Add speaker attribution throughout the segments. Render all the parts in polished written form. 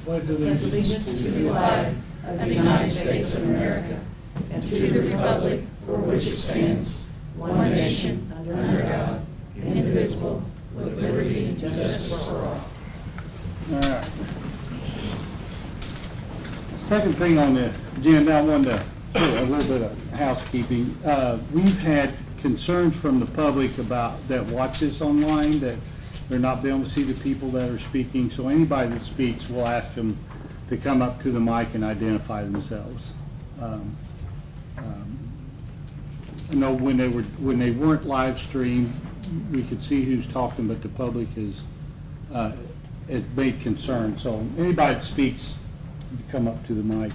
Speaker 1: pledge allegiance to the flag of the United States of America and to the republic for which it stands, one nation, under God, indivisible, with liberty and justice for all.
Speaker 2: All right. Second thing on the agenda, I wanted to do a little bit of housekeeping. We've had concerns from the public about that watches online, that they're not being able to see the people that are speaking. So anybody that speaks, we'll ask them to come up to the mic and identify themselves. I know when they weren't live streamed, we could see who's talking, but the public is made concern. So anybody that speaks, come up to the mic.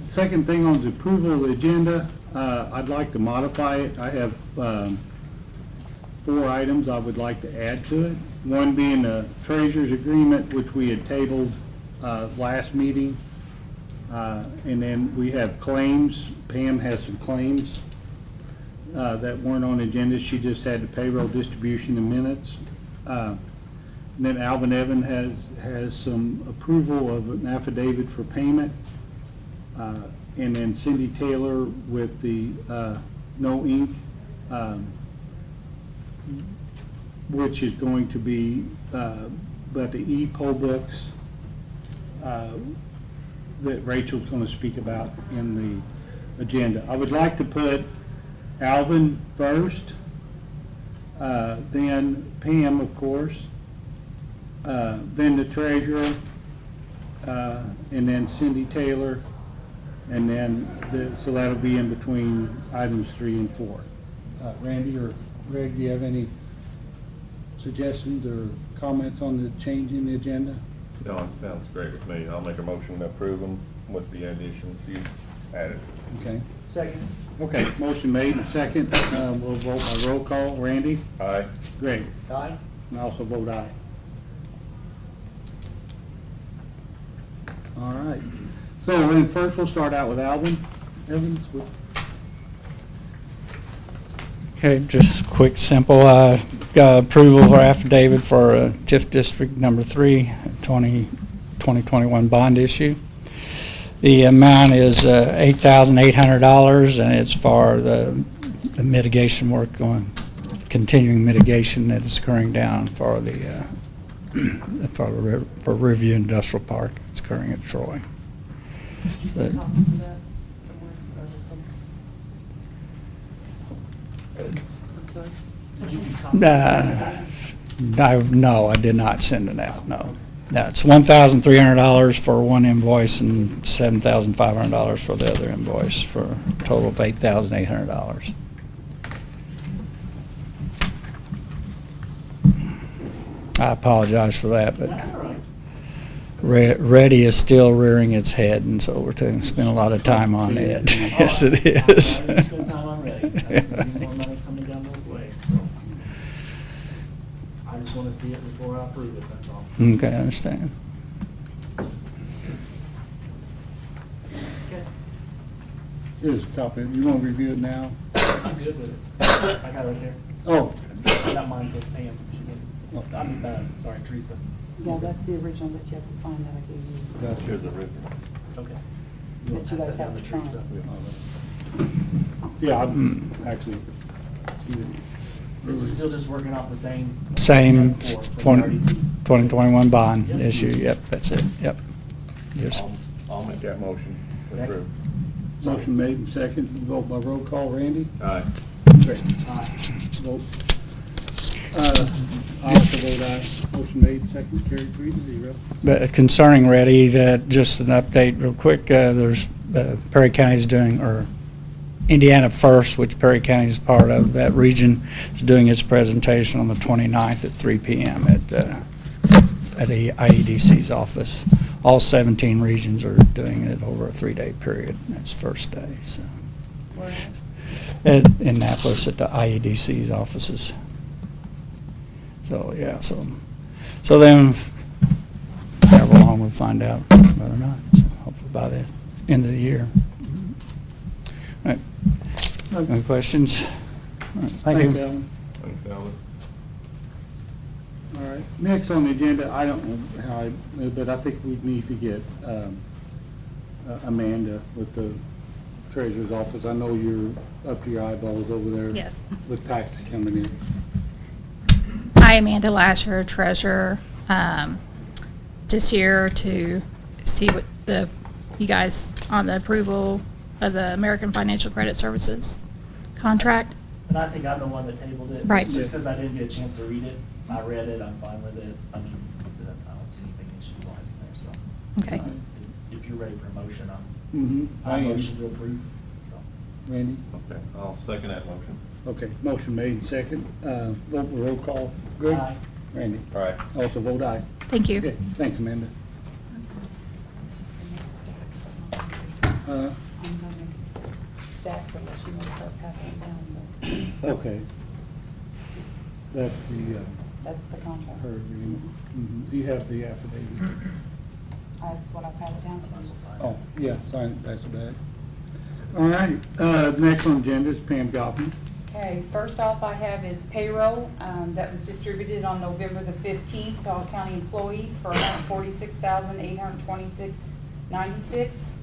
Speaker 2: Second thing on the approval of the agenda, I'd like to modify it. I have 4 items I would like to add to it. One being the treasurer's agreement, which we had tabled last meeting. And then we have claims. Pam has some claims that weren't on the agenda. She just had the payroll distribution and minutes. And then Alvin Evan has some approval of an affidavit for payment. And then Cindy Taylor with the no ink, which is going to be about the e-poll books that Rachel's going to speak about in the agenda. I would like to put Alvin first, then Pam, of course, then the treasurer, and then Cindy Taylor, and then so that'll be in between items 3 and 4. Randy or Greg, do you have any suggestions or comments on the change in the agenda?
Speaker 3: No, it sounds great with me. I'll make a motion to approve them with the additions you added.
Speaker 2: Okay.
Speaker 1: Second.
Speaker 2: Okay, motion made and second. We'll vote by roll call. Randy?
Speaker 3: Aye.
Speaker 2: Greg?
Speaker 1: Aye.
Speaker 2: And I also vote aye. All right. So then first we'll start out with Alvin Evans.
Speaker 4: Okay, just quick, simple. Got approval for affidavit for TIF District Number 3, 2021 bond issue. The amount is $8,800, and it's for the mitigation work continuing mitigation that is occurring down for the for Riverview Industrial Park. It's occurring at Troy. So,
Speaker 1: Copies of that somewhere, or some. I'm sorry. Did you get copies of that?
Speaker 4: No, I did not send it out, no. No, it's $1,300 for one invoice and $7,500 for the other invoice, for a total of $8,800. I apologize for that, but
Speaker 1: That's all right.
Speaker 4: Reddy is still rearing its head, and so we're going to spend a lot of time on it. Yes, it is.
Speaker 1: Spend time on Ready. That's gonna be more money coming down the way, so. I just want to see it before I approve it, that's all.
Speaker 4: Okay, I understand.
Speaker 1: Okay.
Speaker 2: Here's a copy. You want to review it now?
Speaker 1: I'm good with it. I got it right there.
Speaker 2: Oh,
Speaker 1: I got mine with Pam. She did. I mean, sorry, Teresa.
Speaker 5: Yeah, that's the original that you have to sign that I gave you.
Speaker 2: that's
Speaker 3: Here's
Speaker 2: good.
Speaker 3: the original.
Speaker 1: Okay.
Speaker 5: That you
Speaker 1: Pass
Speaker 5: guys
Speaker 1: that down
Speaker 5: have to
Speaker 1: Teresa.
Speaker 5: sign.
Speaker 2: Yeah, I'm actually.
Speaker 1: This is still just working off the same.
Speaker 4: Same
Speaker 1: Before, from the RDC.
Speaker 4: 2021 bond
Speaker 1: Yep.
Speaker 4: issue, yep, that's it, yep. Just-
Speaker 3: I'll make that motion to
Speaker 1: Second.
Speaker 3: approve.
Speaker 2: Motion made and second. Vote by roll call. Randy?
Speaker 3: Aye.
Speaker 2: Great.
Speaker 1: Aye.
Speaker 2: Vote. I also vote aye. Motion made, second, carried 3-0.
Speaker 4: But concerning Ready, that just an update real quick, there's, Perry County's doing, or Indiana First, which Perry County is part of, that region is doing its presentation on the 29th at 3 p.m. at the IEDC's office. All 17 regions are doing it over a 3-day period. That's first day, so.
Speaker 5: Where?
Speaker 4: At Annapolis at the IEDC's offices. So, yeah, so then, however long we'll find out whether or not, so hopefully by the end of the year. All right, any questions? All right, thank
Speaker 2: Thanks,
Speaker 4: you.
Speaker 2: Alan.
Speaker 3: Thanks, Alan.
Speaker 2: All right, next on the agenda, I don't know how, but I think we need to get Amanda with the treasurer's office. I know you're up to your eyeballs over there.
Speaker 6: Yes.
Speaker 2: With taxes coming in.
Speaker 6: Hi, Amanda Lasher, treasurer. Just here to see what you guys on the approval of the American Financial Credit Services contract.
Speaker 7: And I think I'm the one that tabled it.
Speaker 6: Right.
Speaker 7: Just because I didn't get a chance to read it. I read it, I'm fine with it. I mean, I don't see anything issue-wise in there, so.
Speaker 6: Okay.
Speaker 7: If you're ready for a motion,
Speaker 2: Mm-hmm.
Speaker 7: I motion to approve, so.
Speaker 2: Randy?
Speaker 3: Okay, I'll second that motion.
Speaker 2: Okay, motion made and second. Vote roll call. Greg?
Speaker 7: Aye.
Speaker 2: Randy?
Speaker 3: All right.
Speaker 2: Also vote aye.
Speaker 6: Thank you.
Speaker 2: Okay, thanks, Amanda.
Speaker 5: Just gonna make a stack, 'cause I'm gonna make a stack unless you want to start passing it down, but
Speaker 2: Okay. That's the,
Speaker 5: that's the contract.
Speaker 2: her agreement. Do you have the affidavit?
Speaker 5: That's what I passed down to
Speaker 7: Might as well
Speaker 5: you.
Speaker 7: sign it.
Speaker 2: Oh, yeah, sign it, pass it back. All right, next on the agenda is Pam Goffman.
Speaker 5: Okay, first off I have is payroll, that was distributed on November the 15th to all county employees for $146,826.96.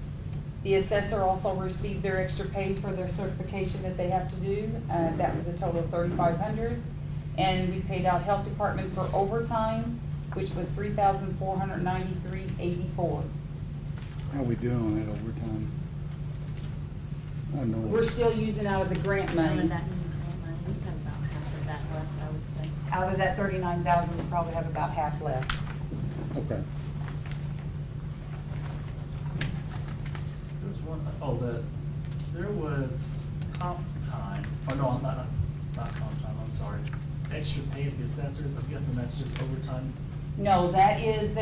Speaker 5: The assessor also received their extra pay for their certification that they have to do. That was a total of $3,500. And we paid out health department for overtime, which was $3,493.84.
Speaker 2: How we doing on that overtime? I know.
Speaker 5: We're still using out of the grant money.
Speaker 8: We've got about half of that left, I would say.
Speaker 5: Out of that 39,000, we probably have about half left.
Speaker 2: Okay.
Speaker 7: There was one, there was comp time, or no, I'm not comp time, I'm sorry. Extra pay at the assessors, I'm guessing that's just overtime.
Speaker 5: No, that is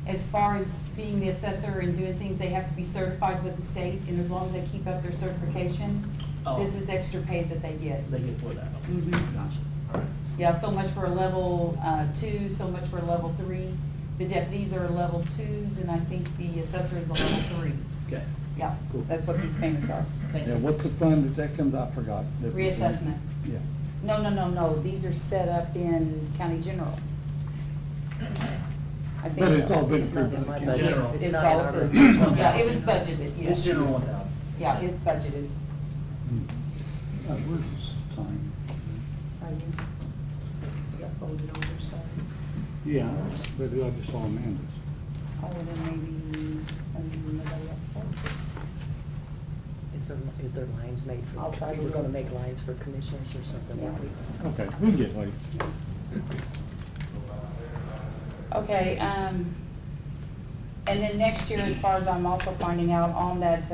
Speaker 5: as far as being the assessor and doing things, they have to be certified with the state, and as long as they keep up their certification,
Speaker 7: Oh.
Speaker 5: this is extra pay that they get.
Speaker 7: They get for that, okay.
Speaker 5: Mhm.
Speaker 7: Gotcha, all right.
Speaker 5: Yeah, so much for a level 2, so much for a level 3. The deputies are level 2s, and I think the assessor is a level 3.
Speaker 7: Okay.
Speaker 5: Yeah,
Speaker 2: Cool.
Speaker 5: that's what these payments are.
Speaker 7: Thank
Speaker 2: Yeah,
Speaker 7: you.
Speaker 2: what's the fund that comes, I forgot.
Speaker 5: Reassessment.
Speaker 2: Yeah.
Speaker 5: No, these are set up in county general. I think
Speaker 2: But
Speaker 5: so.
Speaker 2: it's all been
Speaker 8: It's not
Speaker 2: approved
Speaker 8: in
Speaker 2: by
Speaker 8: my
Speaker 2: the
Speaker 7: budget.
Speaker 2: county.
Speaker 7: General.
Speaker 5: It's
Speaker 8: It's not
Speaker 5: all
Speaker 8: in our
Speaker 5: approved.
Speaker 8: budget.
Speaker 5: Yeah, it was budgeted, yes.
Speaker 7: It's general 1,000.
Speaker 5: Yeah, it's budgeted.
Speaker 2: Where's this sign?
Speaker 5: Are you? You got folded over, sorry.
Speaker 2: Yeah, but I just saw Amanda's.
Speaker 5: Oh, then maybe nobody else has it.
Speaker 8: Is there lines made for,
Speaker 5: I'll try to
Speaker 8: we're
Speaker 5: look.
Speaker 8: gonna make lines for commissioners or something,
Speaker 5: Yeah.
Speaker 8: won't we?
Speaker 2: Okay, we can get late.
Speaker 5: Okay, and then next year, as far as I'm also finding out on that,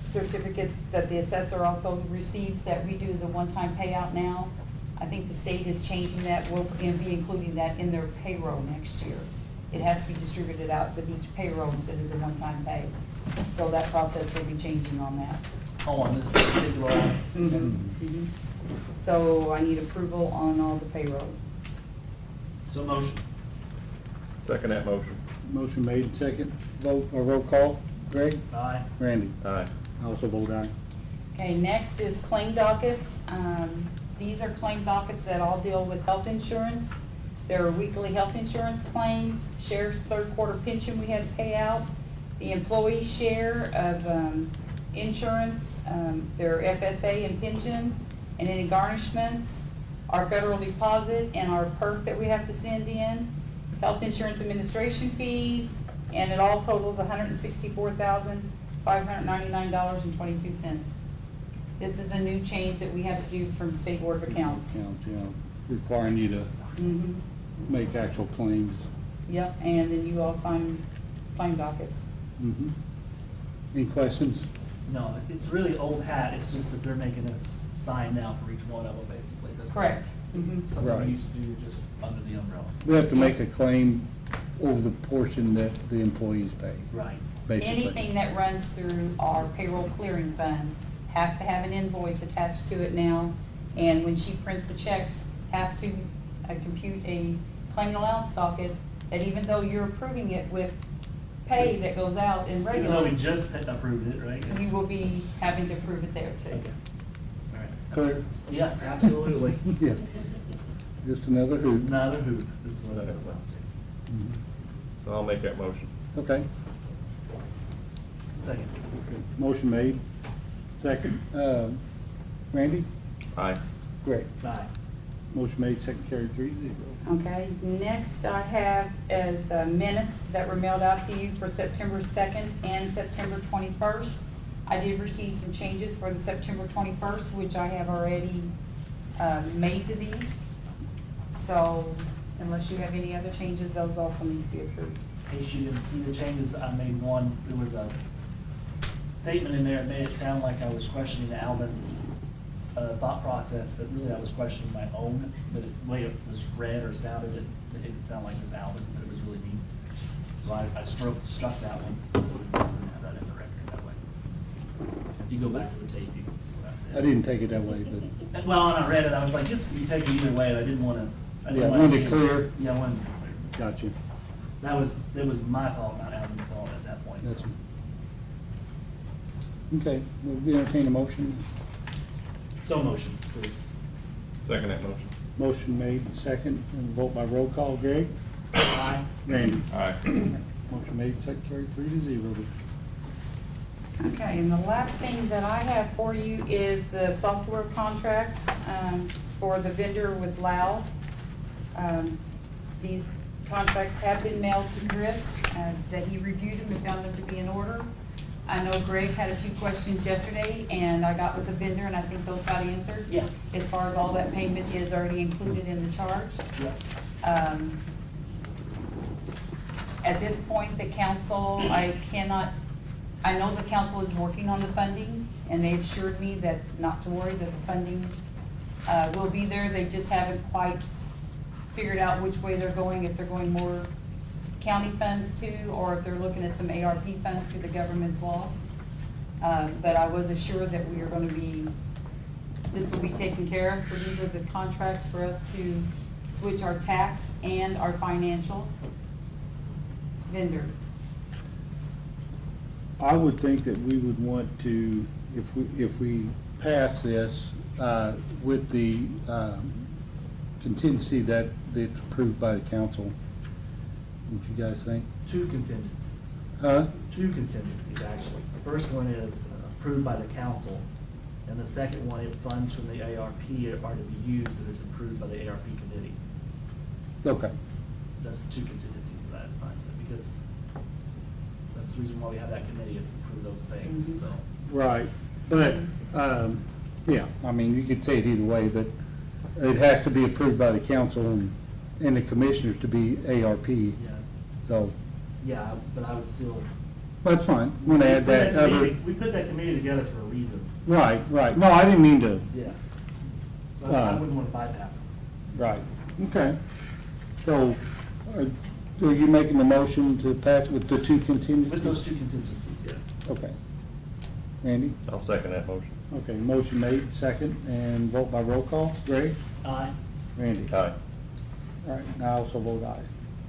Speaker 5: certificates that the assessor also receives that we do as a one-time payout now. I think the state is changing that, we'll be including that in their payroll next year. It has to be distributed out with each payroll instead of as a one-time pay. So that process will be changing on that.
Speaker 7: Oh, on this particular item.
Speaker 5: Mhm. So I need approval on all the payroll.
Speaker 7: So motion.
Speaker 3: Second that motion.
Speaker 2: Motion made, and second. Vote, or roll call. Greg?
Speaker 7: Aye.
Speaker 2: Randy?
Speaker 3: Aye.
Speaker 2: I also vote aye.
Speaker 5: Okay, next is claim dockets. These are claim dockets that all deal with health insurance. There are weekly health insurance claims, sheriff's third quarter pension we had to pay out, the employee share of insurance, their FSA and pension, and any garnishments, our federal deposit, and our perf that we have to send in, health insurance administration fees, and it all totals $164,599.22. This is a new change that we have to do from State Board of Accounts.
Speaker 2: Count, requiring you to
Speaker 5: Mhm.
Speaker 2: make actual claims.
Speaker 5: Yep, and then you all sign claim dockets.
Speaker 2: Mhm. Any questions?
Speaker 7: No, it's really old hat, it's just that they're making us sign now for each one of them, basically. That's
Speaker 5: Correct. Mhm.
Speaker 7: Something
Speaker 2: Right.
Speaker 7: we used to do just under the umbrella.
Speaker 2: We have to make a claim over the portion that the employees pay,
Speaker 7: Right.
Speaker 2: basically.
Speaker 5: Anything that runs through our payroll clearing fund has to have an invoice attached to it now, and when she prints the checks, has to compute a claim and allowance docket, that even though you're approving it with pay that goes out in
Speaker 7: Even though
Speaker 5: regular,
Speaker 7: we just approved it, right?
Speaker 5: you will be having to approve it there too.
Speaker 7: Okay. All right.
Speaker 2: Clear?
Speaker 7: Yeah, absolutely.
Speaker 2: Yeah. Just another hoop.
Speaker 7: Another hoop is what it amounts to.
Speaker 2: Mhm.
Speaker 3: So I'll make that motion.
Speaker 2: Okay.
Speaker 7: Second.
Speaker 2: Okay. Motion made. Second. Randy?
Speaker 3: Aye.
Speaker 2: Greg?
Speaker 7: Aye.
Speaker 2: Motion made, second carried 3-0.
Speaker 5: Okay, next I have is minutes that were mailed out to you for September 2nd and September 21st. I did receive some changes for the September 21st, which I have already made to these. So unless you have any other changes, those also need to be approved.
Speaker 7: In case you didn't see the changes, I made one, there was a statement in there that made it sound like I was questioning Alvin's thought process, but really I was questioning my own, but the way it was read or sounded, it didn't sound like it was Alvin, but it was really me. So I struck that one, so we wouldn't have that in the record that way. If you go back to the tape, you can see what I said.
Speaker 2: I didn't take it that way, but
Speaker 7: Well, when I read it, I was like, this could be taken either way, and I didn't want to.
Speaker 2: Yeah, wanted it clear.
Speaker 7: Yeah, I wanted it clear.
Speaker 2: got you.
Speaker 7: It was my fault, not Alvin's fault at that point.
Speaker 2: Got
Speaker 7: so.
Speaker 2: you. Okay, we'll entertain a motion.
Speaker 7: So motion, please.
Speaker 3: Second that motion.
Speaker 2: Motion made, second, and vote by roll call. Greg?
Speaker 7: Aye.
Speaker 2: Randy?
Speaker 3: Aye.
Speaker 2: Motion made, second carried 3-0.
Speaker 5: Okay, and the last thing that I have for you is the software contracts for the vendor with Lao. These contracts have been mailed to Chris, that he reviewed them and found them to be in order. I know Greg had a few questions yesterday, and I got with the vendor, and I think those got answered.
Speaker 7: Yeah.
Speaker 5: As far as all that payment is already included in the charge.
Speaker 7: Yeah.
Speaker 5: At this point, the council, I know the council is working on the funding, and they've assured me that not to worry, that the funding will be there. They just haven't quite figured out which way they're going, if they're going more county funds too, or if they're looking at some ARP funds through the government's loss. But I was assured that we are going to be, this will be taken care of. So these are the contracts for us to switch our tax and our financial vendor.
Speaker 2: I would think that we would want to, if we pass this with the contingency that it's approved by the council. What you guys think?
Speaker 7: Two contingencies.
Speaker 2: Huh?
Speaker 7: Two contingencies, actually. The first one is approved by the council, and the second one, if funds from the ARP are to be used, that it's approved by the ARP committee.
Speaker 2: Okay.
Speaker 7: That's the two contingencies that I assigned to it, because that's the reason why we have that committee, is to approve those things,
Speaker 5: Mhm.
Speaker 7: so.
Speaker 2: Right, but, yeah, I mean, you could say it either way, but it has to be approved by the council and the commissioners to be ARP,
Speaker 7: Yeah,
Speaker 2: so,
Speaker 7: yeah, but I would still.
Speaker 2: that's fine. Want to add that other,
Speaker 7: We put that committee together for a reason,
Speaker 2: right, right. No, I didn't mean to,
Speaker 7: yeah. So I wouldn't want to bypass them.
Speaker 2: right, okay. So, are you making the motion to pass with the two contingencies?
Speaker 7: With those two contingencies, yes.
Speaker 2: Okay. Randy?
Speaker 3: I'll second that motion.
Speaker 2: Okay, motion made, second, and vote by roll call. Greg?
Speaker 7: Aye.
Speaker 2: Randy?
Speaker 3: Aye.
Speaker 2: All right, I also vote aye.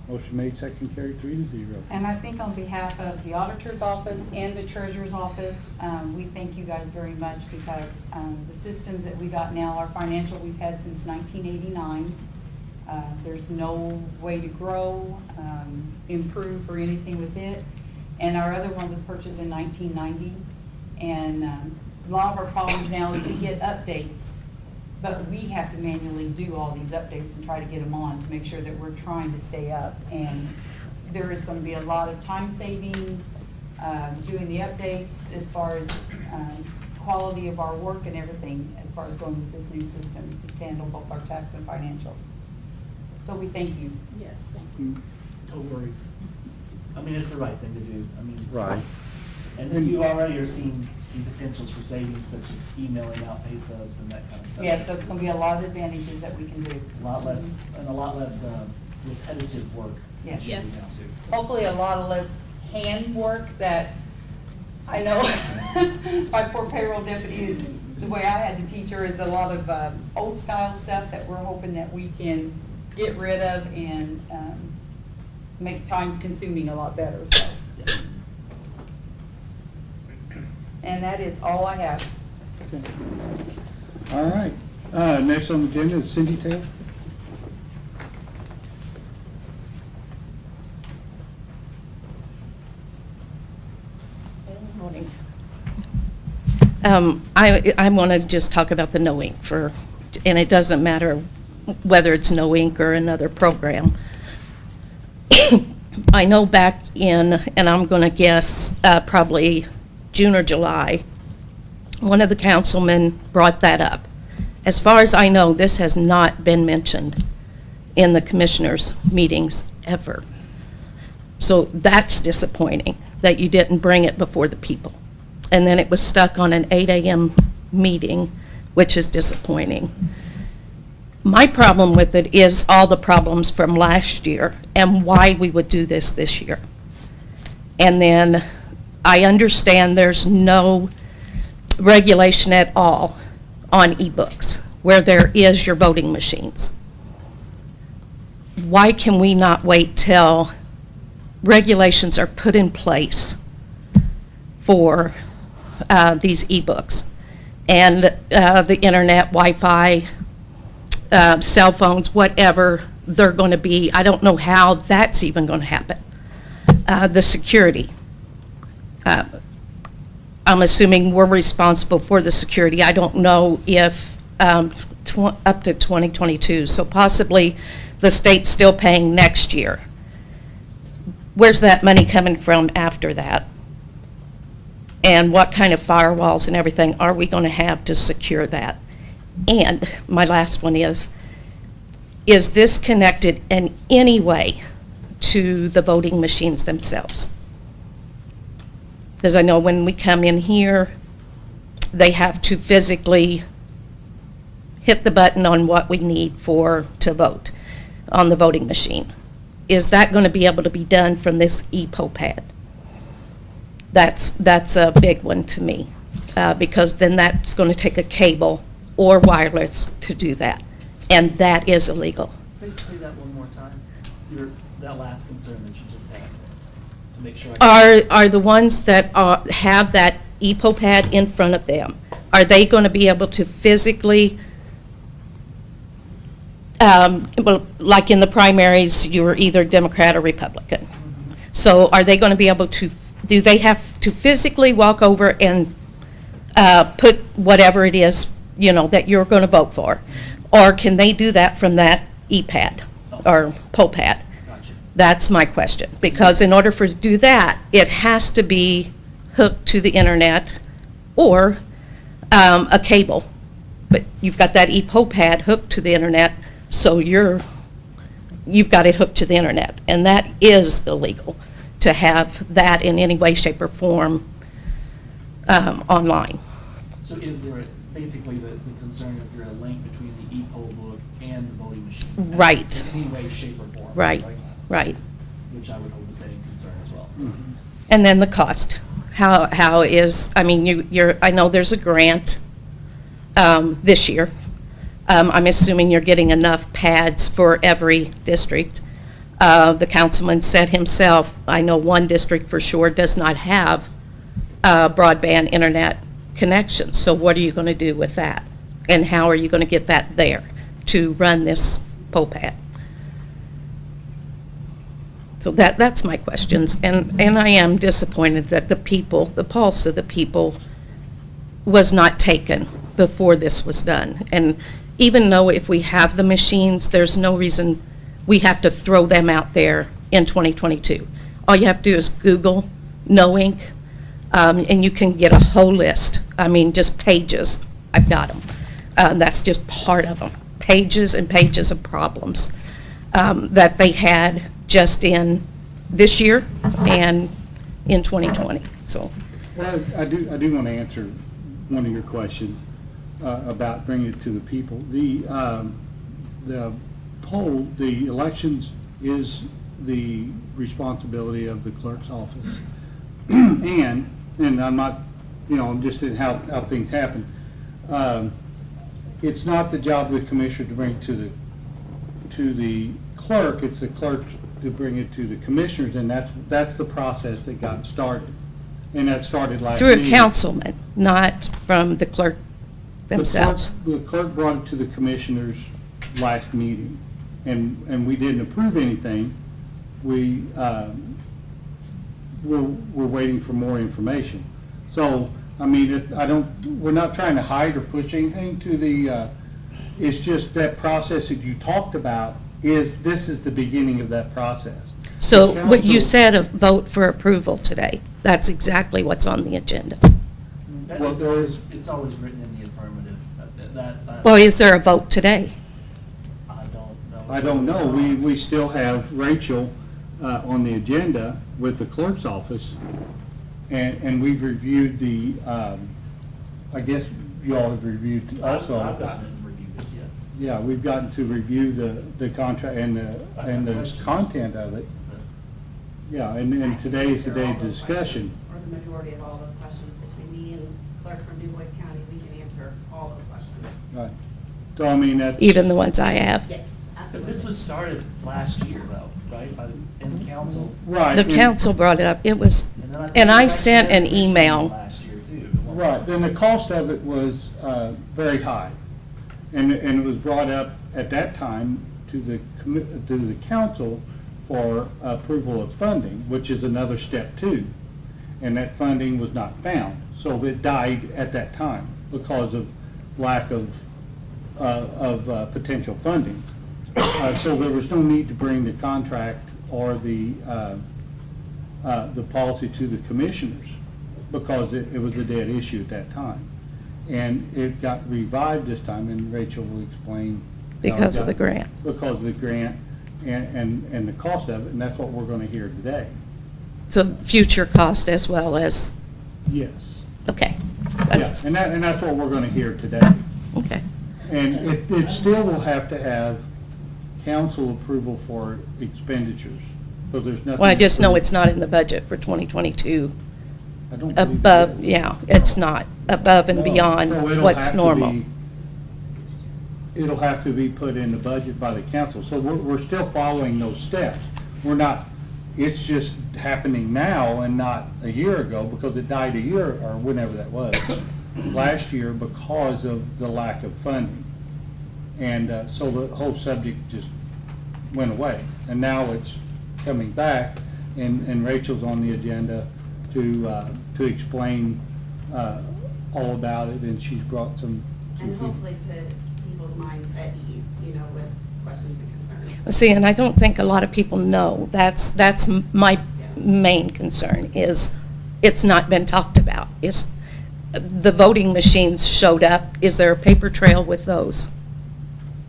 Speaker 2: Motion made, second carried 3-0.
Speaker 5: And I think on behalf of the auditor's office and the treasurer's office, we thank you guys very much, because the systems that we got now, our financial, we've had since 1989. There's no way to grow, improve, or anything with it. And our other one was purchased in 1990. And a lot of our problems now is we get updates, but we have to manually do all these updates and try to get them on to make sure that we're trying to stay up. And there is going to be a lot of time saving, doing the updates as far as quality of our work and everything, as far as going with this new system to handle both our tax and financial. So we thank you.
Speaker 8: Yes, thank you.
Speaker 7: No worries. I mean, it's the right thing to do. I mean.
Speaker 2: Right.
Speaker 7: And you already are seeing potentials for savings, such as emailing out pay stubs and that kind of stuff.
Speaker 5: Yes, that's going to be a lot of advantages that we can do.
Speaker 7: A lot less repetitive work.
Speaker 5: Yes.
Speaker 8: Yes.
Speaker 7: Now, too, so.
Speaker 5: Hopefully a lot of less hand work that, I know my poor payroll deputy is, the way I had to teach her is a lot of old style stuff that we're hoping that we can get rid of and make time consuming a lot better, so.
Speaker 7: Yeah.
Speaker 5: And that is all I have.
Speaker 2: Okay. All right. Next on the agenda is Cindy Taylor.
Speaker 9: Morning. I want to just talk about the No Ink and it doesn't matter whether it's No Ink or another program. I know back in, and I'm going to guess probably June or July, one of the councilmen brought that up. As far as I know, this has not been mentioned in the commissioners' meetings ever. So that's disappointing, that you didn't bring it before the people. And then it was stuck on an 8 a.m. meeting, which is disappointing. My problem with it is all the problems from last year and why we would do this year. And then I understand there's no regulation at all on ebooks where there is your voting machines. Why can we not wait till regulations are put in place for these ebooks and the internet, Wi-Fi, cell phones, whatever they're going to be? I don't know how that's even going to happen. The security. I'm assuming we're responsible for the security. I don't know if up to 2022, so possibly the state's still paying next year. Where's that money coming from after that? And what kind of firewalls and everything are we going to have to secure that? And my last one is this connected in any way to the voting machines themselves? Because I know when we come in here, they have to physically hit the button on what we need to vote on the voting machine. Is that going to be able to be done from this ePoPad? That's a big one to me, because then that's going to take a cable or wireless to do that, and that is illegal.
Speaker 7: Say that one more time. That last concern that you just had, to make sure.
Speaker 9: Are the ones that have that ePoPad in front of them, are they going to be able to physically, well, like in the primaries, you were either Democrat or Republican. So are they going to be able to, do they have to physically walk over and put whatever it is, you know, that you're going to vote for? Or can they do that from that ePad or PoPad?
Speaker 7: Gotcha.
Speaker 9: That's my question. Because in order for to do that, it has to be hooked to the internet or a cable. But you've got that ePoPad hooked to the internet, so you've got it hooked to the internet. And that is illegal to have that in any way, shape, or form online.
Speaker 7: So is there, basically the concern, is there a link between the e-poll book and the voting machine?
Speaker 9: Right.
Speaker 7: In any way, shape, or form?
Speaker 9: Right, right.
Speaker 7: Which I would hope is a concern as well. So.
Speaker 9: And then the cost. How is, I mean, I know there's a grant this year. I'm assuming you're getting enough pads for every district. The councilman said himself, I know one district for sure does not have broadband internet connection. So what are you going to do with that? And how are you going to get that there to run this PoPad? So that's my questions. And I am disappointed that the pulse of the people was not taken before this was done. And even though if we have the machines, there's no reason we have to throw them out there in 2022. All you have to do is Google No Ink, and you can get a whole list. I mean, just pages. I've got them. That's just part of them. Pages and pages of problems that they had just in this year and in 2020. So,
Speaker 2: well, I do want to answer one of your questions about bringing it to the people. The poll, the elections is the responsibility of the clerk's office, and I'm not, you know, I'm just in how things happen. It's not the job of the commissioner to bring it to the clerk. It's the clerk to bring it to the commissioners, and that's the process that got started, and that started last
Speaker 9: through
Speaker 2: meeting.
Speaker 9: a councilman, not from the clerk themselves.
Speaker 2: The clerk brought it to the commissioners last meeting, and we didn't approve anything. We're waiting for more information. So, I mean, we're not trying to hide or push anything to the, it's just that process that you talked about this is the beginning of that process.
Speaker 9: So
Speaker 2: The
Speaker 9: what you
Speaker 2: council-
Speaker 9: said, a vote for approval today, that's exactly what's on the agenda.
Speaker 2: Well,
Speaker 7: It's always written in the affirmative.
Speaker 9: Well, is there a vote today?
Speaker 7: I don't know.
Speaker 2: I don't know. We still have Rachel on the agenda with the clerk's office, and we've reviewed the, I guess you all have reviewed also.
Speaker 7: I've gotten it and reviewed it, yes.
Speaker 2: Yeah, we've gotten to review the contract and the
Speaker 7: Questions.
Speaker 2: content of it. Yeah, and today is the day of discussion.
Speaker 10: Or the majority of all those questions between me and clerk from Du Bois County, we can answer all those questions.
Speaker 2: Right. So, I mean, that's.
Speaker 9: Even the ones I have?
Speaker 10: Yes,
Speaker 7: But
Speaker 10: absolutely.
Speaker 7: this was started last year though, right, in the council?
Speaker 2: Right.
Speaker 9: The
Speaker 2: and-
Speaker 9: council brought it up. It was,
Speaker 7: then think
Speaker 9: and
Speaker 7: it
Speaker 9: I
Speaker 7: was
Speaker 9: sent an
Speaker 7: actually
Speaker 9: email.
Speaker 7: Last year too.
Speaker 2: Right, then the cost of it was very high. And it was brought up at that time to the council for approval of funding, which is another step too. And that funding was not found. So it died at that time because of lack of potential funding. So there was no need to bring the contract or the policy to the commissioners because it was a dead issue at that time. And it got revived this time, and Rachel will explain. how it
Speaker 9: Because of
Speaker 2: got-
Speaker 9: the grant.
Speaker 2: Because of the grant and the cost of it, and that's what we're going to hear today.
Speaker 9: So future cost as well as,
Speaker 2: Yes.
Speaker 9: okay.
Speaker 2: Yeah,
Speaker 9: That's-
Speaker 2: and that's what we're going to hear today.
Speaker 9: Okay.
Speaker 2: And it still will have to have council approval for expenditures, because there's nothing.
Speaker 9: Well, I just know it's not in the budget for 2022.
Speaker 2: I don't believe it
Speaker 9: Above,
Speaker 2: is.
Speaker 9: yeah, it's not above and
Speaker 2: No,
Speaker 9: beyond
Speaker 2: so it'll have
Speaker 9: what's
Speaker 2: to
Speaker 9: normal.
Speaker 2: be- It'll have to be put in the budget by the council, so we're still following those steps. We're not, it's just happening now and not a year ago, because it died a year, or whenever that was, last year because of the lack of funding. And so the whole subject just went away, and now it's coming back, and Rachel's on the agenda to explain all about it, and she's brought some
Speaker 10: And
Speaker 2: people.
Speaker 10: hopefully put people's minds at ease, with questions and concerns.
Speaker 9: See, and I don't think a lot of people know, that's my main concern, is it's not been talked about. Is the voting machines showed up, is there a paper trail with those?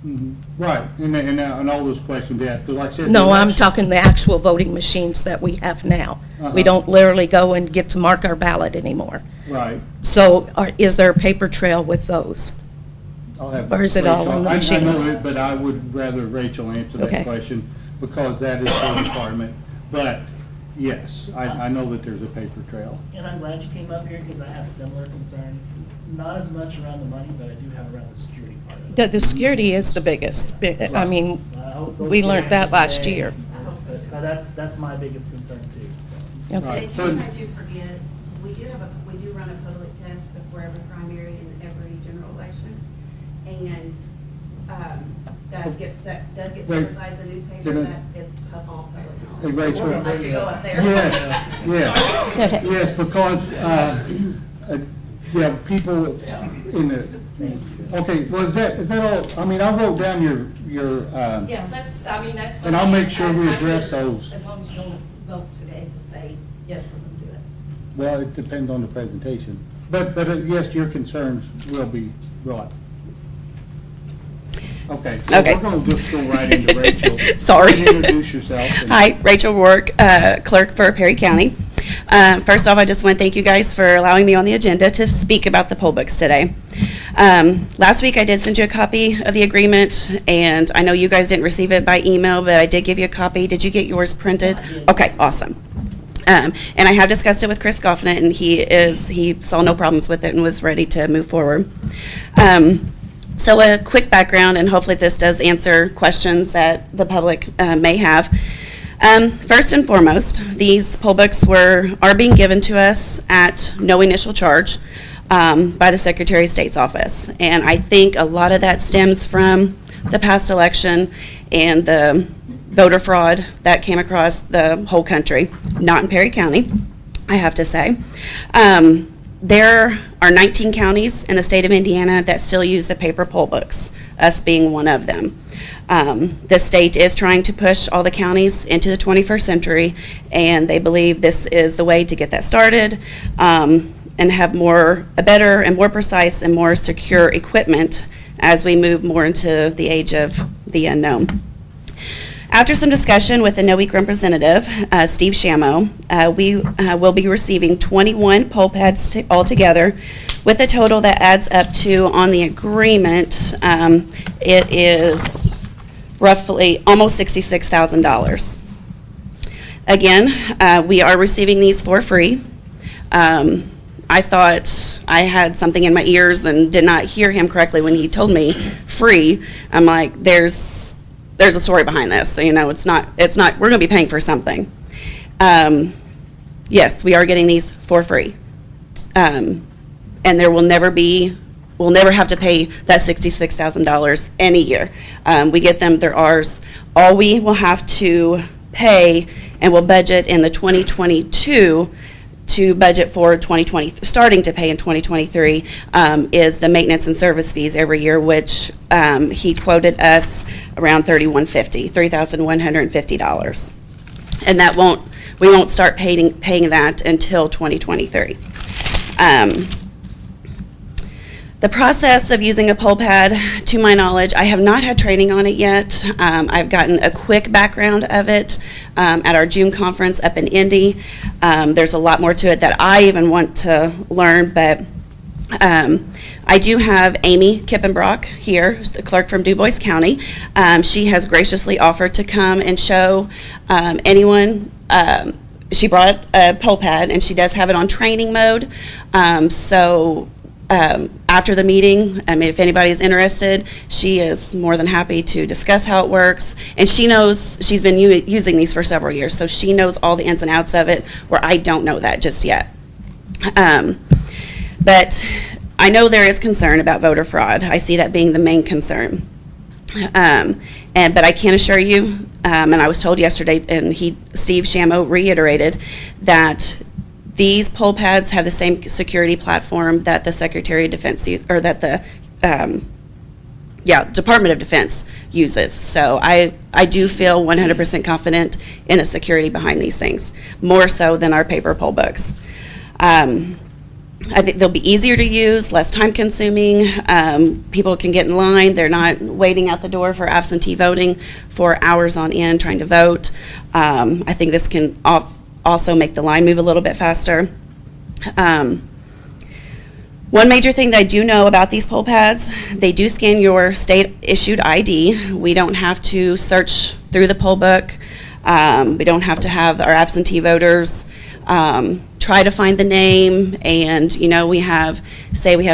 Speaker 2: Mhm. Right, and all those questions asked, 'cause like I said.
Speaker 9: No,
Speaker 2: the
Speaker 9: I'm
Speaker 2: election-
Speaker 9: talking the actual voting machines that we have now. We
Speaker 2: Uh-huh.
Speaker 9: don't literally go and get to mark our ballot anymore.
Speaker 2: Right.
Speaker 9: So is there a paper trail with those?
Speaker 2: I'll have
Speaker 9: Or is it all
Speaker 2: Rachel-
Speaker 9: on the
Speaker 2: I
Speaker 9: machine?
Speaker 2: know it, but I would rather Rachel answer
Speaker 9: Okay.
Speaker 2: that question, because that is her department. But, yes, I know that there's a paper trail.
Speaker 7: And I'm glad you came up here because I have similar concerns, not as much around the money, but I do have around the security part of it.
Speaker 9: The security is the biggest. I mean,
Speaker 7: I hope those
Speaker 9: we
Speaker 7: get
Speaker 9: learned that
Speaker 7: answered
Speaker 9: last
Speaker 7: today.
Speaker 9: year.
Speaker 7: But that's my biggest concern too, so.
Speaker 9: Okay.
Speaker 2: Right.
Speaker 10: In
Speaker 2: So-
Speaker 10: case I do forget, we do run a public test before every primary and every general election. And, that does get
Speaker 2: Wait.
Speaker 10: publicized in the
Speaker 2: Can
Speaker 10: newspaper,
Speaker 2: I-
Speaker 10: that is all public
Speaker 2: Hey,
Speaker 10: knowledge.
Speaker 2: Rachel.
Speaker 10: I should go up there.
Speaker 2: Yes, yes, because, people in the, okay, well, is that all, I mean, I wrote down your,
Speaker 11: Yeah, that's, that's.
Speaker 2: And I'll make sure we address those.
Speaker 11: As long as you don't vote today to say, yes, we're going to do it.
Speaker 2: well, it depends on the presentation. But yes, your concerns will be brought. Okay. so
Speaker 12: Okay.
Speaker 2: We're going to just go right into Rachel.
Speaker 12: Sorry.
Speaker 2: You can Introduce yourself. and-
Speaker 12: Hi, Rachel Rourke, clerk for Perry County. First off, I just want to thank you guys for allowing me on the agenda to speak about the poll books today. Last week, I did send you a copy of the agreement, and I know you guys didn't receive it by email, but I did give you a copy. Did you get yours printed?
Speaker 7: I did.
Speaker 12: Okay, awesome. And I have discussed it with Chris Goffnett, and he saw no problems with it and was ready to move forward. So a quick background, and hopefully this does answer questions that the public may have. First and foremost, these poll books are being given to us at no initial charge by the Secretary of State's office. And I think a lot of that stems from the past election and the voter fraud that came across the whole country, not in Perry County, I have to say. There are 19 counties in the state of Indiana that still use the paper poll books, us being one of them. The state is trying to push all the counties into the 21st century, and they believe this is the way to get that started and have a better and more precise and more secure equipment as we move more into the age of the unknown. After some discussion with the NOEAC representative, Steve Shamo, we will be receiving 21 poll pads altogether with a total that adds up to, on the agreement, it is roughly almost $66,000. Again, we are receiving these for free. I thought I had something in my ears and did not hear him correctly when he told me free. I'm like, there's a story behind this. So, you know, it's not, we're going to be paying for something. Yes, we are getting these for free. And there will never be, we'll never have to pay that $66,000 any year. We get them, they're ours. All we will have to pay, and we'll budget in the 2022 to budget for 2020, starting to pay in 2023, is the maintenance and service fees every year, which he quoted us around $3,150. And that we won't start paying that until 2023. The process of using a poll pad, to my knowledge, I have not had training on it yet. I've gotten a quick background of it at our June conference up in Indy. There's a lot more to it that I even want to learn, but I do have Amy Kippenbrock here, the clerk from Du Bois County. She has graciously offered to come and show anyone. She brought a poll pad, and she does have it on training mode. After the meeting, I mean, if anybody is interested, she is more than happy to discuss how it works. And she knows, she's been using these for several years, so she knows all the ins and outs of it, where I don't know that just yet. But I know there is concern about voter fraud. I see that being the main concern. But I can assure you, and I was told yesterday, and Steve Shamo reiterated, that these poll pads have the same security platform that the Secretary of Defense or that the Department of Defense uses. So I do feel 100% confident in the security behind these things, more so than our paper poll books. I think they'll be easier to use, less time consuming. People can get in line. They're not waiting out the door for absentee voting for hours on end trying to vote. I think this can also make the line move a little bit faster. One major thing that I do know about these poll pads, they do scan your state-issued ID. We don't have to search through the poll book. We don't have to have our absentee voters try to find the name. And, you know, we have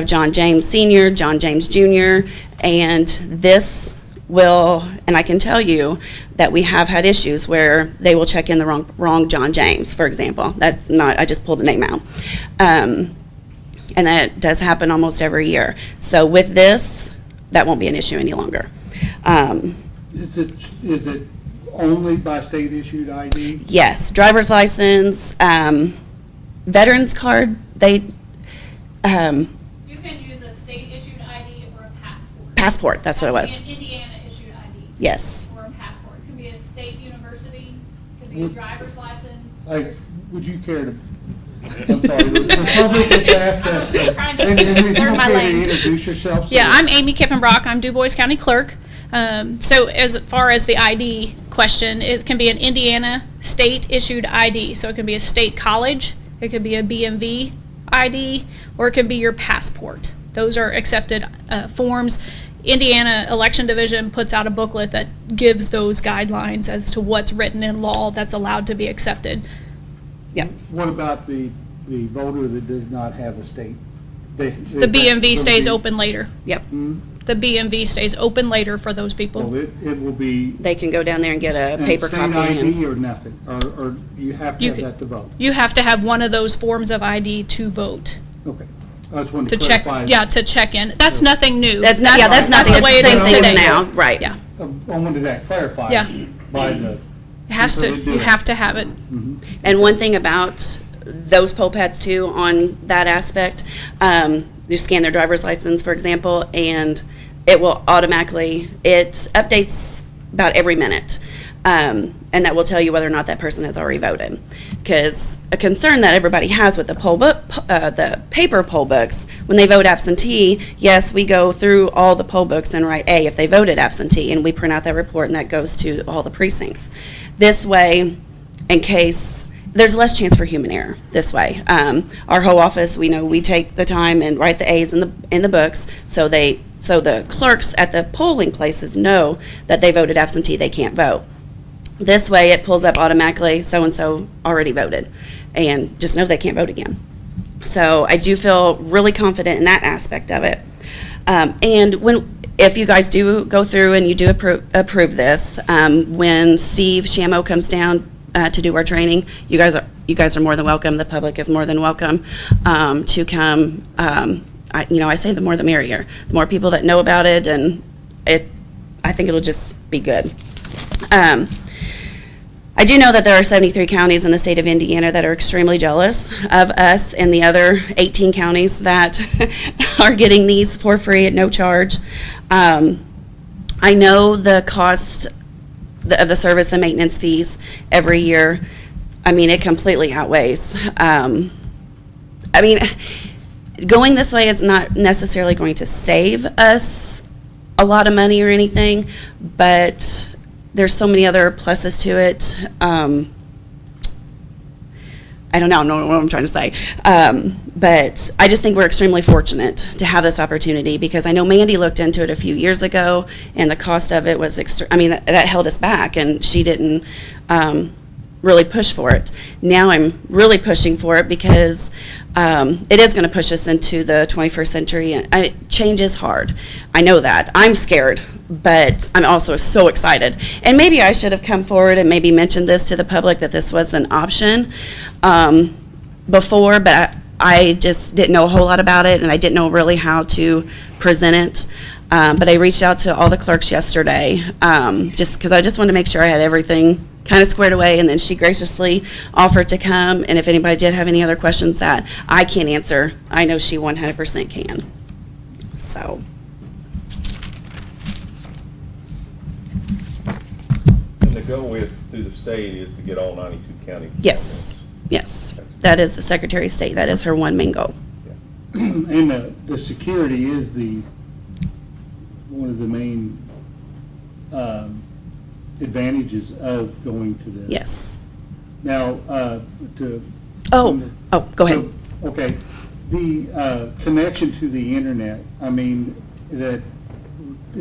Speaker 12: John James Sr., John James Jr., and this will, and I can tell you that we have had issues where they will check in the wrong John James, for example. That's not, I just pulled a name out. And that does happen almost every year. So with this, that won't be an issue any longer.
Speaker 2: Is it only by state issued ID?
Speaker 12: Yes, driver's license, veterans card, they,
Speaker 6: You can use a state-issued ID or a passport.
Speaker 12: Passport, that's what it was.
Speaker 6: An Indiana-issued ID.
Speaker 12: Yes.
Speaker 6: Or a passport. It can be a state university, it can be a driver's license.
Speaker 2: Would you care to, I'm sorry, the public has asked us,
Speaker 6: Trying to
Speaker 2: and if you
Speaker 6: learn my
Speaker 2: care to
Speaker 6: lane.
Speaker 2: introduce yourself.
Speaker 6: Yeah, I'm Amy Kippenbrock. I'm Du Bois County Clerk. So as far as the ID question, it can be an Indiana state-issued ID. So it can be a state college, it could be a BMV ID, or it could be your passport. Those are accepted forms. Indiana Election Division puts out a booklet that gives those guidelines as to what's written in law that's allowed to be accepted.
Speaker 12: Yeah.
Speaker 2: What about the voter that does not have a state?
Speaker 6: The BMV stays open later.
Speaker 12: Yep.
Speaker 6: The BMV stays open later for those people.
Speaker 2: So it will be.
Speaker 12: They can go down there and get a paper
Speaker 2: state
Speaker 12: copy.
Speaker 2: ID or nothing, or you have to have that to vote?
Speaker 6: You have to have one of those forms of ID to vote.
Speaker 2: Okay. I just wanted
Speaker 6: To
Speaker 2: to
Speaker 6: check,
Speaker 2: clarify.
Speaker 6: yeah, to check in. That's nothing new.
Speaker 12: That's nothing.
Speaker 6: That's the way it
Speaker 12: It's
Speaker 6: is
Speaker 12: the same
Speaker 6: today.
Speaker 12: now, right?
Speaker 6: Yeah.
Speaker 2: I wanted that clarified
Speaker 6: Yeah.
Speaker 2: by the.
Speaker 6: It has to,
Speaker 2: people that do
Speaker 6: you
Speaker 2: it.
Speaker 6: have to have it.
Speaker 2: Mhm.
Speaker 12: And one thing about those poll pads too on that aspect. You scan their driver's license, for example, and it will automatically, it updates about every minute. And that will tell you whether or not that person has already voted. Because a concern that everybody has with the poll book, the paper poll books, when they vote absentee, yes, we go through all the poll books and write A if they voted absentee, and we print out that report, and that goes to all the precincts. This way, in case, there's less chance for human error this way. Our whole office, we know we take the time and write the A's in the books, so the clerks at the polling places know that they voted absentee, they can't vote. This way, it pulls up automatically, so-and-so already voted, and just know they can't vote again. So I do feel really confident in that aspect of it. And if you guys do go through and you do approve this, when Steve Shamo comes down to do our training, you guys are more than welcome. The public is more than welcome to come. I say the more the merrier. The more people that know about it, and I think it'll just be good. I do know that there are 73 counties in the state of Indiana that are extremely jealous of us and the other 18 counties that are getting these for free at no charge. I know the cost of the service and maintenance fees every year. I mean, it completely outweighs. Going this way is not necessarily going to save us a lot of money or anything, but there's so many other pluses to it. I don't know what I'm trying to say. But I just think we're extremely fortunate to have this opportunity, because I know Mandy looked into it a few years ago, and the cost of it was that held us back, and she didn't really push for it. Now I'm really pushing for it, because it is going to push us into the 21st century, and change is hard. I know that. I'm scared, but I'm also so excited. And maybe I should have come forward and maybe mentioned this to the public, that this was an option before, but I just didn't know a whole lot about it, and I didn't know really how to present it. But I reached out to all the clerks yesterday, just because I just wanted to make sure I had everything kind of squared away, and then she graciously offered to come, and if anybody did have any other questions that I can't answer, I know she 100% can. So.
Speaker 3: And the goal through the state is to get all 92 counties.
Speaker 12: Yes, yes. That is the Secretary of State. That is her one main goal.
Speaker 3: Yeah.
Speaker 2: And the security is one of the main advantages of going to this.
Speaker 12: Yes.
Speaker 2: Now,
Speaker 12: go ahead.
Speaker 2: Okay. The connection to the internet, I mean, that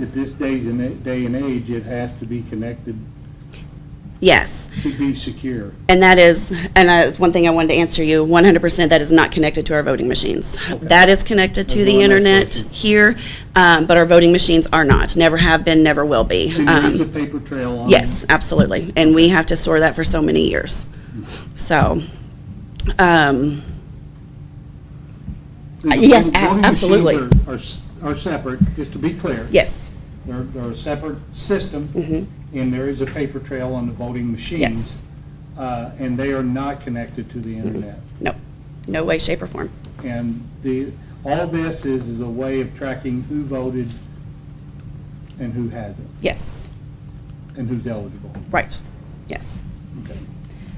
Speaker 2: at this day and age, it has to be connected.
Speaker 12: Yes.
Speaker 2: To be secure.
Speaker 12: And that is one thing I wanted to answer you, 100% that is not connected to our voting machines.
Speaker 2: Okay.
Speaker 12: That is connected to the internet here, but our voting machines are not. Never have been, never will be.
Speaker 2: And there is a paper trail on
Speaker 12: Yes, absolutely. And we have to store that for so many years. So, yes,
Speaker 2: voting
Speaker 12: absolutely.
Speaker 2: machines are separate, just to be clear.
Speaker 12: Yes.
Speaker 2: They're a separate system, and there is a paper trail on the voting machines.
Speaker 12: Yes.
Speaker 2: And they are not connected to the internet.
Speaker 12: No, no way, shape, or form.
Speaker 2: And all this is a way of tracking who voted and who hasn't,
Speaker 12: Yes,
Speaker 2: and who's eligible.
Speaker 12: right, yes.
Speaker 2: Okay.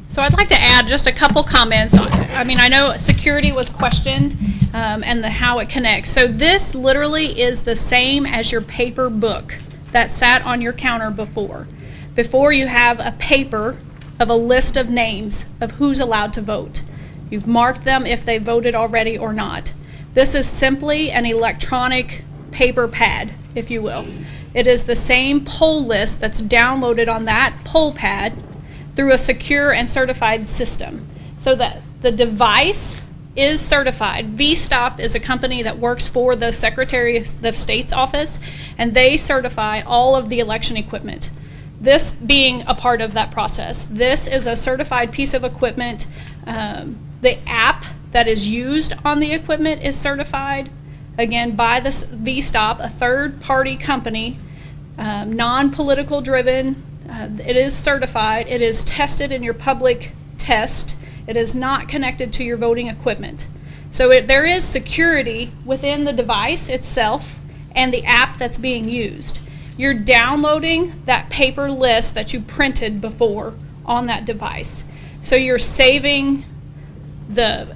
Speaker 6: So I'd like to add just a couple comments. I mean, I know security was questioned and how it connects. So this literally is the same as your paper book that sat on your counter before. Before, you have a paper of a list of names of who's allowed to vote. You've marked them if they voted already or not. This is simply an electronic paper pad, if you will. It is the same poll list that's downloaded on that poll pad through a secure and certified system, so that the device is certified. VStop is a company that works for the Secretary of the State's office, and they certify all of the election equipment. This being a part of that process. This is a certified piece of equipment. The app that is used on the equipment is certified, again, by the VStop, a third-party company, non-political driven. It is certified. It is tested in your public test.
Speaker 13: It is not connected to your voting equipment. So there is security within the device itself and the app that's being used. You're downloading that paper list that you printed before on that device. So you're saving the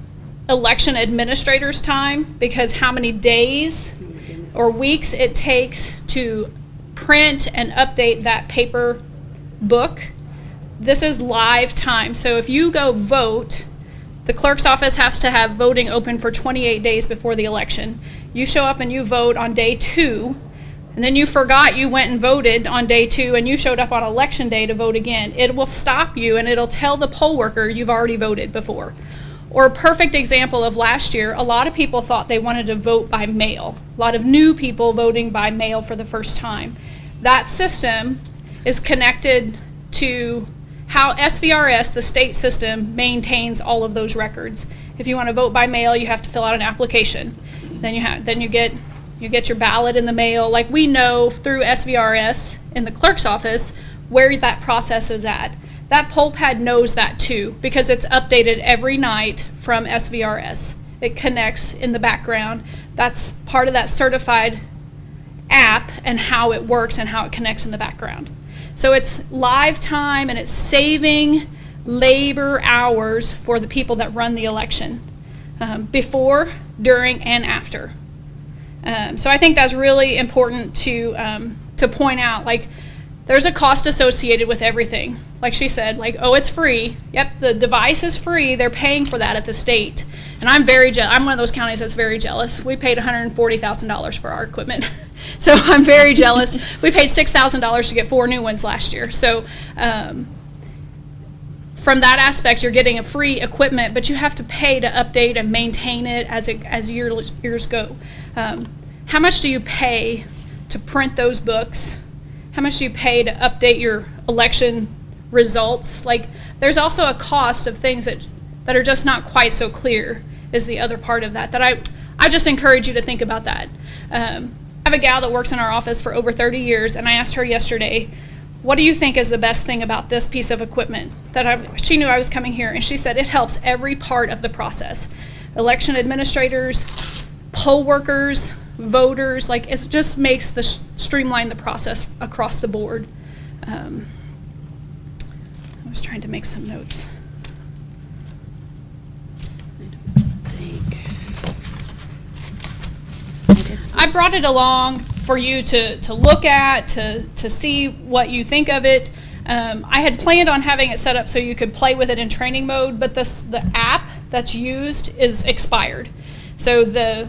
Speaker 13: election administrator's time, because how many days or weeks it takes to print and update that paper book. This is live time. So if you go vote, the clerk's office has to have voting open for 28 days before the election. You show up and you vote on day 2, and then you forgot you went and voted on day 2, and you showed up on election day to vote again. It will stop you, and it'll tell the poll worker you've already voted before. Or a perfect example of last year, a lot of people thought they wanted to vote by mail. A lot of new people voting by mail for the first time. That system is connected to how SVRS, the state system, maintains all of those records. If you want to vote by mail, you have to fill out an application. Then you get your ballot in the mail. Like, we know through SVRS in the clerk's office where that process is at. That poll pad knows that too, because it's updated every night from SVRS. It connects in the background. That's part of that certified app and how it works and how it connects in the background. So it's live time, and it's saving labor hours for the people that run the election, before, during, and after. So I think that's really important to point out. Like, there's a cost associated with everything. Like she said, like, oh, it's free. Yep, the device is free. They're paying for that at the state. And I'm I'm one of those counties that's very jealous. We paid $140,000 for our equipment. So I'm very jealous. We paid $6,000 to get 4 new ones last year. So from that aspect, you're getting a free equipment, but you have to pay to update and maintain it as years go. How much do you pay to print those books? How much do you pay to update your election results? Like, there's also a cost of things that are just not quite so clear, is the other part of that I just encourage you to think about that. I have a gal that works in our office for over 30 years, and I asked her yesterday, what do you think is the best thing about this piece of equipment? She knew I was coming here, and she said it helps every part of the process. Election administrators, poll workers, voters, like, it just makes streamline the process across the board. I was trying to make some notes. I brought it along for you to look at, to see what you think of it. I had planned on having it set up so you could play with it in training mode, but the app that's used is expired. So the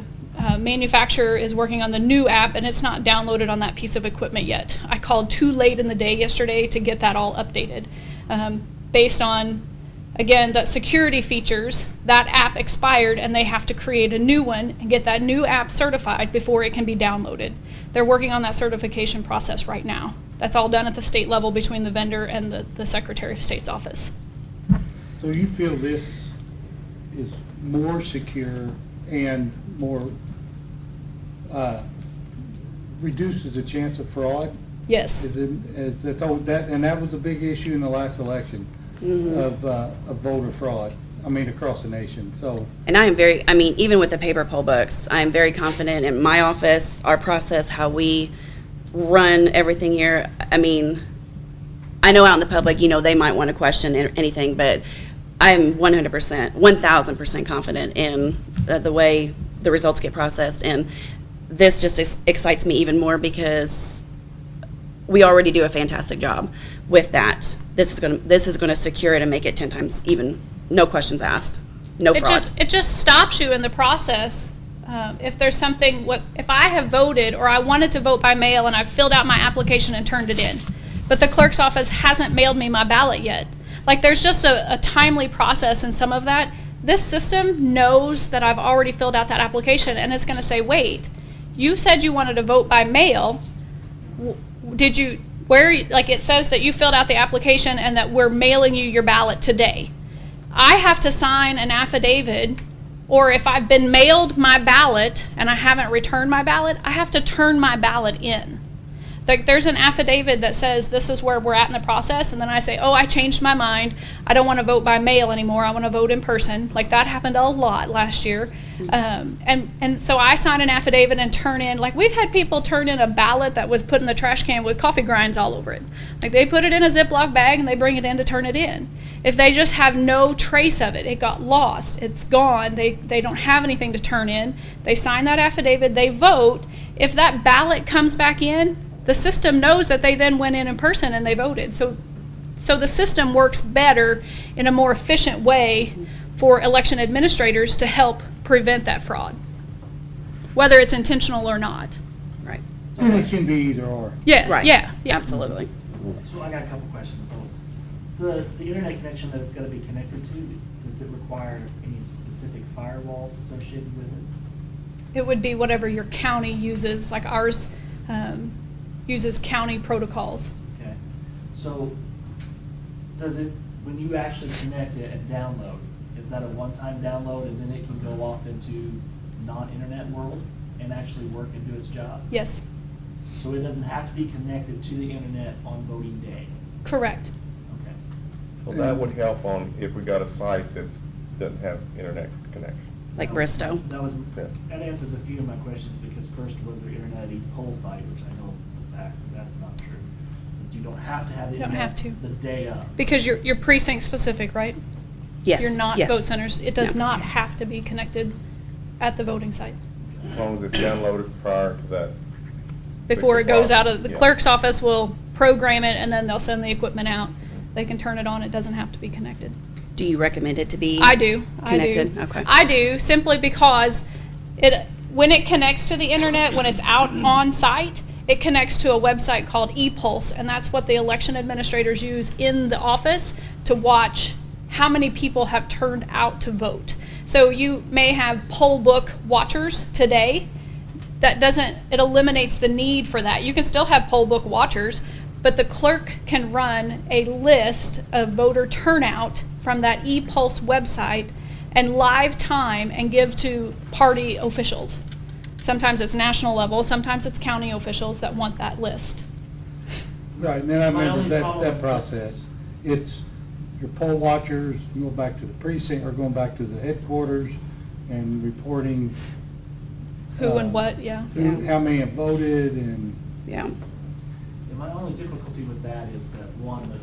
Speaker 13: manufacturer is working on the new app, and it's not downloaded on that piece of equipment yet. I called too late in the day yesterday to get that all updated. Based on, again, the security features, that app expired, and they have to create a new one and get that new app certified before it can be downloaded. They're working on that certification process right now. That's all done at the state level between the vendor and the Secretary of State's office.
Speaker 2: So you feel this is more secure and more reduces the chance of fraud?
Speaker 13: Yes.
Speaker 2: And that was a big issue in the last election, of voter fraud. I mean, across the nation. So.
Speaker 12: And even with the paper poll books, I am very confident in my office, our process, how we run everything here. I mean, I know out in the public, they might want to question anything, but I'm 100%, 1,000% confident in the way the results get processed. And this just excites me even more, because we already do a fantastic job with that. This is going to secure it and make it 10 times even, no questions asked, no fraud.
Speaker 13: It just stops you in the process. If there's something, if I have voted, or I wanted to vote by mail and I've filled out my application and turned it in, but the clerk's office hasn't mailed me my ballot yet. Like, there's just a timely process in some of that. This system knows that I've already filled out that application, and it's going to say, wait, you said you wanted to vote by mail. It says that you filled out the application and that we're mailing you your ballot today. I have to sign an affidavit, or if I've been mailed my ballot and I haven't returned my ballot, I have to turn my ballot in. Like, there's an affidavit that says this is where we're at in the process, and then I say, oh, I changed my mind. I don't want to vote by mail anymore. I want to vote in person. Like, that happened a lot last year. And so I sign an affidavit and turn in, like, we've had people turn in a ballot that was put in the trash can with coffee grinds all over it. Like, they put it in a Ziploc bag and they bring it in to turn it in. If they just have no trace of it, it got lost, it's gone, they don't have anything to turn in, they sign that affidavit, they vote. If that ballot comes back in, the system knows that they then went in person and they voted. So the system works better in a more efficient way for election administrators to help prevent that fraud, whether it's intentional or not.
Speaker 12: Right.
Speaker 2: And it can be either or.
Speaker 13: Yeah,
Speaker 12: Right.
Speaker 13: yeah.
Speaker 12: Absolutely.
Speaker 7: So I got a couple questions. So the internet connection that it's going to be connected to, does it require any specific firewalls associated with it?
Speaker 13: It would be whatever your county uses, like ours uses county protocols.
Speaker 7: Okay. So does it, when you actually connect it and download, is that a one-time download and then it can go off into non-internet world and actually work and do its job?
Speaker 13: Yes,
Speaker 7: So it doesn't have to be connected to the internet on voting day?
Speaker 13: correct.
Speaker 7: Okay.
Speaker 3: So that would help on if we got a site that doesn't have internet connection.
Speaker 12: Like
Speaker 7: That was-
Speaker 12: Bristow.
Speaker 7: That answers a few of my questions, because first was the internet poll site, which I know the fact that that's not true. But you don't have to have the
Speaker 13: You don't have
Speaker 7: internet
Speaker 13: to.
Speaker 7: the day of.
Speaker 13: Because you're precinct specific, right?
Speaker 12: Yes.
Speaker 13: You're not
Speaker 12: yes.
Speaker 13: vote centers. It does
Speaker 12: No.
Speaker 13: not have to be connected at the voting site.
Speaker 3: As long as it's downloaded prior to that.
Speaker 13: Before it goes out of, the
Speaker 3: Yeah.
Speaker 13: clerk's office will program it and then they'll send the equipment out. They can turn it on. It doesn't have to be connected.
Speaker 12: Do you recommend it to be?
Speaker 13: I do.
Speaker 12: Connected?
Speaker 13: I do.
Speaker 12: Okay.
Speaker 13: I do, simply because when it connects to the internet, when it's out on site, it connects to a website called ePulse, and that's what the election administrators use in the office to watch how many people have turned out to vote. So you may have poll book watchers today. It eliminates the need for that. You can still have poll book watchers, but the clerk can run a list of voter turnout from that ePulse website and live time and give to party officials. Sometimes it's national level, sometimes it's county officials that want that list.
Speaker 2: Right, and then I
Speaker 7: My
Speaker 2: remember
Speaker 7: only
Speaker 2: that
Speaker 7: problem-
Speaker 2: process. It's your poll watchers go back to the precinct, or going back to the headquarters and reporting.
Speaker 13: Who and what, yeah.
Speaker 2: How many have voted and.
Speaker 12: Yeah.
Speaker 7: And my only difficulty with that is that, one, that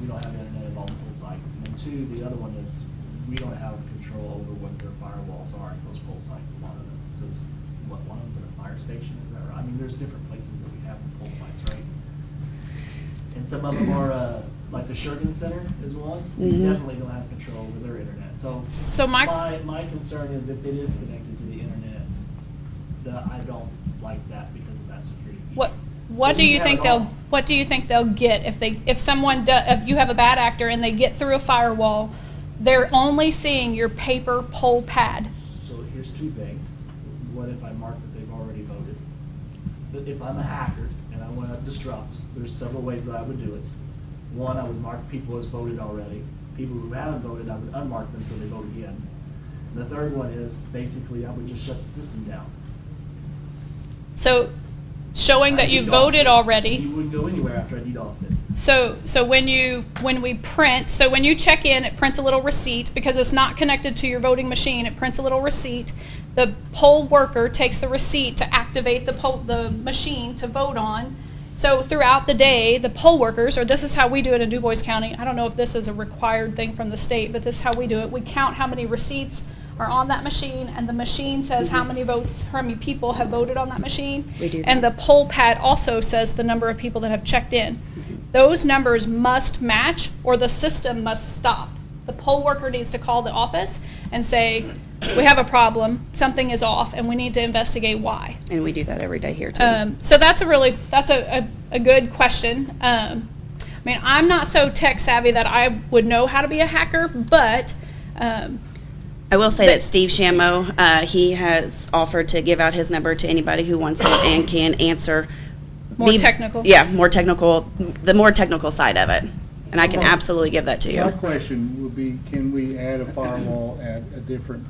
Speaker 7: we don't have internet at all poll sites, and then two, the other one is we don't have control over what their firewalls are at those poll sites, a lot of them. So it's, what, one of them's at a fire station, is that right? I mean, there's different places that we have the poll sites, right? And some of them are, like the Shergan Center is one, we
Speaker 12: Mhm.
Speaker 7: definitely don't have control over their internet. So my concern is if it is connected to the internet, I don't like that because of that security feature.
Speaker 13: What
Speaker 7: But
Speaker 13: do
Speaker 7: we
Speaker 13: you
Speaker 7: have
Speaker 13: think
Speaker 7: it
Speaker 13: they'll,
Speaker 7: off.
Speaker 13: what do you think they'll get if you have a bad actor and they get through a firewall, they're only seeing your paper poll pad?
Speaker 7: So here's two things. What if I mark that they've already voted? But if I'm a hacker and I want to disrupt, there's several ways that I would do it. One, I would mark people as voted already. People who haven't voted, I would unmark them so they vote again. The third one is, basically, I would just shut the system down.
Speaker 13: So showing that
Speaker 7: I
Speaker 13: you
Speaker 7: DDoSed
Speaker 13: voted
Speaker 7: it.
Speaker 13: already.
Speaker 7: You wouldn't go anywhere after I DDoSed it.
Speaker 13: So when you check in, it prints a little receipt because it's not connected to your voting machine. It prints a little receipt. The poll worker takes the receipt to activate the machine to vote on. So throughout the day, the poll workers, or this is how we do it in Du Bois County. I don't know if this is a required thing from the state, but this is how we do it. We count how many receipts are on that machine, and the machine says how many votes, how many people have voted on that machine.
Speaker 12: We do
Speaker 13: And
Speaker 12: that.
Speaker 13: the poll pad also says the number of people that have checked in. Those numbers must match or the system must stop. The poll worker needs to call the office and say, we have a problem, something is off, and we need to investigate why.
Speaker 12: And we do that every day here too.
Speaker 13: So that's a good question. I mean, I'm not so tech savvy that I would know how to be a hacker, but
Speaker 12: I will say that Steve Shammo, he has offered to give out his number to anybody who wants it and can answer.
Speaker 13: More technical?
Speaker 12: Yeah, the more technical side of it. And I can absolutely give that to
Speaker 2: My
Speaker 12: you.
Speaker 2: question would be, can we add a firewall at a different,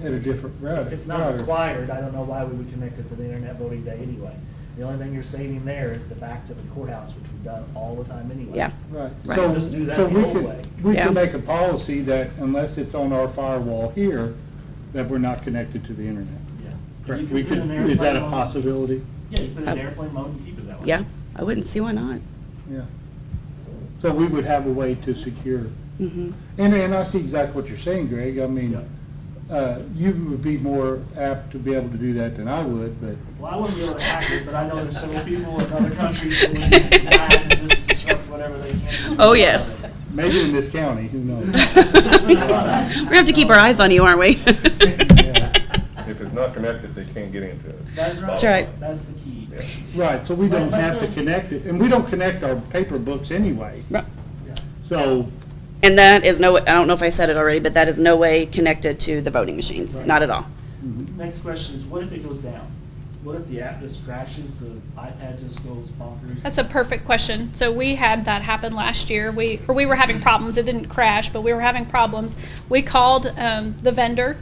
Speaker 2: at a different route.
Speaker 7: If it's not required, I don't know why we would connect it to the internet voting day anyway. The only thing you're saving there is the back to the courthouse, which we've done all the time anyway.
Speaker 12: Yeah.
Speaker 2: Right.
Speaker 12: Right.
Speaker 2: So,
Speaker 7: Just do that
Speaker 2: so
Speaker 7: the
Speaker 2: we
Speaker 7: old
Speaker 2: could,
Speaker 7: way.
Speaker 2: we
Speaker 12: Yeah.
Speaker 2: could make a policy that unless it's on our firewall here, that we're not connected to the internet.
Speaker 7: Yeah.
Speaker 2: Correct.
Speaker 7: You can
Speaker 2: We
Speaker 7: put it in
Speaker 2: could, is that a
Speaker 7: airplane mode.
Speaker 2: possibility?
Speaker 7: Yeah, you put it in airplane mode and keep it that way.
Speaker 12: Yeah, I wouldn't see why not.
Speaker 2: Yeah. So we would have a way to secure,
Speaker 12: Mm-hmm.
Speaker 2: and I see exactly what you're saying, Greg. I mean, you would be more apt to be able to do that than I would, but.
Speaker 7: Well, I wouldn't be able to hack it, but I know there's several people in other countries that would hack and just disrupt whatever they can.
Speaker 12: Oh, yes.
Speaker 2: Maybe in this county, who knows?
Speaker 12: We have to keep our eyes on you, aren't we?
Speaker 3: If it's not connected, they can't get into it.
Speaker 7: That's right.
Speaker 12: That's right.
Speaker 7: That's the key.
Speaker 3: Yeah.
Speaker 2: Right, so we don't
Speaker 7: But
Speaker 2: have to
Speaker 7: still-
Speaker 2: connect it, and we don't connect our paper books anyway.
Speaker 12: Right.
Speaker 7: Yeah.
Speaker 2: So,
Speaker 12: And that is no, I don't know if I said it already, but that is no way connected to the voting machines,
Speaker 7: Right.
Speaker 12: not at all.
Speaker 7: Next question is, what if it goes down? What if the app just crashes, the iPad just goes bonkers?
Speaker 13: That's a perfect question. So we had that happen last year. We were having problems. It didn't crash, but we were having problems. We called the vendor.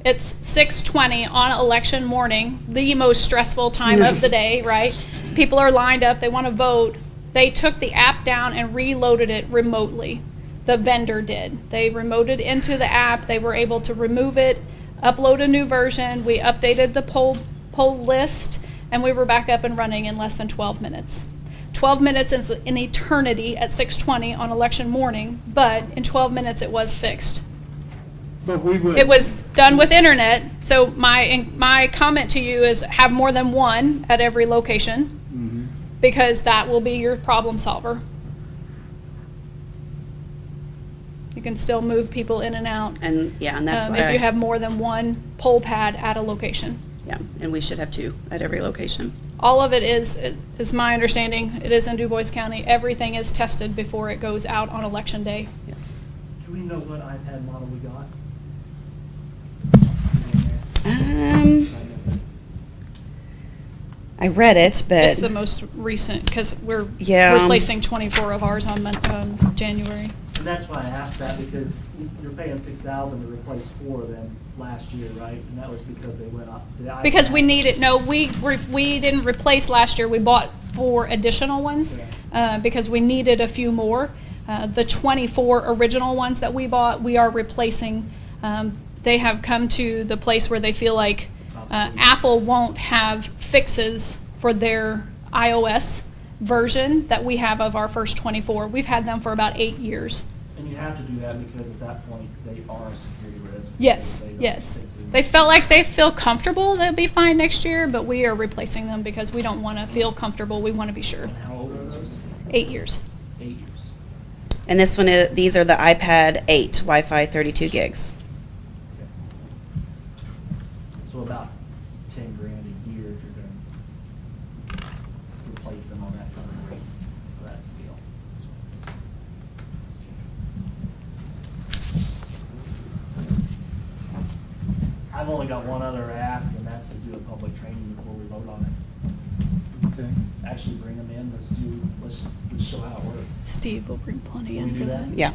Speaker 13: It's 6:20 on election morning, the most stressful time of the day, right? People are lined up. They want to vote. They took the app down and reloaded it remotely. The vendor did. They remoted into the app. They were able to remove it, upload a new version. We updated the poll list, and we were back up and running in less than 12 minutes. 12 minutes is an eternity at 6:20 on election morning, but in 12 minutes it was fixed.
Speaker 2: but we would.
Speaker 13: It was done with internet, so my comment to you is have more than one at every location,
Speaker 2: Mhm.
Speaker 13: because that will be your problem solver. You can still move people in and out
Speaker 12: And, yeah, and that's why.
Speaker 13: if you have more than one poll pad at a location.
Speaker 12: Yeah, and we should have 2 at every location.
Speaker 13: All of it is my understanding, it is in Du Bois County. Everything is tested before it goes out on election day.
Speaker 12: Yes.
Speaker 7: Do we know what iPad model we got?
Speaker 12: I read it, but.
Speaker 13: It's the most recent, because we're
Speaker 12: Yeah.
Speaker 13: replacing 24 of ours on January.
Speaker 7: And that's why I asked that, because you're paying $6,000 to replace 4 of them last year, right? And that was because they went up.
Speaker 13: Because we needed, no, we didn't replace last year, we bought 4 additional ones, because we needed a few more. The 24 original ones that we bought, we are replacing. They have come to the place where they feel like Apple won't have fixes for their iOS version that we have of our first 24. We've had them for about 8 years.
Speaker 7: And you have to do that because at that point, they are a security risk.
Speaker 13: Yes,
Speaker 7: They don't
Speaker 13: yes.
Speaker 7: fix it.
Speaker 13: They felt like they feel comfortable they'll be fine next year, but we are replacing them because we don't want to feel comfortable. We want to be sure.
Speaker 7: And how old are those?
Speaker 13: 8 years.
Speaker 7: 8 years.
Speaker 12: And this one, these are the iPad 8, Wi-Fi 32 gigs.
Speaker 7: So about 10 grand a year if you're going to replace them on that kind of rate, for that scale. I've only got one other ask, and that's to do a public training before we vote on it.
Speaker 2: Okay.
Speaker 7: Actually bring them in, let's show how it works.
Speaker 13: Steve will bring plenty
Speaker 7: Can we
Speaker 13: in
Speaker 7: do
Speaker 13: for
Speaker 7: that?
Speaker 13: that.
Speaker 12: Yeah,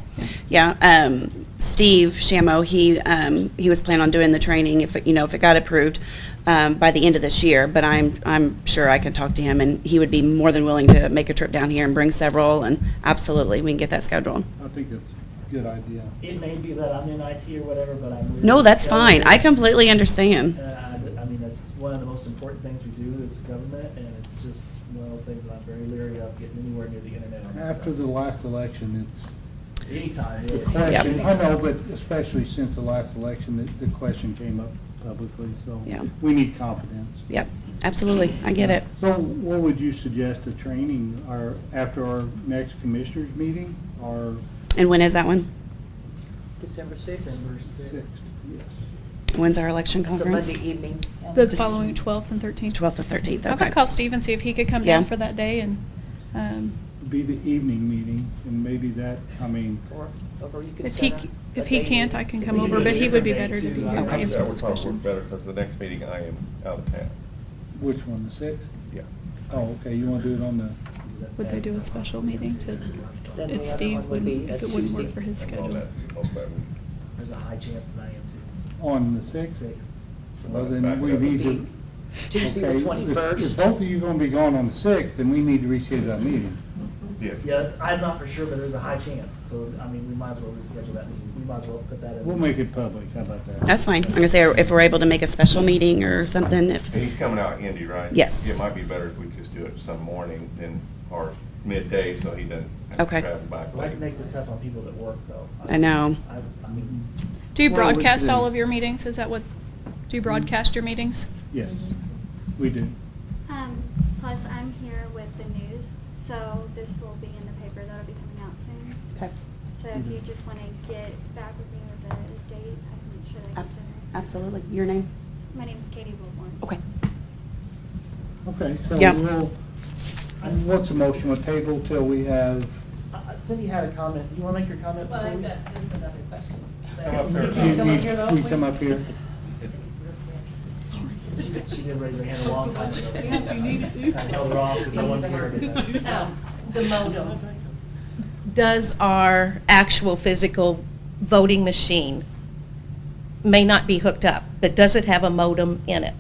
Speaker 12: yeah. Steve Shamo, he was planning on doing the training if it got approved by the end of this year. But I'm sure I can talk to him, and he would be more than willing to make a trip down here and bring several. And absolutely, we can get that scheduled.
Speaker 2: I think that's a good idea.
Speaker 7: It may be that I'm in IT or whatever, but I'm. really
Speaker 12: No, that's
Speaker 7: telling
Speaker 12: fine. I
Speaker 7: this.
Speaker 12: completely understand.
Speaker 7: I mean, that's one of the most important things we do as a government, and it's just one of those things that I'm very leery of getting anywhere near the internet on this
Speaker 2: After
Speaker 7: stuff.
Speaker 2: the last election, it's,
Speaker 7: Anytime,
Speaker 2: the
Speaker 7: really.
Speaker 2: question, I know, but especially since the last election, the question came up publicly, so.
Speaker 12: Yeah.
Speaker 2: We need confidence.
Speaker 12: Yep, absolutely. I get it.
Speaker 2: So what would you suggest a training, or after our next commissioners meeting, or
Speaker 12: And when is that one?
Speaker 11: December 6th.
Speaker 7: December 6th.
Speaker 2: 6th? Yes.
Speaker 12: When's our election
Speaker 11: It's a
Speaker 12: conference?
Speaker 11: Monday evening.
Speaker 13: The following 12th and 13th.
Speaker 12: 12th and 13th,
Speaker 13: I
Speaker 12: okay.
Speaker 13: could call Steve and see if he could come
Speaker 12: Yeah.
Speaker 13: down for that day, and
Speaker 2: Be the evening meeting, and maybe that, I mean,
Speaker 11: Or you can
Speaker 13: if
Speaker 11: set
Speaker 13: he
Speaker 11: up a
Speaker 13: if he
Speaker 11: date.
Speaker 13: can't, I can come
Speaker 7: We can
Speaker 13: over.
Speaker 7: do a
Speaker 13: But he would be
Speaker 7: different
Speaker 13: better
Speaker 7: day,
Speaker 13: to be
Speaker 7: too.
Speaker 13: here to
Speaker 7: Okay.
Speaker 13: answer
Speaker 3: That
Speaker 13: those
Speaker 3: would probably
Speaker 13: questions.
Speaker 3: work better, because the next meeting I am out of town.
Speaker 2: which one, the 6th?
Speaker 3: Yeah.
Speaker 2: Oh, okay, you want to do it on the,
Speaker 13: Would they do a special meeting to
Speaker 11: Then the
Speaker 13: if
Speaker 11: other
Speaker 13: Steve
Speaker 11: one would be
Speaker 13: wouldn't,
Speaker 11: a
Speaker 13: if it wouldn't
Speaker 11: Tuesday.
Speaker 13: work for his
Speaker 3: I'm on
Speaker 13: schedule?
Speaker 3: that most of that week.
Speaker 7: There's a high chance that I am too.
Speaker 2: on the 6th?
Speaker 7: 6th.
Speaker 2: Well, then we need to.
Speaker 11: Tuesday
Speaker 2: okay,
Speaker 11: the
Speaker 2: if
Speaker 11: 21st.
Speaker 2: both of you gonna be gone on the 6th, then we need to reschedule that meeting.
Speaker 3: Yeah.
Speaker 7: Yeah, I'm not for sure, but there's a high chance, so, I mean, we might as well reschedule that meeting. We might as well put that in.
Speaker 2: We'll make it public, how about that?
Speaker 12: That's fine. I'm gonna say if we're able to make a special meeting or something, if,
Speaker 3: And he's coming out Indy, right?
Speaker 12: Yes.
Speaker 3: It might be better if we just do it some morning then, or midday, so he doesn't have
Speaker 12: Okay.
Speaker 3: to travel back
Speaker 7: Well,
Speaker 3: late.
Speaker 7: that makes it tough on people that work, though.
Speaker 12: I know.
Speaker 7: I mean,
Speaker 13: Do you
Speaker 2: Well, we
Speaker 13: broadcast
Speaker 2: could-
Speaker 13: all of your meetings? Is that what, do you broadcast your meetings?
Speaker 2: Yes, we do.
Speaker 14: Plus, I'm here with the news, so this will be in the paper. That'll be coming out soon.
Speaker 12: Okay.
Speaker 14: So if you just want to get back with me with a date, I can make sure that gets in there.
Speaker 12: Absolutely. Your name?
Speaker 14: My name is Katie Wilborn.
Speaker 12: Okay.
Speaker 2: Okay, so
Speaker 12: Yeah.
Speaker 2: what's the motion, a table till we have,
Speaker 7: Cindy had a comment. You want to make your comment?
Speaker 11: Well, I've
Speaker 7: before we-
Speaker 11: got just another question.
Speaker 3: Come up here.
Speaker 11: Can you come up here though,
Speaker 2: we
Speaker 11: please?
Speaker 2: come up here?
Speaker 7: She did raise her hand a long time ago. I held her off because I wanted to hear it.
Speaker 11: The modem.
Speaker 9: Does our actual physical voting machine may not be hooked up, but does it have a modem in it?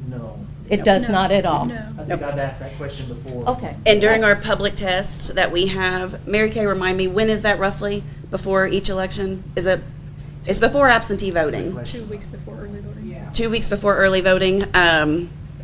Speaker 7: No.
Speaker 9: It does not at all?
Speaker 13: No.
Speaker 7: I think I've asked that question before.
Speaker 9: Okay.
Speaker 12: And during our public test that we have, Mary Kay, remind me, when is that roughly before each election? Is it, it's before absentee voting,
Speaker 13: 2 weeks before early voting.
Speaker 11: Yeah.
Speaker 12: 2 weeks before early voting.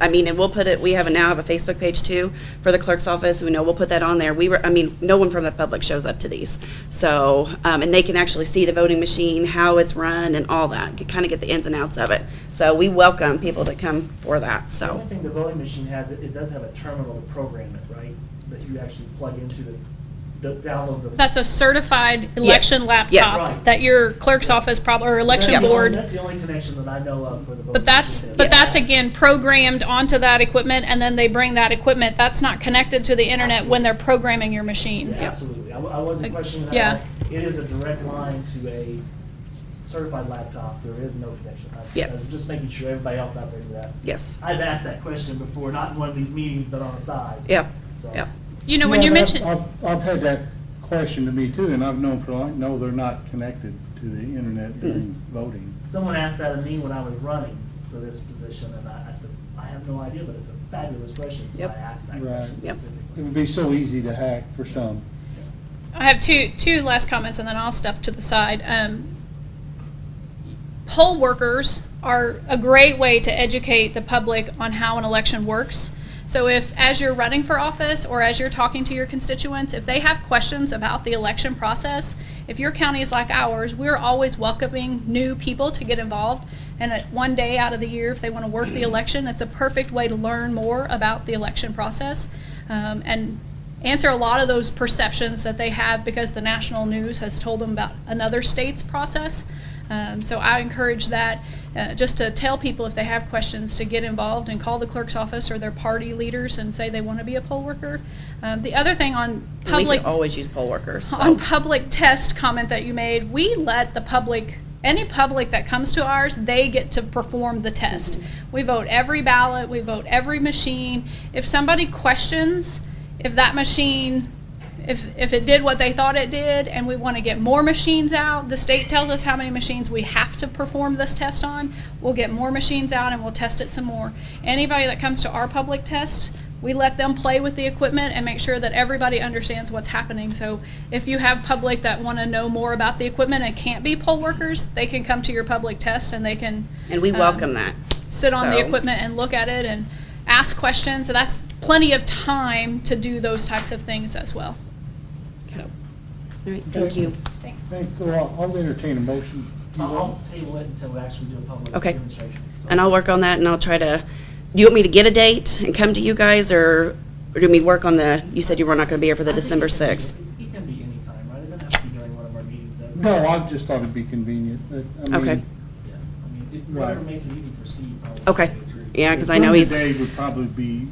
Speaker 12: I mean, and we'll put it, we now have a Facebook page too for the clerk's office. We know we'll put that on there. No one from the public shows up to these. So, and they can actually see the voting machine, how it's run and all that, kind of get the ins and outs of it. So we welcome people to come for that,
Speaker 7: The
Speaker 12: so.
Speaker 7: only thing the voting machine has, it does have a terminal to program it, right? That you actually plug into the download the.
Speaker 13: That's a certified election
Speaker 12: Yes.
Speaker 13: laptop
Speaker 7: Right.
Speaker 13: that your clerk's office or election
Speaker 7: That's the only-
Speaker 13: board.
Speaker 7: That's the only connection that I know of for the voting
Speaker 13: But that's,
Speaker 7: machine.
Speaker 13: but that's again programmed onto that equipment, and then they bring that equipment, that's not connected to the internet when they're programming your machines.
Speaker 7: Yeah, absolutely. I wasn't questioning that.
Speaker 13: Yeah.
Speaker 7: It is a direct line to a certified laptop. There is no connection.
Speaker 12: Yes.
Speaker 7: I was just making sure everybody else out there knew that.
Speaker 12: Yes.
Speaker 7: I've asked that question before, not in one of these meetings, but on the side.
Speaker 12: Yep,
Speaker 7: So.
Speaker 12: yep.
Speaker 13: You know, when
Speaker 2: Yeah,
Speaker 13: you mentioned,
Speaker 2: I've had that question to me too, and I've known for long, no, they're not connected to the internet during voting.
Speaker 7: Someone asked that of me when I was running for this position, and I said, I have no idea, but it's a fabulous question, so I
Speaker 12: Yep.
Speaker 7: asked that
Speaker 2: Right.
Speaker 7: question
Speaker 12: Yep.
Speaker 2: It
Speaker 7: specifically.
Speaker 2: would be so easy to hack for some.
Speaker 13: I have two last comments, and then I'll step to the side. Poll workers are a great way to educate the public on how an election works. So if, as you're running for office or as you're talking to your constituents, if they have questions about the election process, if your county is like ours, we're always welcoming new people to get involved. And at one day out of the year, if they want to work the election, it's a perfect way to learn more about the election process and answer a lot of those perceptions that they have because the national news has told them about another state's process. So I encourage that just to tell people if they have questions to get involved and call the clerk's office or their party leaders and say they want to be a poll worker. The other thing on
Speaker 12: And we
Speaker 13: public
Speaker 12: can always use poll workers. so.
Speaker 13: on public test comment that you made, we let the public, any public that comes to ours, they get to perform the test. We vote every ballot, we vote every machine. If somebody questions if that machine, if it did what they thought it did and we want to get more machines out, the state tells us how many machines we have to perform this test on. We'll get more machines out and we'll test it some more. Anybody that comes to our public test, we let them play with the equipment and make sure that everybody understands what's happening. So if you have public that want to know more about the equipment and can't be poll workers, they can come to your public test and they can
Speaker 12: And we welcome that.
Speaker 13: sit on the
Speaker 12: So-
Speaker 13: equipment and look at it and ask questions. So that's plenty of time to do those types of things as well. So,
Speaker 12: All right, thank you.
Speaker 13: thanks.
Speaker 2: Thanks, so I'll entertain a motion. You
Speaker 7: I'll
Speaker 2: want?
Speaker 7: table it until we actually do a public
Speaker 12: Okay.
Speaker 7: demonstration. So-
Speaker 12: And I'll work on that, and I'll try to, do you want me to get a date and come to you guys, or do we work on you said you were not going to be here for the
Speaker 7: I think
Speaker 12: December
Speaker 7: it can be-
Speaker 12: 6th?
Speaker 7: It can be any time, right? It doesn't have to be during one of our meetings, does it?
Speaker 2: No, I just thought it'd be convenient, but, I mean.
Speaker 12: Okay.
Speaker 7: Yeah, I mean, whatever
Speaker 2: Right.
Speaker 7: makes it easy for Steve, probably.
Speaker 12: Okay.
Speaker 7: to get through.
Speaker 12: Yeah, because I know he's,
Speaker 2: During the day would probably be,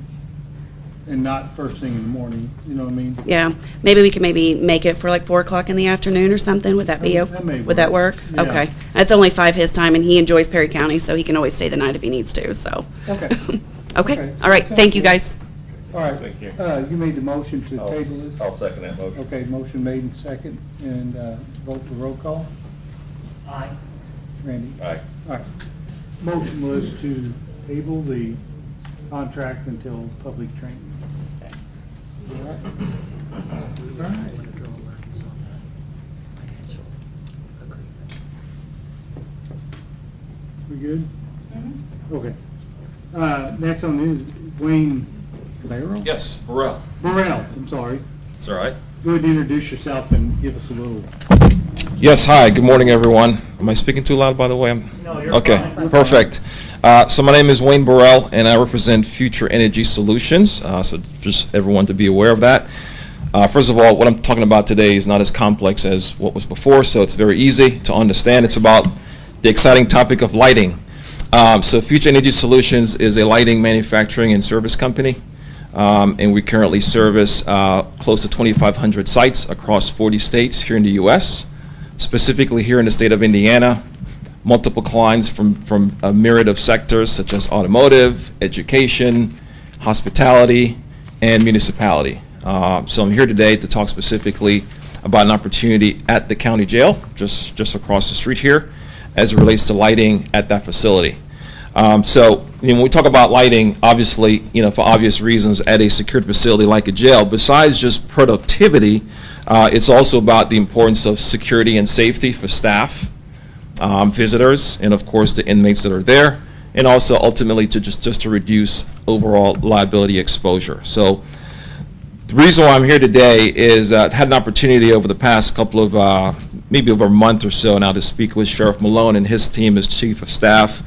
Speaker 2: and not first thing in the morning, you know what I mean?
Speaker 12: yeah, maybe we can make it for like 4 o'clock in the afternoon or something, would that be,
Speaker 2: That may
Speaker 12: would that work?
Speaker 2: work. Yeah.
Speaker 12: Okay. That's only 5 his time, and he enjoys Perry County, so he can always stay the night if he needs to, so.
Speaker 2: Okay.
Speaker 12: Okay, all right, thank you, guys.
Speaker 2: All right.
Speaker 3: Thank you.
Speaker 2: You made the motion to table this?
Speaker 3: I'll second that motion.
Speaker 2: Okay, motion made and second, and vote for roll call.
Speaker 7: Aye.
Speaker 2: Randy?
Speaker 3: Aye.
Speaker 2: All right. Motion was to table the contract until public training. All right. All right. We good? Okay. Next on is Wayne Barrell?
Speaker 15: Yes, Burrell.
Speaker 2: Burrell, I'm sorry.
Speaker 15: That's all right.
Speaker 2: Go ahead and introduce yourself and give us a little.
Speaker 15: Yes, hi, good morning, everyone. Am I speaking too loud, by the way?
Speaker 7: No, you're
Speaker 15: Okay,
Speaker 7: fine.
Speaker 15: perfect. So my name is Wayne Burrell, and I represent Future Energy Solutions, so just everyone to be aware of that. First of all, what I'm talking about today is not as complex as what was before, so it's very easy to understand. It's about the exciting topic of lighting. So Future Energy Solutions is a lighting manufacturing and service company, and we currently service close to 2,500 sites across 40 states here in the U.S., specifically here in the state of Indiana. Multiple clients from a myriad of sectors such as automotive, education, hospitality, and municipality. So I'm here today to talk specifically about an opportunity at the county jail, just across the street here, as it relates to lighting at that facility. So when we talk about lighting, obviously, for obvious reasons, at a secured facility like a jail, besides just productivity, it's also about the importance of security and safety for staff, visitors, and of course the inmates that are there, and also ultimately to just to reduce overall liability exposure. So the reason why I'm here today is I had an opportunity over the past couple of, maybe over a month or so now, to speak with Sheriff Malone and his team as Chief of Staff,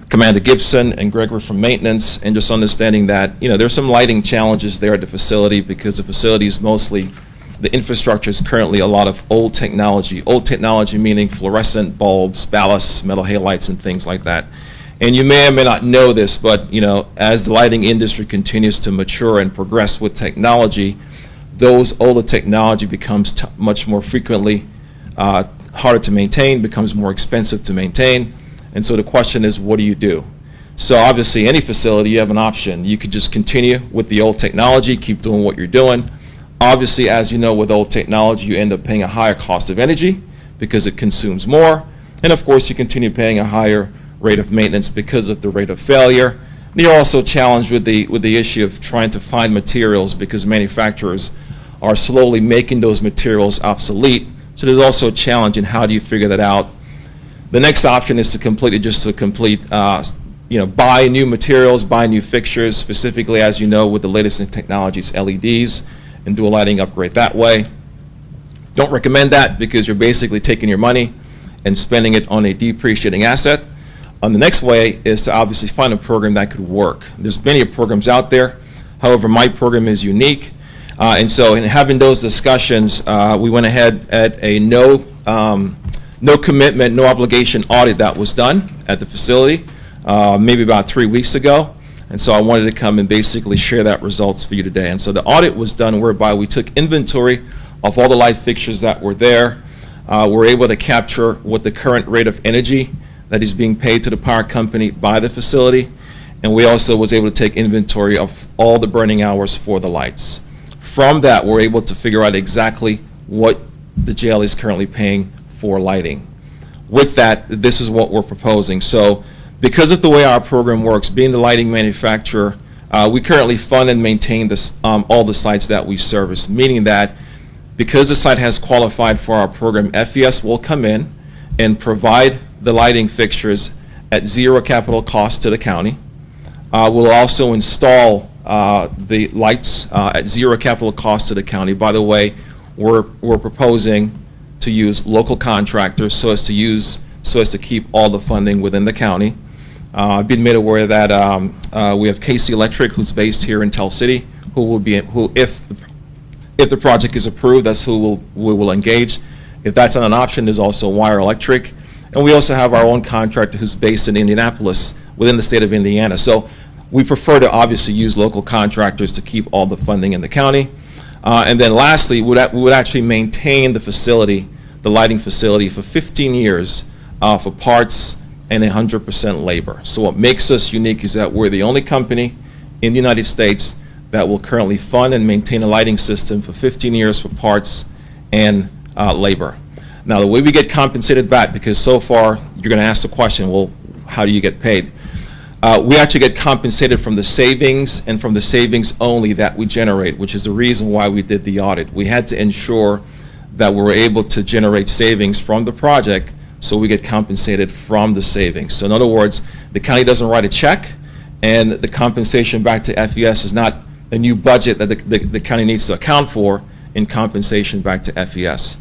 Speaker 15: Commander Gibson and Gregory from Maintenance, and just understanding that, there's some lighting challenges there at the facility because the facility is mostly, the infrastructure is currently a lot of old technology meaning fluorescent bulbs, ballasts, metal halides, and things like that. And you may or may not know this, but as the lighting industry continues to mature and progress with technology, those older technology becomes much more frequently harder to maintain, becomes more expensive to maintain. And so the question is, what do you do? So obviously, any facility, you have an option. You could just continue with the old technology, keep doing what you're doing. Obviously, as you know, with old technology, you end up paying a higher cost of energy because it consumes more. And of course, you continue paying a higher rate of maintenance because of the rate of failure. And you're also challenged with the issue of trying to find materials because manufacturers are slowly making those materials obsolete. So there's also a challenge in how do you figure that out. The next option is to buy new materials, buy new fixtures, specifically, as you know, with the latest in technologies, LEDs, and do a lighting upgrade that way. Don't recommend that because you're basically taking your money and spending it on a depreciating asset. The next way is to obviously find a program that could work. There's many programs out there. However, my program is unique. And so in having those discussions, we went ahead at a no commitment, no obligation audit that was done at the facility maybe about 3 weeks ago. And so I wanted to come and basically share that results for you today. And so the audit was done whereby we took inventory of all the light fixtures that were there. We're able to capture what the current rate of energy that is being paid to the power company by the facility. And we also was able to take inventory of all the burning hours for the lights. From that, we're able to figure out exactly what the jail is currently paying for lighting. With that, this is what we're proposing. So because of the way our program works, being the lighting manufacturer, we currently fund and maintain this, all the sites that we service, meaning that because the site has qualified for our program, FES will come in and provide the lighting fixtures at zero capital cost to the county. We'll also install the lights at zero capital cost to the county. By the way, we're proposing to use local contractors so as to keep all the funding within the county. I've been made aware that we have KC Electric, who's based here in Tell City, who if the project is approved, that's who we will engage. If that's not an option, there's also Wire Electric. And we also have our own contractor who's based in Indianapolis within the state of Indiana. So we prefer to obviously use local contractors to keep all the funding in the county. And then lastly, we would actually maintain the facility, the lighting facility, for 15 years for parts and 100% labor. So what makes us unique is that we're the only company in the United States that will currently fund and maintain a lighting system for 15 years for parts and labor. Now, the way we get compensated back, because so far you're going to ask the question, well, how do you get paid? We actually get compensated from the savings and from the savings only that we generate, which is the reason why we did the audit. We had to ensure that we were able to generate savings from the project, so we get compensated from the savings. So in other words, the county doesn't write a check, and the compensation back to FES is not a new budget that the county needs to account for in compensation back to FES.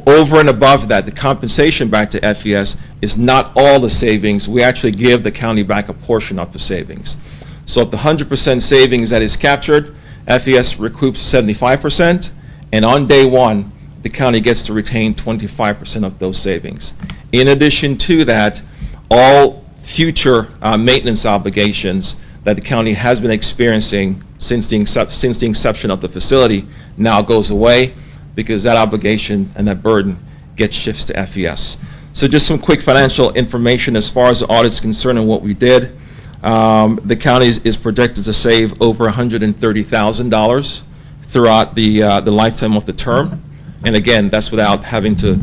Speaker 15: Over and above that, the compensation back to FES is not all the savings. We actually give the county back a portion of the savings. So if the 100% savings that is captured, FES recoups 75%, and on day one, the county gets to retain 25% of those savings. In addition to that, all future maintenance obligations that the county has been experiencing since the inception of the facility now goes away, because that obligation and that burden gets shifts to FES. So just some quick financial information as far as the audit's concerned and what we did. The county is projected to save over $130,000 throughout the lifetime of the term. And again, that's without having to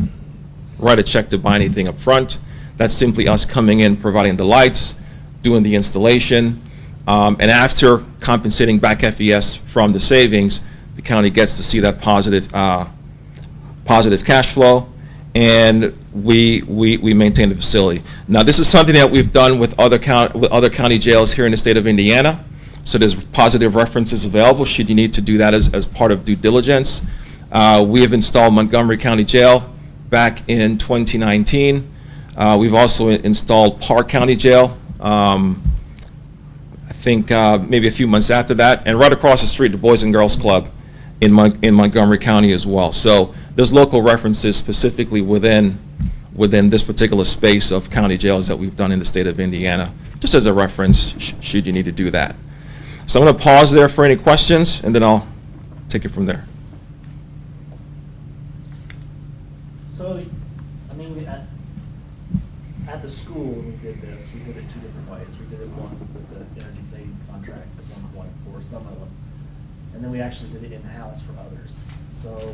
Speaker 15: write a check to buy anything up front. That's simply us coming in, providing the lights, doing the installation, and after compensating back FES from the savings, the county gets to see that positive cash flow, and we maintain the facility. Now, this is something that we've done with other county jails here in the state of Indiana, so there's positive references available should you need to do that as part of due diligence. We have installed Montgomery County Jail back in 2019. We've also installed Park County Jail, I think maybe a few months after that, and right across the street, the Boys and Girls Club in Montgomery County as well. So there's local references specifically within this particular space of county jails that we've done in the state of Indiana, just as a reference should you need to do that. So I'm going to pause there for any questions, and then I'll take it from there.
Speaker 7: So, I mean, at the school, when we did this, we did it two different ways. We did it one with the energy savings contract at one point for some of them, and then we actually did it in-house for others. So,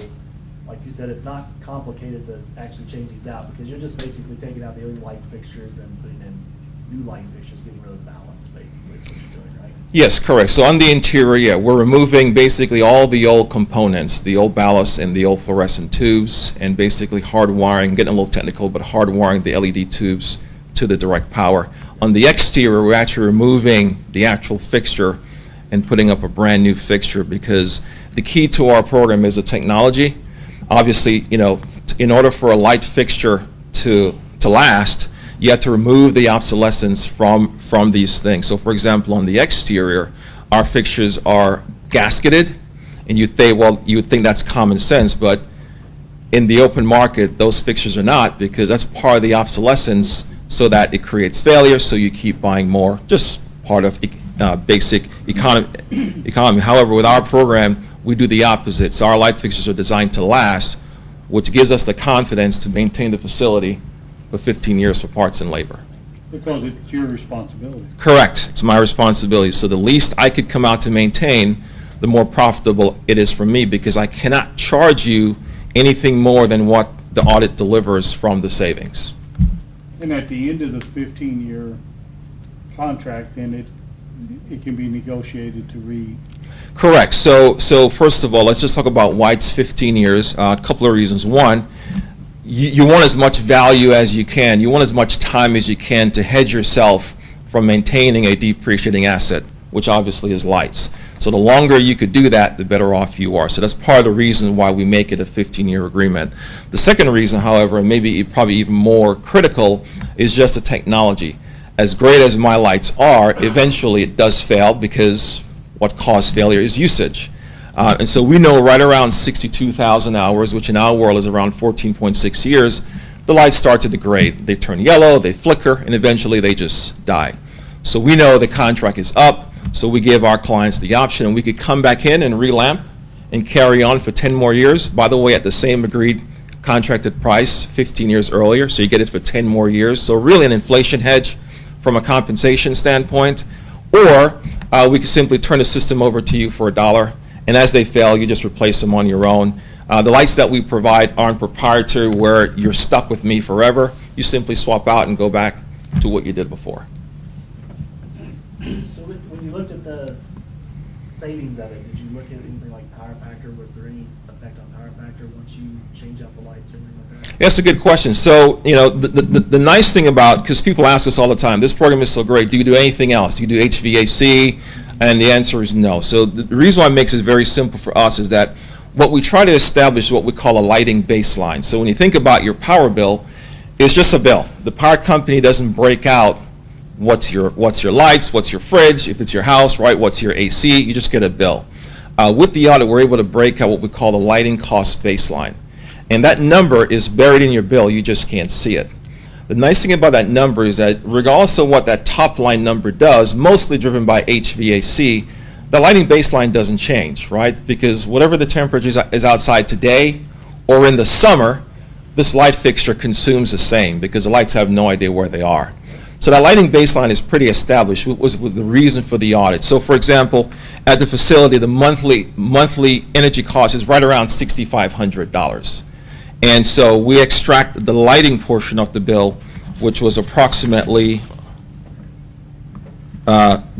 Speaker 7: like you said, it's not complicated to actually change these out, because you're just basically taking out the old light fixtures and putting in new light fixtures, getting rid of the ballast, basically, is what you're doing, right?
Speaker 15: Yes, correct. So on the interior, we're removing basically all the old components, the old ballast and the old fluorescent tubes, and basically hardwiring, getting a little technical, but hardwiring the LED tubes to the direct power. On the exterior, we're actually removing the actual fixture and putting up a brand new fixture, because the key to our program is the technology. Obviously, you know, in order for a light fixture to last, you have to remove the obsolescence from these things. So for example, on the exterior, our fixtures are gasketed, and you would think that's common sense, but in the open market, those fixtures are not, because that's part of the obsolescence, so that it creates failure, so you keep buying more, just part of basic economy. However, with our program, we do the opposite. So our light fixtures are designed to last, which gives us the confidence to maintain the facility for 15 years for parts and labor.
Speaker 2: Because it's your responsibility.
Speaker 15: Correct. It's my responsibility. So the least I could come out to maintain, the more profitable it is for me, because I cannot charge you anything more than what the audit delivers from the savings.
Speaker 2: And at the end of the 15-year contract, then it can be negotiated to
Speaker 15: Correct. So first of all, let's just talk about why it's 15 years. A couple of reasons. One, you want as much value as you can. You want as much time as you can to hedge yourself from maintaining a depreciating asset, which obviously is lights. So the longer you could do that, the better off you are. So that's part of the reason why we make it a 15-year agreement. The second reason, however, and maybe probably even more critical, is just the technology. As great as my lights are, eventually it does fail, because what caused failure is usage. And so we know right around 62,000 hours, which in our world is around 14.6 years, the lights start to degrade. They turn yellow, they flicker, and eventually they just die. So we know the contract is up, so we give our clients the option, and we could come back in and relamp and carry on for 10 more years, by the way, at the same agreed contracted price 15 years earlier, so you get it for 10 more years. So really an inflation hedge from a compensation standpoint. Or we could simply turn the system over to you for $1, and as they fail, you just replace them on your own. The lights that we provide aren't proprietary where you're stuck with me forever. You simply swap out and go back to what you did before.
Speaker 7: So when you looked at the savings of it, did you look at anything like power factor? Was there any effect on power factor once you change out the lights or anything like that?
Speaker 15: That's a good question. So, you know, the nice thing about, because people ask us all the time, this program is so great, do you do anything else? Do you do HVAC? And the answer is no. So the reason why it makes it very simple for us is that what we try to establish is what we call a lighting baseline. So when you think about your power bill, it's just a bill. The power company doesn't break out what's your lights, what's your fridge, if it's your house, right, what's your AC, you just get a bill. With the audit, we're able to break out what we call the lighting cost baseline. And that number is buried in your bill, you just can't see it. The nice thing about that number is that regardless of what that top line number does, mostly driven by HVAC, the lighting baseline doesn't change, right? Because whatever the temperature is outside today or in the summer, this light fixture consumes the same because the lights have no idea where they are. So that lighting baseline is pretty established, was the reason for the audit. So for example, at the facility, the monthly energy cost is right around $6,500. And so we extract the lighting portion of the bill, which was approximately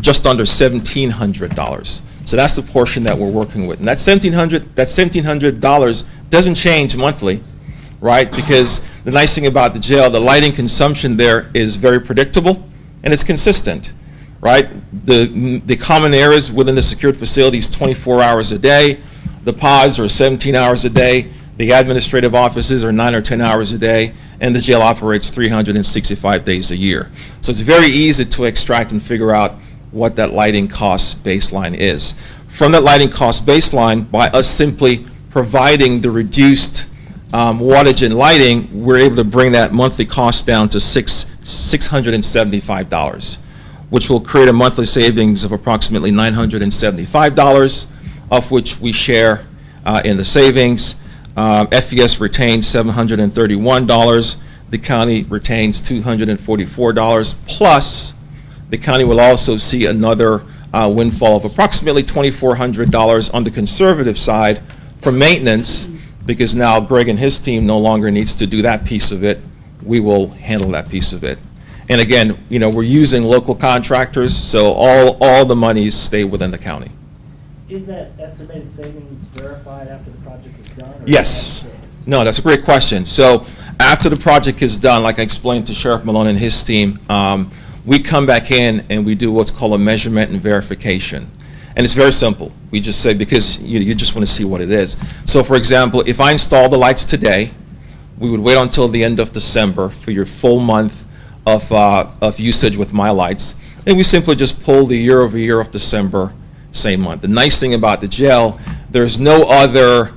Speaker 15: just under $1,700. So that's the portion that we're working with. And that $1,700 doesn't change monthly, right? Because the nice thing about the jail, the lighting consumption there is very predictable and it's consistent, right? The common areas within the secured facilities 24 hours a day. The pods are 17 hours a day. The administrative offices are 9 or 10 hours a day, and the jail operates 365 days a year. So it's very easy to extract and figure out what that lighting cost baseline is. From that lighting cost baseline, by us simply providing the reduced wattage and lighting, we're able to bring that monthly cost down to $675, which will create a monthly savings of approximately $975, of which we share in the savings. FES retains $731. The county retains $244. Plus, the county will also see another windfall of approximately $2,400 on the conservative side for maintenance, because now Greg and his team no longer needs to do that piece of it. We will handle that piece of it. And again, you know, we're using local contractors, so all the monies stay within the county.
Speaker 7: Is that estimated savings verified after the project is done? Or
Speaker 15: Yes.
Speaker 7: is that fixed?
Speaker 15: No, that's a great question. So after the project is done, like I explained to Sheriff Malone and his team, we come back in and we do what's called a measurement and verification. And it's very simple. We just say, because you just want to see what it is. So for example, if I install the lights today, we would wait until the end of December for your full month of usage with my lights. And we simply just pull the year over year of December, same month. The nice thing about the jail, there's no other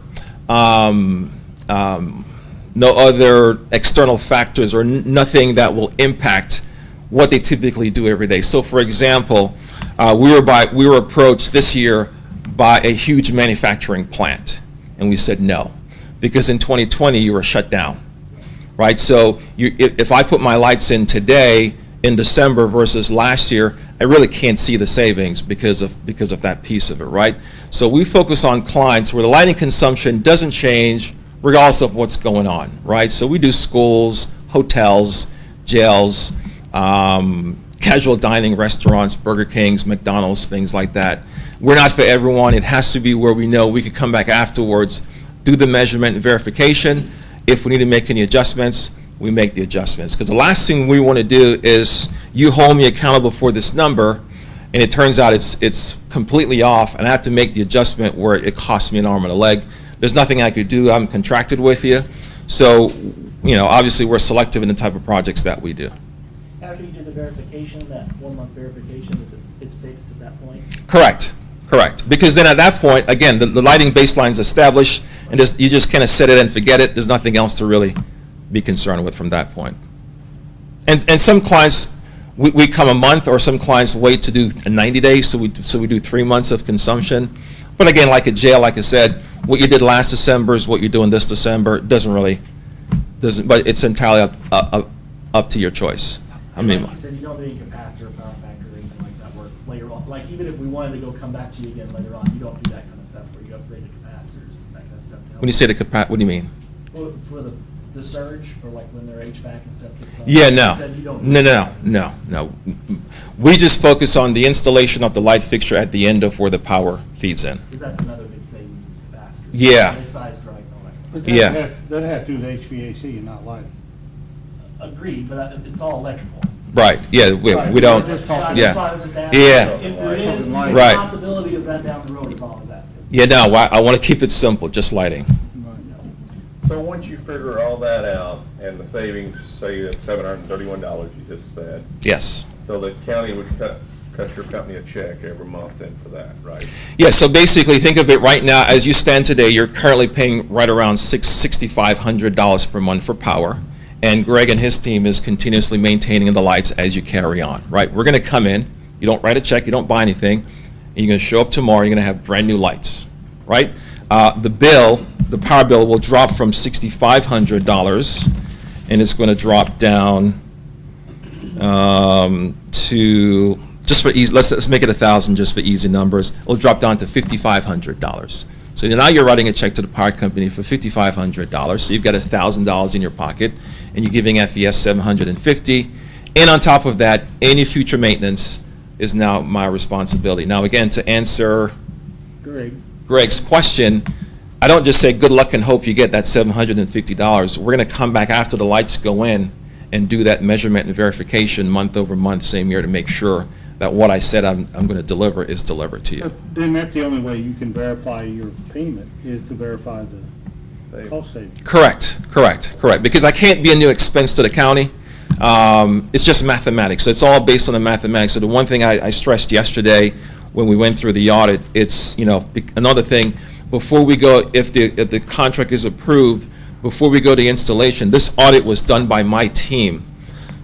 Speaker 15: external factors or nothing that will impact what they typically do every day. So for example, we were approached this year by a huge manufacturing plant, and we said no, because in 2020 you were shut down, right? So if I put my lights in today in December versus last year, I really can't see the savings because of that piece of it, right? So we focus on clients where the lighting consumption doesn't change regardless of what's going on, right? So we do schools, hotels, jails, casual dining restaurants, Burger Kings, McDonald's, things like that. We're not for everyone. It has to be where we know we could come back afterwards, do the measurement and verification. If we need to make any adjustments, we make the adjustments. Because the last thing we want to do is you hold me accountable for this number, and it turns out it's completely off, and I have to make the adjustment where it costs me an arm and a leg. There's nothing I could do. I'm contracted with you. So, you know, obviously we're selective in the type of projects that we do.
Speaker 7: After you do the verification, that 1 month verification, it's fixed at that point?
Speaker 15: Correct. Because then at that point, again, the lighting baseline is established, and you just kind of set it and forget it. There's nothing else to really be concerned with from that point. And some clients, we come a month, or some clients wait to do 90 days, so we do 3 months of consumption. But again, like a jail, like I said, what you did last December is what you're doing this December. But it's entirely up to your choice. I mean,
Speaker 7: like you said, you don't do any capacitor or power factor or anything like that work later on. Like even if we wanted to go come back to you again later on, you don't do that kind of stuff where you upgrade the capacitors and that kind of stuff to help
Speaker 15: When you say the what do you mean?
Speaker 7: For the surge, for like when their HVAC and stuff kicks on?
Speaker 15: Yeah,
Speaker 7: You
Speaker 15: no.
Speaker 7: said you don't.
Speaker 15: No. We just focus on the installation of the light fixture at the end of where the power feeds in.
Speaker 7: Because that's another big savings is capacitors.
Speaker 15: Yeah.
Speaker 7: They size right and all that.
Speaker 2: But
Speaker 15: Yeah.
Speaker 2: That has to do with HVAC and not lighting.
Speaker 7: Agreed, but it's all electrical.
Speaker 15: Right, yeah, we don't,
Speaker 7: That's why
Speaker 15: yeah.
Speaker 7: I was just asking.
Speaker 15: Yeah.
Speaker 7: If there is a
Speaker 15: Right.
Speaker 7: possibility of that down the road, is all I was asking.
Speaker 15: Yeah, no, I want to keep it simple, just lighting.
Speaker 3: So once you figure all that out, and the savings, say at $731 you just said,
Speaker 15: Yes.
Speaker 3: so the county would cut your company a check every month then for that, right?
Speaker 15: Yeah, so basically, think of it right now, as you stand today, you're currently paying right around $6,500 per month for power, and Greg and his team is continuously maintaining the lights as you carry on, right? We're going to come in, you don't write a check, you don't buy anything, and you're going to show up tomorrow, you're going to have brand-new lights, right? The power bill will drop from $6,500, and it's going to drop down to, just for easy, let's make it 1,000 just for easy numbers. It'll drop down to $5,500. So now you're writing a check to the power company for $5,500. So you've got $1,000 in your pocket, and you're giving FES $750. And on top of that, any future maintenance is now my responsibility. Now again, to answer Greg's question, I don't just say good luck and hope you get that $750. We're going to come back after the lights go in and do that measurement and verification month over month, same year, to make sure that what I said I'm going to deliver is delivered to you.
Speaker 2: But then that's the only way you can verify your payment, is to verify the cost savings.
Speaker 15: Correct. Because I can't be a new expense to the county. It's just mathematics. So it's all based on the mathematics. So the one thing I stressed yesterday when we went through the audit, it's, another thing, before we go, if the contract is approved, before we go to installation, this audit was done by my team.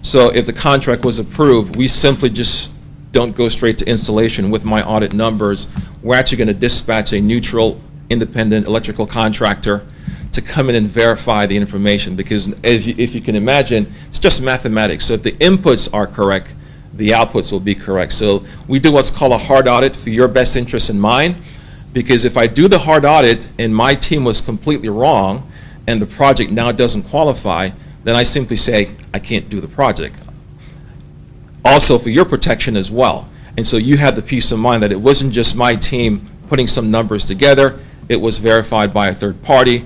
Speaker 15: So if the contract was approved, we simply just don't go straight to installation with my audit numbers. We're actually going to dispatch a neutral, independent electrical contractor to come in and verify the information, because if you can imagine, it's just mathematics. So if the inputs are correct, the outputs will be correct. So we do what's called a hard audit for your best interest in mind, because if I do the hard audit and my team was completely wrong and the project now doesn't qualify, then I simply say I can't do the project. Also for your protection as well. And so you have the peace of mind that it wasn't just my team putting some numbers together, it was verified by a third party.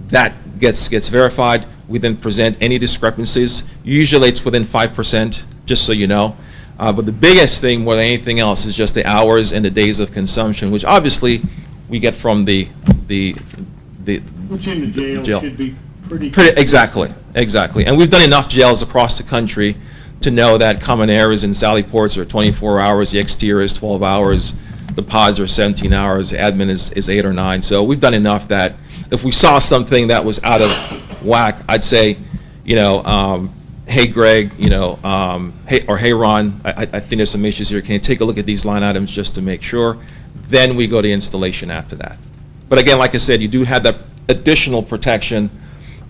Speaker 15: That gets verified. We then present any discrepancies. Usually it's within 5%, just so you know. But the biggest thing more than anything else is just the hours and the days of consumption, which obviously we get from the
Speaker 2: Which in the jail should be pretty
Speaker 15: exactly. And we've done enough jails across the country to know that common areas in Sally Ports are 24 hours, the exterior is 12 hours, the pods are 17 hours, the admin is 8 or 9. So we've done enough that if we saw something that was out of whack, I'd say, hey Greg, hey Ron, I think there's some issues here. Can you take a look at these line items just to make sure? Then we go to installation after that. But again, like I said, you do have that additional protection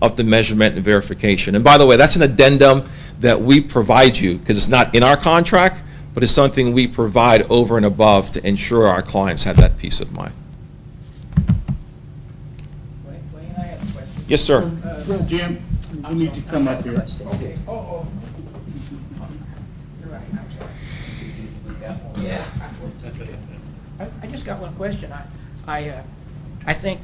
Speaker 15: of the measurement and verification. And by the way, that's an addendum that we provide you, because it's not in our contract, but it's something we provide over and above to ensure our clients have that peace of mind.
Speaker 16: Wayne, I have a question.
Speaker 15: Yes, sir.
Speaker 2: Jim, you need to come up here.
Speaker 16: Okay. Oh. You're right, I'm sorry. Yeah. I just got one question. I think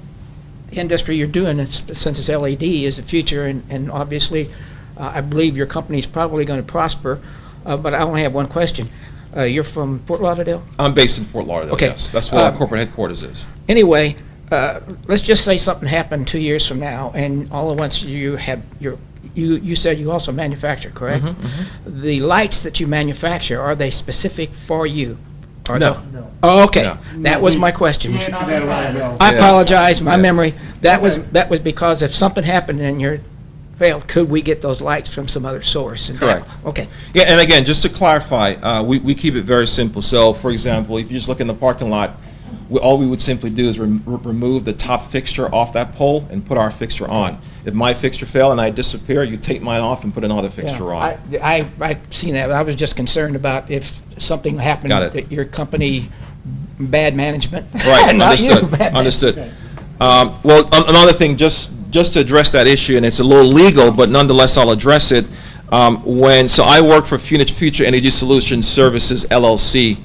Speaker 16: the industry you're doing, since it's LED, is the future, and obviously, I believe your company's probably going to prosper, but I only have one question. You're from Fort Lauderdale?
Speaker 15: I'm based in Fort Lauderdale,
Speaker 16: Okay.
Speaker 15: yes. That's where our corporate headquarters is.
Speaker 16: Anyway, let's just say something happened 2 years from now, and all at once you said you also manufacture, correct? The lights that you manufacture, are they specific for you?
Speaker 15: No.
Speaker 16: Oh, okay.
Speaker 15: No.
Speaker 16: That was my question.
Speaker 2: Yeah.
Speaker 16: I apologize, my memory. That was because if something happened and you failed, could we get those lights from some other source? And
Speaker 15: Correct.
Speaker 16: Okay.
Speaker 15: Yeah, and again, just to clarify, we keep it very simple. So, for example, if you just look in the parking lot, all we would simply do is remove the top fixture off that pole and put our fixture on. If my fixture fell and I disappear, you take mine off and put another fixture on.
Speaker 16: I've seen that. I was just concerned about if something happened
Speaker 15: Got it.
Speaker 16: that your company, bad management.
Speaker 15: Right,
Speaker 16: Not you,
Speaker 15: understood,
Speaker 16: bad
Speaker 15: understood.
Speaker 16: management.
Speaker 15: Well, another thing, just to address that issue, and it's a little legal, but nonetheless, I'll address it. So I work for Future Energy Solutions Services, LLC.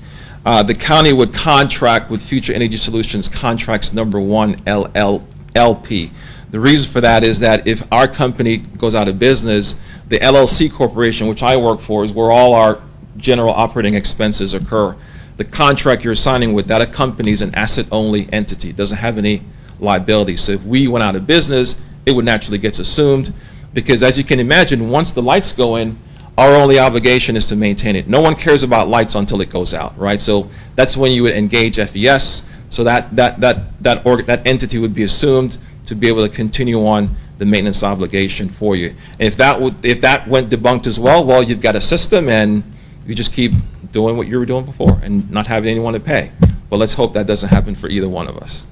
Speaker 15: The county would contract with Future Energy Solutions Contracts Number 1 LLP. The reason for that is that if our company goes out of business, the LLC corporation, which I work for, is where all our general operating expenses occur. The contract you're signing with, that accompanies an asset-only entity. It doesn't have any liability. So if we went out of business, it would naturally get assumed, because as you can imagine, once the lights go in, our only obligation is to maintain it. No one cares about lights until it goes out, right? So that's when you would engage FES, so that entity would be assumed to be able to continue on the maintenance obligation for you. And if that went debunked as well, well, you've got a system and you just keep doing what you were doing before and not having anyone to pay. But let's hope that doesn't happen for either one of us.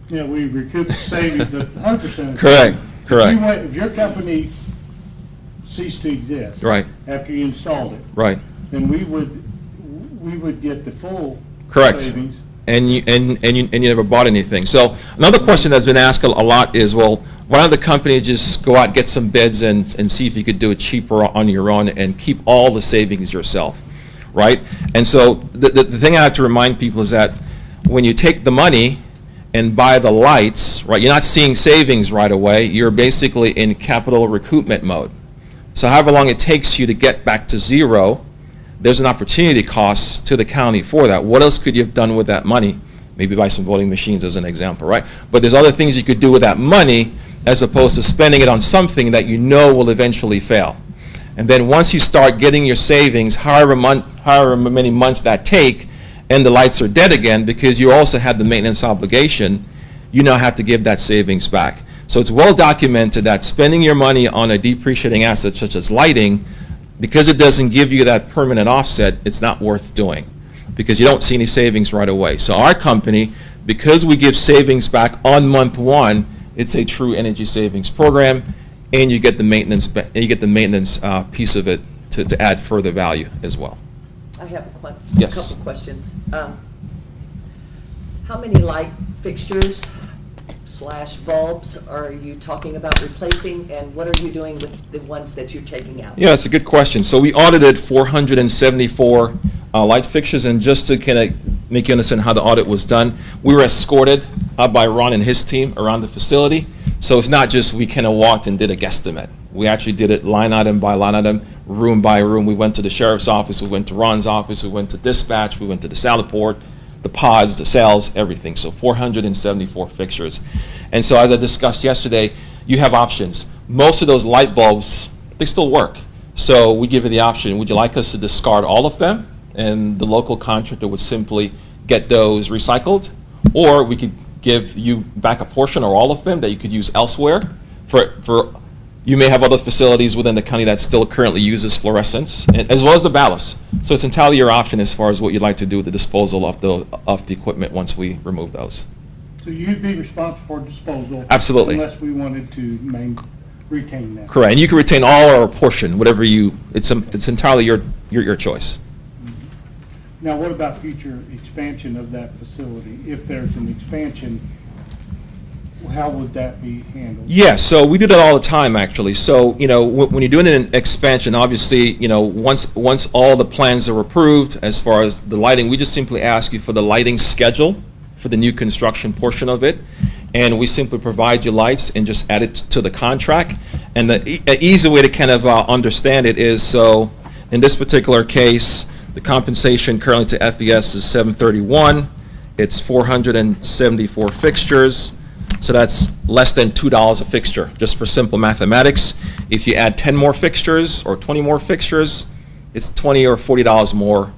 Speaker 2: Yeah, we recoup the savings, the 100%.
Speaker 15: Correct.
Speaker 2: If your company ceased to exist.
Speaker 15: Right.
Speaker 2: After you installed it.
Speaker 15: Right.
Speaker 2: Then we would get the full
Speaker 15: Correct.
Speaker 2: savings.
Speaker 15: And you never bought anything. So another question that's been asked a lot is, well, why don't the company just go out and get some bids and see if you could do it cheaper on your own and keep all the savings yourself, right? And so the thing I have to remind people is that when you take the money and buy the lights, right, you're not seeing savings right away. You're basically in capital recoupment mode. So however long it takes you to get back to zero, there's an opportunity cost to the county for that. What else could you have done with that money? Maybe buy some voting machines as an example, right? But there's other things you could do with that money as opposed to spending it on something that you know will eventually fail. And then once you start getting your savings, however many months that take, and the lights are dead again because you also had the maintenance obligation, you now have to give that savings back. So it's well documented that spending your money on a depreciating asset such as lighting, because it doesn't give you that permanent offset, it's not worth doing because you don't see any savings right away. So our company, because we give savings back on month one, it's a true energy savings program, and you get the maintenance piece of it to add further value as well.
Speaker 11: I have a
Speaker 15: Yes.
Speaker 11: couple questions. How many light fixtures / bulbs are you talking about replacing, and what are you doing with the ones that you're taking out?
Speaker 15: Yeah, that's a good question. So we audited 474 light fixtures, and just to kind of make you understand how the audit was done, we were escorted by Ron and his team around the facility. So it's not just we kind of walked and did a guesstimate. We actually did it line item by line item, room by room. We went to the sheriff's office, we went to Ron's office, we went to dispatch, we went to the salad port, the pods, the cells, everything. So 474 fixtures. And so as I discussed yesterday, you have options. Most of those light bulbs, they still work. So we give you the option, would you like us to discard all of them? And the local contractor would simply get those recycled, or we could give you back a portion or all of them that you could use elsewhere. You may have other facilities within the county that still currently uses fluorescents, as well as the ballast. So it's entirely your option as far as what you'd like to do with the disposal of the equipment once we remove those.
Speaker 2: So you'd be responsible for disposal?
Speaker 15: Absolutely.
Speaker 2: Unless we wanted to retain that?
Speaker 15: Correct, and you can retain all or a portion, whatever it's entirely your choice.
Speaker 2: Now, what about future expansion of that facility? If there's an expansion, how would that be handled?
Speaker 15: Yeah, so we do that all the time, actually. So, when you're doing an expansion, obviously, once all the plans are approved as far as the lighting, we just simply ask you for the lighting schedule for the new construction portion of it, and we simply provide you lights and just add it to the contract. And the easy way to kind of understand it is, so in this particular case, the compensation currently to FES is $731. It's 474 fixtures. So that's less than $2 a fixture, just for simple mathematics. If you add 10 more fixtures or 20 more fixtures, it's $20 or $40 more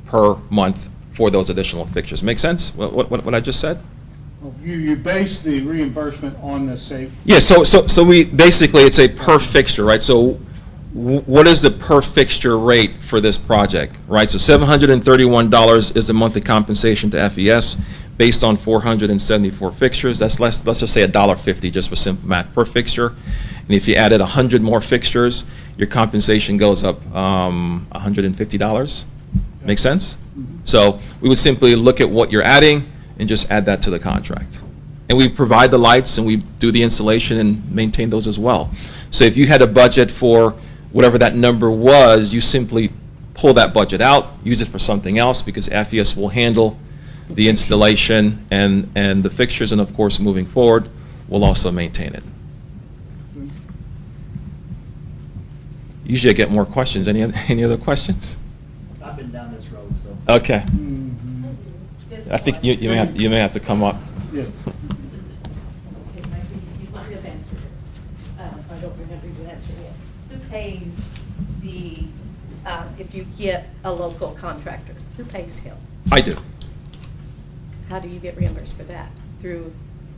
Speaker 15: per month for those additional fixtures. Make sense, what I just said?
Speaker 2: You base the reimbursement on the same?
Speaker 15: Yeah, so we basically, it's a per fixture, right? So what is the per fixture rate for this project, right? So $731 is the monthly compensation to FES based on 474 fixtures. That's let's just say $1.50 just for simple math per fixture. And if you added 100 more fixtures, your compensation goes up $150. Make sense? So we would simply look at what you're adding and just add that to the contract. and we provide the lights, and we do the installation and maintain those as well. So if you had a budget for whatever that number was, you simply pull that budget out, use it for something else, because FES will handle the installation and the fixtures, and of course, moving forward, we'll also maintain it. Usually I get more questions. Any other questions?
Speaker 7: I've been down this road, so.
Speaker 15: Okay. I think you may have to come up.
Speaker 2: Yes.
Speaker 1: Okay, maybe you might have answered it. I don't remember you answering it. Who pays if you get a local contractor? Who pays him?
Speaker 15: I do.
Speaker 1: How do you get reimbursed for that? Through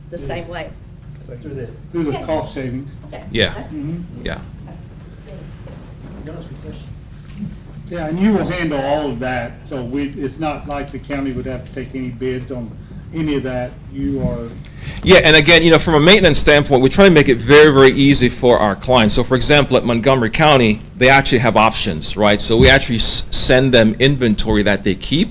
Speaker 1: the same
Speaker 2: Yes.
Speaker 1: way?
Speaker 7: Through this.
Speaker 2: Through the
Speaker 1: Okay.
Speaker 2: cost savings.
Speaker 1: Okay.
Speaker 15: Yeah.
Speaker 1: That's
Speaker 15: Yeah.
Speaker 7: That was a good question.
Speaker 2: Yeah, and you will handle all of that, so it's not like the county would have to take any bids on any of that. You are,
Speaker 15: Yeah, and again, from a maintenance standpoint, we try to make it very, very easy for our clients. So for example, at Montgomery County, they actually have options, right? So we actually send them inventory that they keep,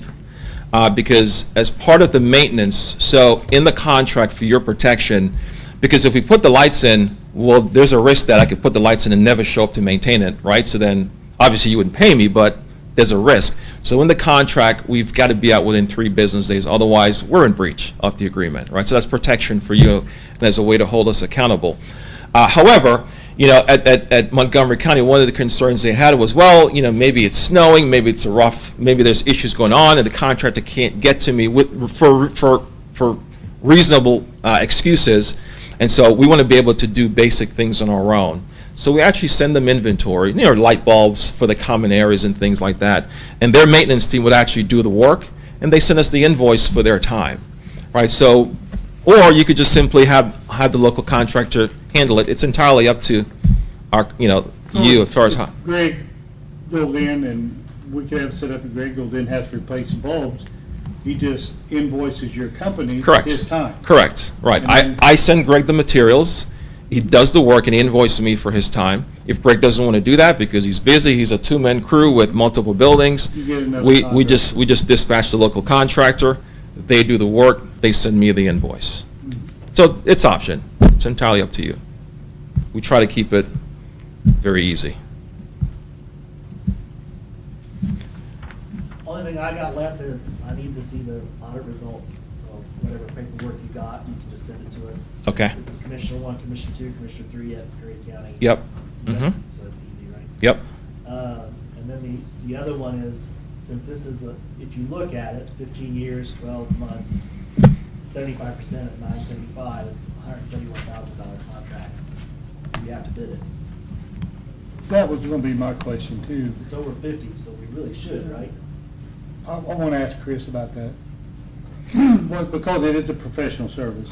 Speaker 15: because as part of the maintenance, so in the contract for your protection, because if we put the lights in, well, there's a risk that I could put the lights in and never show up to maintain it, right? So then, obviously, you wouldn't pay me, but there's a risk. So in the contract, we've got to be out within 3 business days. Otherwise, we're in breach of the agreement, right? So that's protection for you, and as a way to hold us accountable. However, at Montgomery County, one of the concerns they had was, well, maybe it's snowing, maybe it's maybe there's issues going on, and the contractor can't get to me for reasonable excuses. And so we want to be able to do basic things on our own. So we actually send them inventory, light bulbs for the common areas and things like that. And their maintenance team would actually do the work, and they send us the invoice for their time, right? So, or you could just simply have the local contractor handle it. It's entirely up to our, you as far as how.
Speaker 2: Greg goes in, and we could have set up, and Greg goes in, has to replace the bulbs. He just invoices your company
Speaker 15: Correct.
Speaker 2: his time.
Speaker 15: Correct, right.
Speaker 2: And then-
Speaker 15: I send Greg the materials, he does the work, and he invoices me for his time. If Greg doesn't want to do that because he's busy, he's a 2-man crew with multiple buildings,
Speaker 2: You get another
Speaker 15: we
Speaker 2: contractor.
Speaker 15: just dispatch the local contractor, they do the work, they send me the invoice. So it's option, it's entirely up to you. We try to keep it very easy.
Speaker 7: Only thing I got left is I need to see the audit results. So whatever paperwork you got, you can just send it to us.
Speaker 15: Okay.
Speaker 7: It's Commissioner 1, Commissioner 2, Commissioner 3 at Perry County.
Speaker 15: Yep.
Speaker 7: Yep.
Speaker 15: Mhm.
Speaker 7: So it's easy, right?
Speaker 15: Yep.
Speaker 7: And then the other one is, since this is if you look at it, 15 years, 12 months, 75% at $975, it's a $131,000 contract. You have to bid it.
Speaker 2: That was going to be my question, too.
Speaker 7: It's over 50, so we really should, right?
Speaker 2: I want to ask Chris about that. Well, because it is a professional service.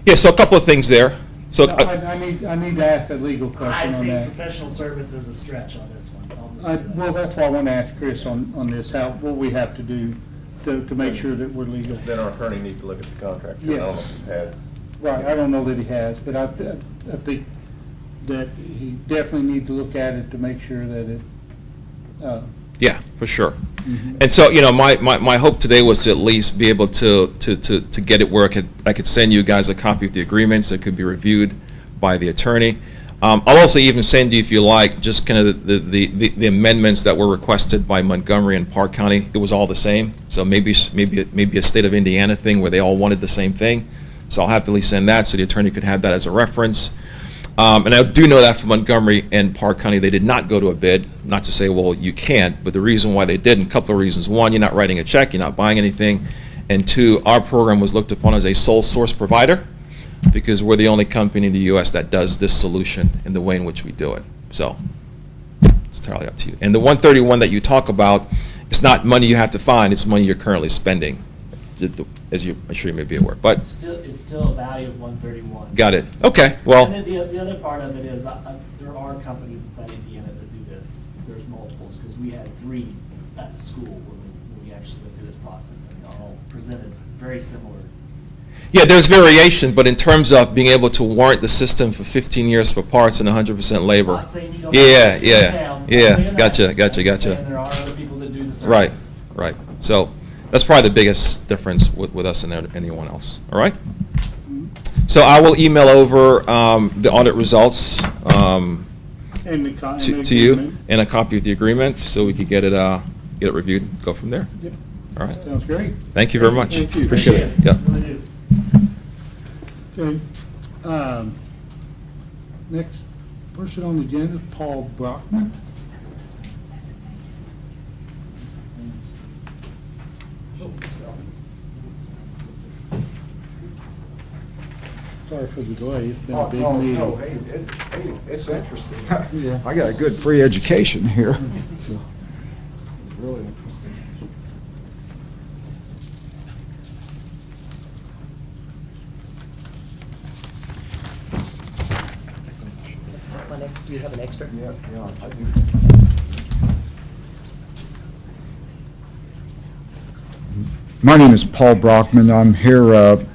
Speaker 15: Yeah, so a couple of things there. So,
Speaker 2: I need to ask that legal
Speaker 7: I
Speaker 2: question on
Speaker 7: think
Speaker 2: that.
Speaker 7: professional service is a stretch on this one. I'll just say that.
Speaker 2: Well, that's why I want to ask Chris on this, what we have to do to make sure that we're legal.
Speaker 3: Then our attorney needs to look at the contract. I don't know
Speaker 2: Yes.
Speaker 3: if he has.
Speaker 2: Right, I don't know that he has, but I think that he definitely needs to look at it to make sure that it,
Speaker 15: yeah, for sure.
Speaker 2: Mhm.
Speaker 15: And so, my hope today was to at least be able to get it where I could send you guys a copy of the agreements that could be reviewed by the attorney. I'll also even send you, if you like, just kind of the amendments that were requested by Montgomery and Park County. It was all the same, so maybe a state of Indiana thing where they all wanted the same thing. So I'll happily send that so the attorney could have that as a reference. And I do know that for Montgomery and Park County, they did not go to a bid. Not to say, well, you can't, but the reason why they didn't, a couple of reasons. One, you're not writing a check, you're not buying anything. And two, our program was looked upon as a sole source provider because we're the only company in the U.S. that does this solution in the way in which we do it. So it's entirely up to you. And the 131 that you talk about, it's not money you have to find, it's money you're currently spending, as I'm sure you may be aware. But
Speaker 7: It's still a value of 131.
Speaker 15: got it. Okay, well.
Speaker 7: And then the other part of it is, there are companies inside Indiana that do this. There's multiples, because we had 3 at the school when we actually went through this process, and they all presented very similar.
Speaker 15: Yeah, there's variation, but in terms of being able to warrant the system for 15 years for parts and 100% labor.
Speaker 7: Not saying you don't
Speaker 15: Yeah,
Speaker 7: have to
Speaker 15: yeah,
Speaker 7: down. Not
Speaker 15: yeah,
Speaker 7: saying that.
Speaker 15: gotcha.
Speaker 7: I'm just saying there are other people that do the service.
Speaker 15: Right. So that's probably the biggest difference with us and anyone else. All right? So I will email over the audit results
Speaker 2: And the
Speaker 15: to you
Speaker 2: agreement.
Speaker 15: and a copy of the agreement, so we could get it reviewed and go from there.
Speaker 2: Yep.
Speaker 15: All right.
Speaker 2: Sounds great.
Speaker 15: Thank you very much.
Speaker 2: Thank you.
Speaker 15: Appreciate it. Yeah.
Speaker 2: Okay. Next person on the agenda, Paul Brockman. Sorry for the delay, it's been a big meeting.
Speaker 17: Hey, it's interesting.
Speaker 2: Yeah.
Speaker 17: I got a good free education here. So, it's really interesting.
Speaker 11: Do you have an extra?
Speaker 17: Yeah, I do. My name is Paul Brockman. I'm here on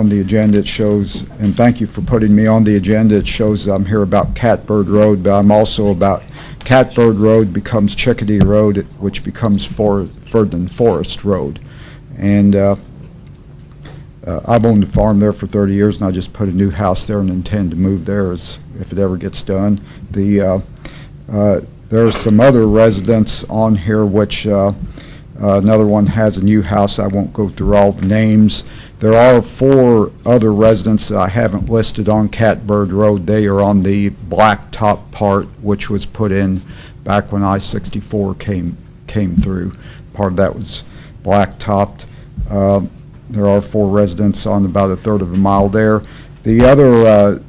Speaker 17: the agenda. It shows, and thank you for putting me on the agenda. It shows I'm here about Catbird Road, but I'm also about Catbird Road becomes Chickadee Road, which becomes Ferdinand Forest Road. And I've owned a farm there for 30 years, and I just put a new house there and intend to move there if it ever gets done. There are some other residents on here, which another one has a new house. I won't go through all the names. There are 4 other residents that I haven't listed on Catbird Road. They are on the blacktop part, which was put in back when I-64 came through. Part of that was blacktopped. There are 4 residents on about a third of a mile there. The other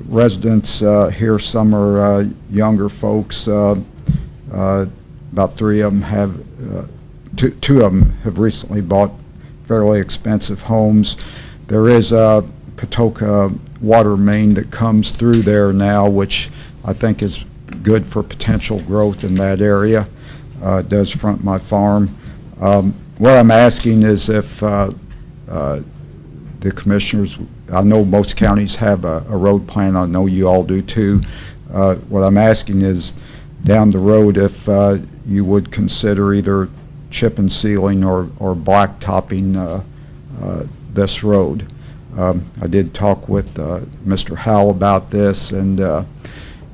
Speaker 17: residents here, some are younger folks. About 3 of them have, 2 of them have recently bought fairly expensive homes. There is a Patoka water main that comes through there now, which I think is good for potential growth in that area. It does front my farm. What I'm asking is if the commissioners, I know most counties have a road plan, I know you all do too. What I'm asking is down the road if you would consider either chip and sealing or blacktopping this road. I did talk with Mr. Howell about this, and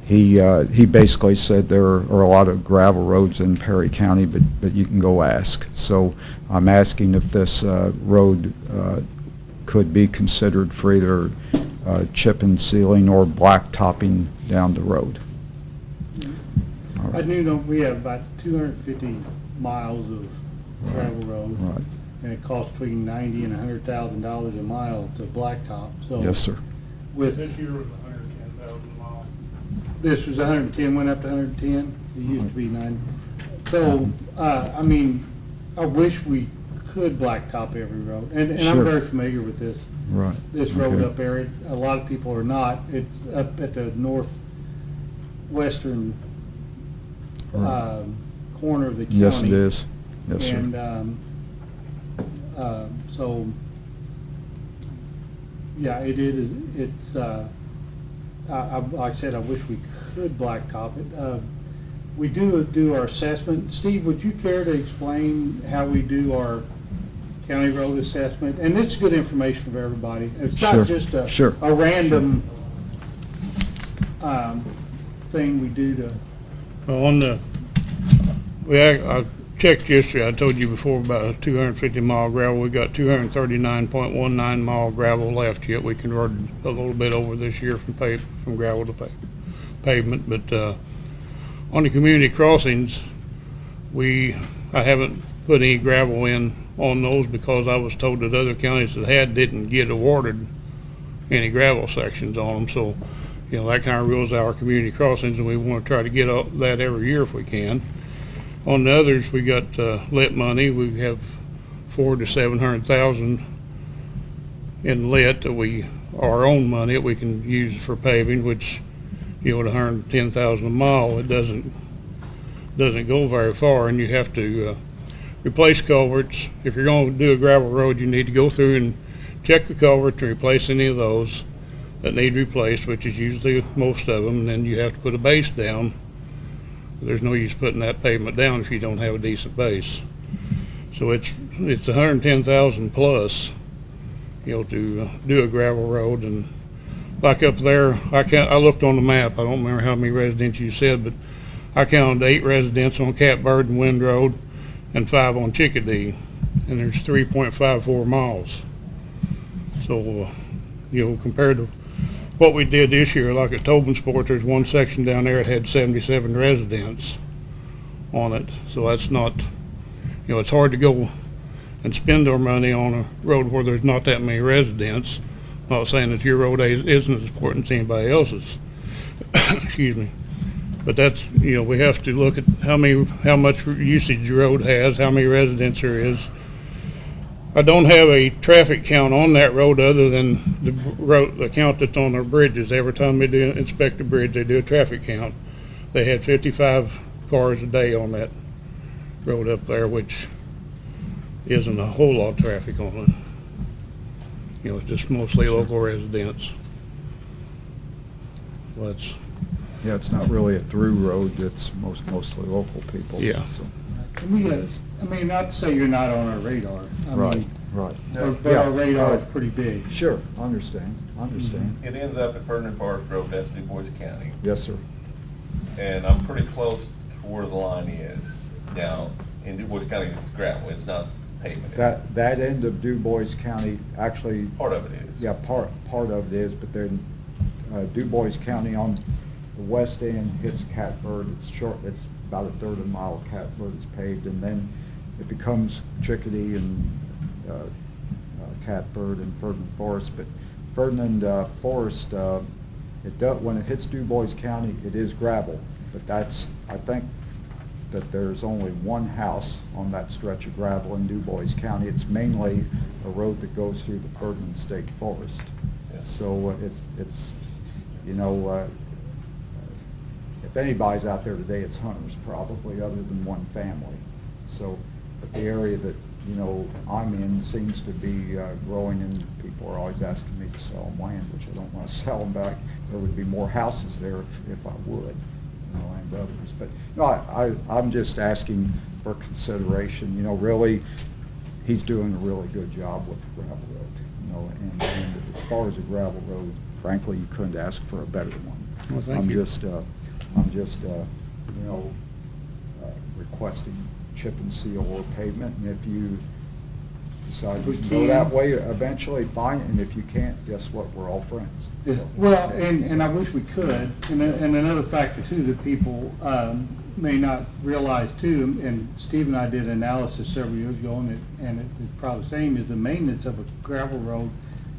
Speaker 17: he basically said there are a lot of gravel roads in Perry County, but you can go ask. So I'm asking if this road could be considered for either chip and sealing or blacktopping down the road.
Speaker 2: I do know we have about 250 miles of gravel road.
Speaker 17: Right.
Speaker 2: And it costs between $90,000 and $100,000 a mile to blacktop, so.
Speaker 17: Yes, sir.
Speaker 2: With.
Speaker 18: This year was 110,000 miles.
Speaker 2: This was 110, went up to 110, it used to be 90. So, I mean, I wish we could blacktop every road, and
Speaker 17: Sure.
Speaker 2: I'm very familiar with this.
Speaker 17: Right.
Speaker 2: This road
Speaker 17: Okay.
Speaker 2: up there, a lot of people are not. It's up at the northwestern
Speaker 17: Right.
Speaker 2: corner of the county.
Speaker 17: Yes, it is. Yes, sir.
Speaker 2: And so, yeah, it is. It's. Like I said, I wish we could blacktop it. We do our assessment. Steve, would you care to explain how we do our county road assessment? And it's good information for everybody. It's
Speaker 17: Sure.
Speaker 2: not just
Speaker 17: Sure.
Speaker 2: a random thing we do to.
Speaker 18: On the, I checked yesterday, I told you before about a 250 mile gravel. We got 239.19 mile gravel left yet. We converted a little bit over this year from gravel to pavement, but on the community crossings, I haven't put any gravel in on those because I was told that other counties that didn't get awarded any gravel sections on them. So, you know, that kind of rules out our community crossings, and we want to try to get that every year if we can. On the others, we got lit money. We have $400,000 to $700,000 in lit our own money that we can use for paving, which, you know, at 110,000 a mile, it doesn't go very far, and you have to replace culverts. If you're going to do a gravel road, you need to go through and check the culvert to replace any of those that need replaced, which is usually most of them, and then you have to put a base down. There's no use putting that pavement down if you don't have a decent base. So it's 110,000 plus, to do a gravel road. And like up there, I looked on the map, I don't remember how many residents you said, but I counted 8 residents on Catbird and Wind Road and 5 on Chickadee, and there's 3.54 miles. So, compared to what we did this year, like at Tobin Sport, there's one section down there that had 77 residents on it. So that's not, it's hard to go and spend our money on a road where there's not that many residents. Not saying that your road isn't as important as anybody else's. Excuse me. But that's, we have to look at how much usage the road has, how many residents there is. I don't have a traffic count on that road other than the count that's on our bridges. Every time they do inspect a bridge, they do a traffic count. They had 55 cars a day on that road up there, which isn't a whole lot of traffic on it. It's just mostly local residents. Well,
Speaker 17: Yeah, it's not really a through road, it's mostly local people.
Speaker 18: Yeah.
Speaker 17: So.
Speaker 2: Not to say you're not on our radar.
Speaker 17: Right.
Speaker 2: But our radar is pretty big.
Speaker 17: Sure, I understand.
Speaker 3: It ends up at Ferdinand Forest Road, that's Du Bois County.
Speaker 17: Yes, sir.
Speaker 3: And I'm pretty close to where the line is now. In Du Bois County, it's gravel, it's not pavement.
Speaker 17: That end of Du Bois County, actually.
Speaker 3: Part of it is.
Speaker 17: Yeah, part of it is, but then Du Bois County on the west end hits Catbird. It's short, it's about a third of a mile of Catbird is paved, and then it becomes Chickadee and Catbird and Ferdinand Forest. But Ferdinand Forest, when it hits Du Bois County, it is gravel. But I think that there's only one house on that stretch of gravel in Du Bois County. It's mainly a road that goes through the Ferdinand State Forest.
Speaker 3: Yes.
Speaker 17: So it's if anybody's out there today, it's hunters probably, other than one family. So, but the area that I'm in seems to be growing, and people are always asking me to sell them land, which I don't want to sell them back. There would be more houses there if I would, and others. But I'm just asking for consideration. Really, he's doing a really good job with the gravel road. And as far as a gravel road, frankly, you couldn't ask for a better one.
Speaker 18: Well, thank you.
Speaker 17: I'm just requesting chip and seal or pavement, and if you decide to go that way eventually, fine, and if you can't, guess what, we're all friends.
Speaker 2: Yeah.
Speaker 17: So,
Speaker 2: Well, and I wish we could, and another factor too that people may not realize too, and Steve and I did an analysis several years ago, and it's probably the same, is the maintenance of a gravel road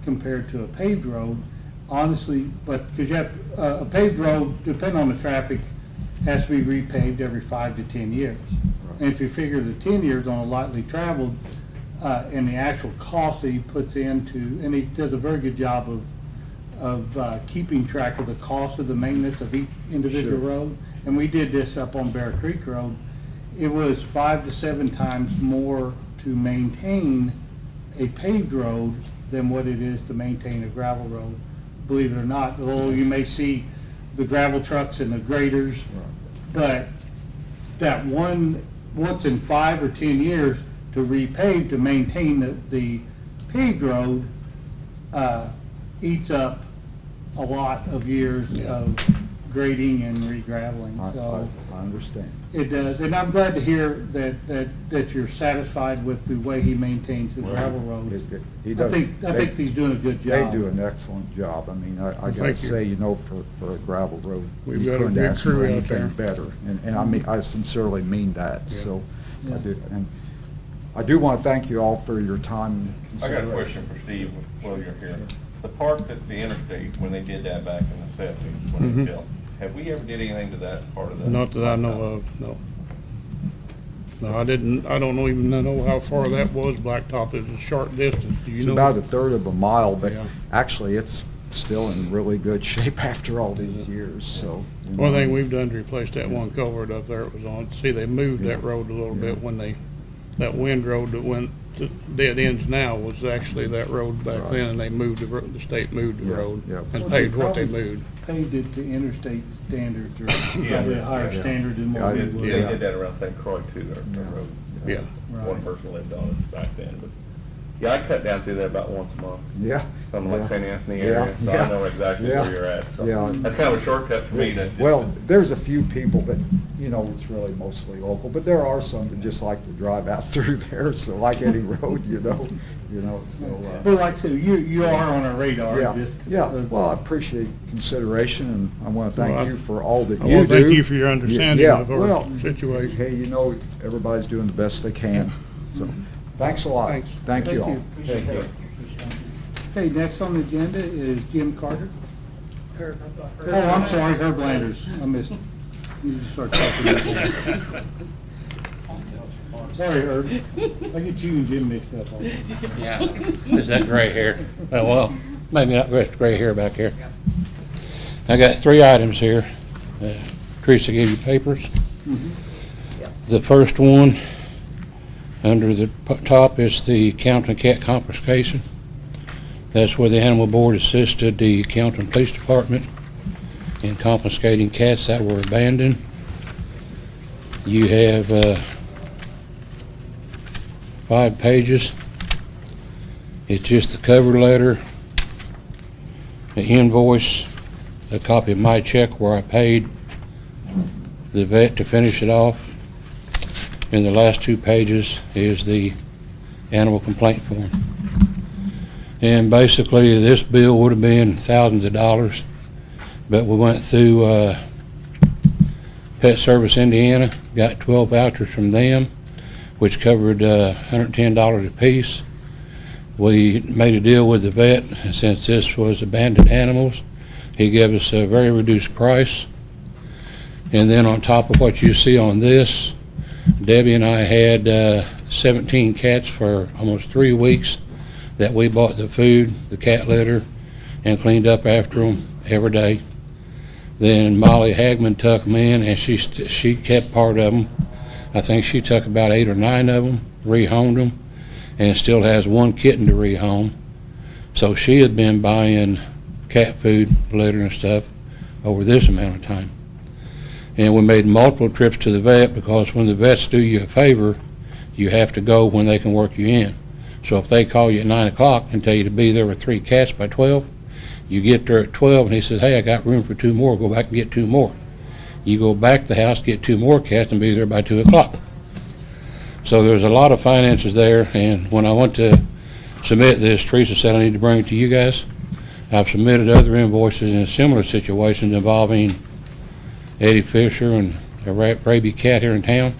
Speaker 2: compared to a paved road, honestly, but because you have a paved road, depending on the traffic, has to be repaved every 5 to 10 years.
Speaker 17: Right.
Speaker 2: And if you figure the 10 years on a lightly traveled, and the actual cost that he puts into, and he does a very good job of keeping track of the cost of the maintenance of each individual
Speaker 17: Sure.
Speaker 2: road. And we did this up on Bear Creek Road. It was 5 to 7 times more to maintain a paved road than what it is to maintain a gravel road, believe it or not. Although you may see the gravel trucks and the graders, but that once in 5 or 10 years to repave, to maintain the paved road, eats up a lot of years of grading and re-graveling. So
Speaker 17: I understand.
Speaker 2: it does, and I'm glad to hear that you're satisfied with the way he maintains the gravel roads.
Speaker 17: He
Speaker 2: I
Speaker 17: does-
Speaker 2: think he's doing a good job.
Speaker 17: They do an excellent job. I mean, I gotta
Speaker 18: Thank you.
Speaker 17: say, for a gravel road,
Speaker 18: We've
Speaker 17: you
Speaker 18: got a
Speaker 17: couldn't
Speaker 18: big
Speaker 17: ask for
Speaker 18: crew out
Speaker 17: anything
Speaker 18: there.
Speaker 17: better. And I mean, I sincerely mean that,
Speaker 18: Yeah.
Speaker 17: so I
Speaker 2: Yeah.
Speaker 17: do. And I do want to thank you all for your time and
Speaker 3: I got a
Speaker 17: consideration.
Speaker 3: question for Steve while you're here. The part at the interstate, when they did that back in the 70s, when they
Speaker 18: Mhm.
Speaker 3: built, have we ever did anything to that part of the?
Speaker 18: Not that I know of, no. No, I don't even know how far that was. Blacktop is a short distance. Do you
Speaker 17: It's
Speaker 18: know?
Speaker 17: about a third of a mile, but
Speaker 18: Yeah.
Speaker 17: actually, it's still in really good shape after all these years, so.
Speaker 18: One thing we've done to replace that one culvert up there, it was on, see, they moved that road a little bit when that wind road that went to dead ends now was actually that road back
Speaker 17: Right.
Speaker 18: then, and they moved the state moved the
Speaker 17: Yeah,
Speaker 18: road
Speaker 17: yeah.
Speaker 18: and
Speaker 2: Well,
Speaker 18: paved
Speaker 2: they
Speaker 18: what they
Speaker 2: probably
Speaker 18: moved.
Speaker 2: Paved it to interstate standards, or
Speaker 3: Yeah.
Speaker 2: probably a higher
Speaker 17: Yeah.
Speaker 2: standard than
Speaker 17: Yeah,
Speaker 2: what we
Speaker 3: They
Speaker 2: would.
Speaker 3: they did that around St. Croix too, their
Speaker 17: Yeah.
Speaker 3: road.
Speaker 18: Yeah.
Speaker 3: One
Speaker 2: Right.
Speaker 3: person lived on it back then, but Yeah, I cut down through there about once a month.
Speaker 17: Yeah.
Speaker 3: From
Speaker 17: yeah.
Speaker 3: like St. Anthony
Speaker 17: Yeah,
Speaker 3: area, so
Speaker 17: yeah.
Speaker 3: I know exactly
Speaker 17: Yeah.
Speaker 3: where you're at. So
Speaker 17: Yeah.
Speaker 3: that's kind of a shortcut for me to.
Speaker 17: Well, there's a few people that, you know, it's really mostly local, but there are some that just like to drive out through there, so like any road, you know, so.
Speaker 2: But like I said, you are on our radar.
Speaker 17: Yeah,
Speaker 2: just,
Speaker 17: yeah, well, I appreciate consideration, and I want to
Speaker 18: Well,
Speaker 17: thank you for all that
Speaker 18: I
Speaker 17: you do.
Speaker 18: wanna thank you for your understanding
Speaker 17: Yeah,
Speaker 18: of our
Speaker 17: well,
Speaker 18: situation.
Speaker 17: Hey, you know, everybody's doing the best they can, so, thanks a lot.
Speaker 2: Thanks.
Speaker 17: Thank you all.
Speaker 7: Appreciate that.
Speaker 2: Okay, next on the agenda is Jim Carter.
Speaker 7: Herb, I thought Herb-
Speaker 2: Oh, I'm sorry, Herb Landers. I missed. You just start talking about that. Sorry, Herb. I get you and Jim mixed up. all the time.
Speaker 19: Yeah, is that gray hair? Oh, well, maybe not gray hair back here. I got 3 items here. Teresa gave you papers. The first one, under the top, is the Councilton cat confiscation. That's where the Animal Board assisted the Councilton Police Department in confiscating cats that were abandoned. You have 5 pages. It's just the cover letter, the invoice, a copy of my check where I paid the vet to finish it off. And the last 2 pages is the animal complaint form. And basically, this bill would have been thousands of dollars, but we went through Pet Service Indiana, got 12 vouchers from them, which covered $110 apiece. We made a deal with the vet, and since this was abandoned animals, he gave us a very reduced price. And then on top of what you see on this, Debbie and I had 17 cats for almost 3 weeks that we bought the food, the cat litter, and cleaned up after them every day. Then Molly Hagman took them in, and she kept part of them. I think she took about 8 or 9 of them, rehomed them, and still has 1 kitten to rehome. So she had been buying cat food, litter and stuff over this amount of time. And we made multiple trips to the vet, because when the vets do you a favor, you have to go when they can work you in. So if they call you at 9 o'clock and tell you to be there with 3 cats by 12, you get there at 12 and he says, hey, I got room for 2 more, go back and get 2 more. You go back to the house, get 2 more cats, and be there by 2 o'clock. So there's a lot of finances there, and when I went to submit this, Teresa said I need to bring it to you guys. I've submitted other invoices in similar situations involving Eddie Fisher and a rabid cat here in town,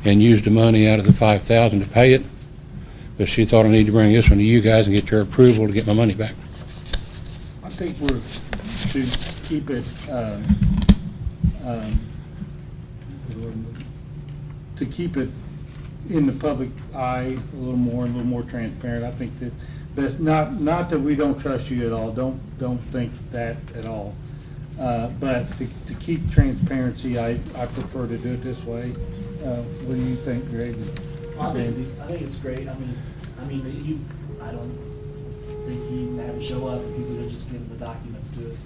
Speaker 19: and used the money out of the $5,000 to pay it. But she thought I need to bring this one to you guys and get your approval to get my money back.
Speaker 2: I think we're to keep it, in the public eye a little more transparent. I think that's not that we don't trust you at all. Don't think that at all. But to keep transparency, I prefer to do it this way. What do you think, Greg?
Speaker 7: I
Speaker 2: Andy?
Speaker 7: think it's great. I mean, I don't think he even had to show up, if he would have just given the documents to us,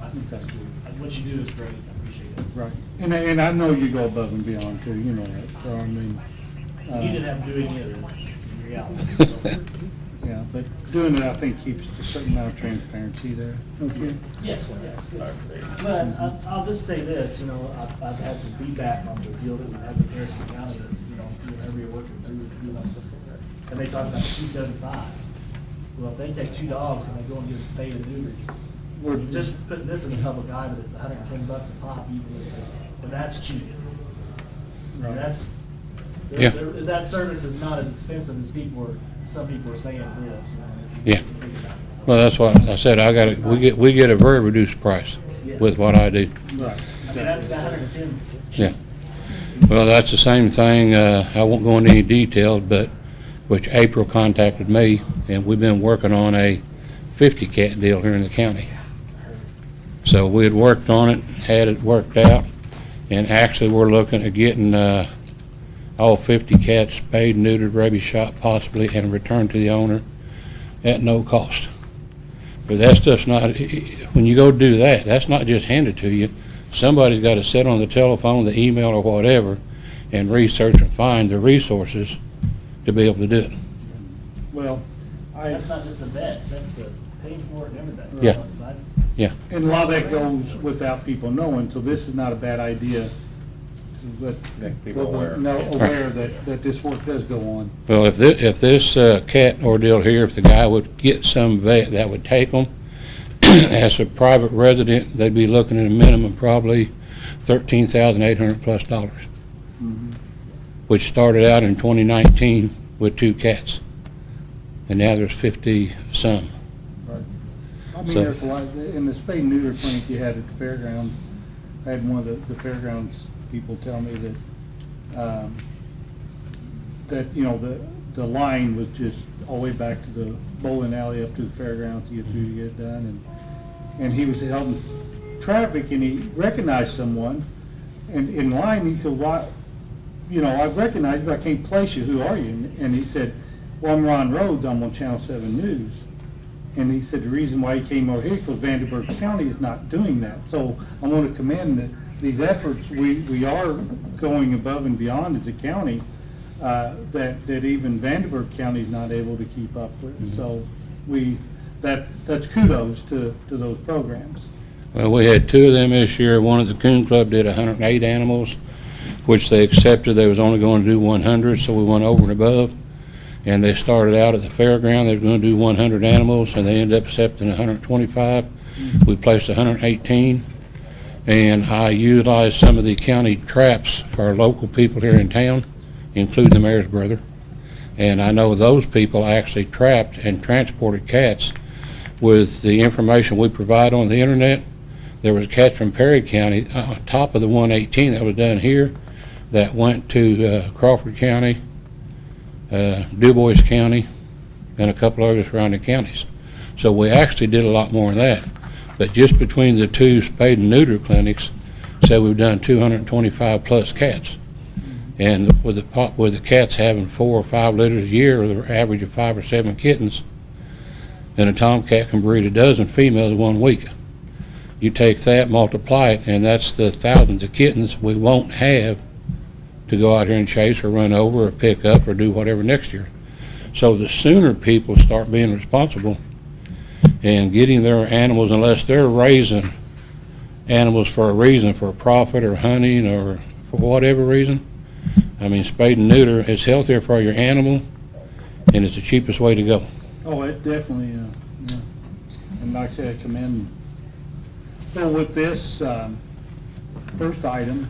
Speaker 7: I think that's cool. What you do is great, I appreciate it.
Speaker 2: Right, and I know you go above and beyond too, you know that, so I mean.
Speaker 7: You didn't have to do any of this, it's reality.
Speaker 2: Yeah, but doing it, I think, keeps a certain amount of transparency there. Okay.
Speaker 7: Yes, it's good. But I'll just say this, I've had some feedback on the deal that we had with Harrison County, whenever you're working through, and they talk about $275. Well, if they take 2 dogs and they go and get a spayed and neutered, just putting this in the public eye, but it's $110 a pop, even if it's, and that's cheap.
Speaker 2: Right.
Speaker 19: Yeah.
Speaker 7: That service is not as expensive as some people are saying it is.
Speaker 19: Yeah. Well, that's what I said. We get a very reduced price with what I do.
Speaker 2: Right.
Speaker 7: I mean, that's the 110 is cheap.
Speaker 19: Yeah. Well, that's the same thing. I won't go into any details, but which April contacted me, and we've been working on a 50 cat deal here in the county. So we had worked on it, had it worked out, and actually we're looking at getting all 50 cats spayed, neutered, rabies shot possibly, and returned to the owner at no cost. But that stuff's not, when you go do that, that's not just handed to you. Somebody's got to sit on the telephone, the email, or whatever, and research and find the resources to be able to do it.
Speaker 2: Well,
Speaker 7: That's not just the vets, that's the paying for it and everything.
Speaker 19: Yeah.
Speaker 7: So that's-
Speaker 19: Yeah.
Speaker 2: And a lot of that goes without people knowing, so this is not a bad idea. To
Speaker 3: Make people aware.
Speaker 2: Aware that this work does go on.
Speaker 19: Well, if this cat ordeal here, if the guy would get some vet that would take them, as a private resident, they'd be looking at a minimum probably $13,800 plus dollars, which started out in 2019 with 2 cats, and now there's 50 some.
Speaker 2: I mean,
Speaker 19: So-
Speaker 2: there's a lot, in the spay and neuter clinic you had at the fairgrounds, I had one of the fairgrounds people tell me that, you know, the line was just all the way back to the bowling alley up to the fairgrounds to get through to get it done, and he was helping traffic, and he recognized someone, and in line, he said, why, you know, I've recognized you, but I can't place you, who are you? And he said, well, I'm Ron Rhodes, I'm on Channel 7 News. And he said the reason why he came over here is because Vanderburgh County is not doing that. So I want to commend these efforts. We are going above and beyond as a county that even Vanderburgh County is not able to keep up with. So that's kudos to those programs.
Speaker 19: Well, we had 2 of them this year. One at the Coon Club did 108 animals, which they accepted they was only going to do 100, so we went over and above. And they started out at the fairground, they were going to do 100 animals, and they ended up accepting 125. We placed 118, and I utilized some of the county traps for our local people here in town, including the mayor's brother. And I know those people actually trapped and transported cats with the information we provide on the internet. There was cats from Perry County on top of the 118 that was done here that went to Crawford County, Du Bois County, and a couple other surrounding counties. So we actually did a lot more than that. But just between the 2 spayed and neuter clinics, said we've done 225 plus cats. And with the cats having 4 or 5 litters a year, or the average of 5 or 7 kittens, then a tomcat can breed a dozen females in 1 week. You take that, multiply it, and that's the thousands of kittens we won't have to go out here and chase or run over or pick up or do whatever next year. So the sooner people start being responsible and getting their animals, unless they're raising animals for a reason, for a profit or hunting or for whatever reason, I mean, spade and neuter is healthier for your animal, and it's the cheapest way to go.
Speaker 2: Oh, it definitely, yeah. And like I said, I commend. So with this first item,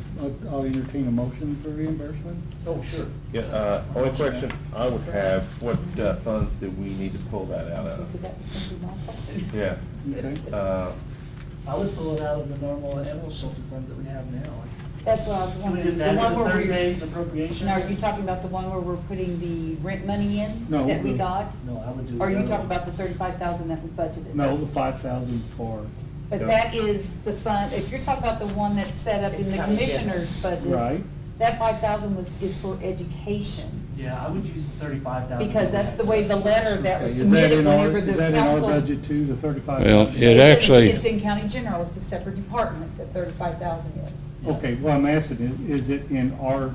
Speaker 2: I'll entertain a motion for reimbursement.
Speaker 7: Oh, sure.
Speaker 3: Yeah, only question I would have, what funds do we need to pull that out of?
Speaker 5: Because that was going to be my question.
Speaker 3: Yeah.
Speaker 2: Okay.
Speaker 7: I would pull it out of the normal animal shelter funds that we have now.
Speaker 5: That's what I was
Speaker 7: Can we
Speaker 5: wondering.
Speaker 7: just
Speaker 5: The
Speaker 7: add it
Speaker 5: one
Speaker 7: to
Speaker 5: where we-
Speaker 7: Thursday's appropriation?
Speaker 5: Now, are you talking about the one where we're putting the rent money in
Speaker 2: No,
Speaker 5: that we
Speaker 2: the-
Speaker 5: got?
Speaker 7: No, I would do.
Speaker 5: Or are you
Speaker 7: the other
Speaker 5: talking
Speaker 7: one.
Speaker 5: about the 35,000 that was budgeted?
Speaker 2: No, the 5,000 for.
Speaker 5: But that is the fund, if you're talking about the one that's set up in the
Speaker 11: County
Speaker 5: commissioner's budget.
Speaker 2: Right.
Speaker 5: That 5,000 is for education.
Speaker 7: Yeah, I would use the 35,000.
Speaker 5: Because that's the way the letter that was
Speaker 2: Okay, is that
Speaker 5: submitted
Speaker 2: in our,
Speaker 5: whenever the
Speaker 2: is that in our
Speaker 5: council.
Speaker 2: budget too, the 35?
Speaker 19: Well, it
Speaker 5: It's-
Speaker 19: actually,
Speaker 5: It's in county general, it's a separate department that 35,000 is.
Speaker 2: Okay, well, I'm asking, is it in our,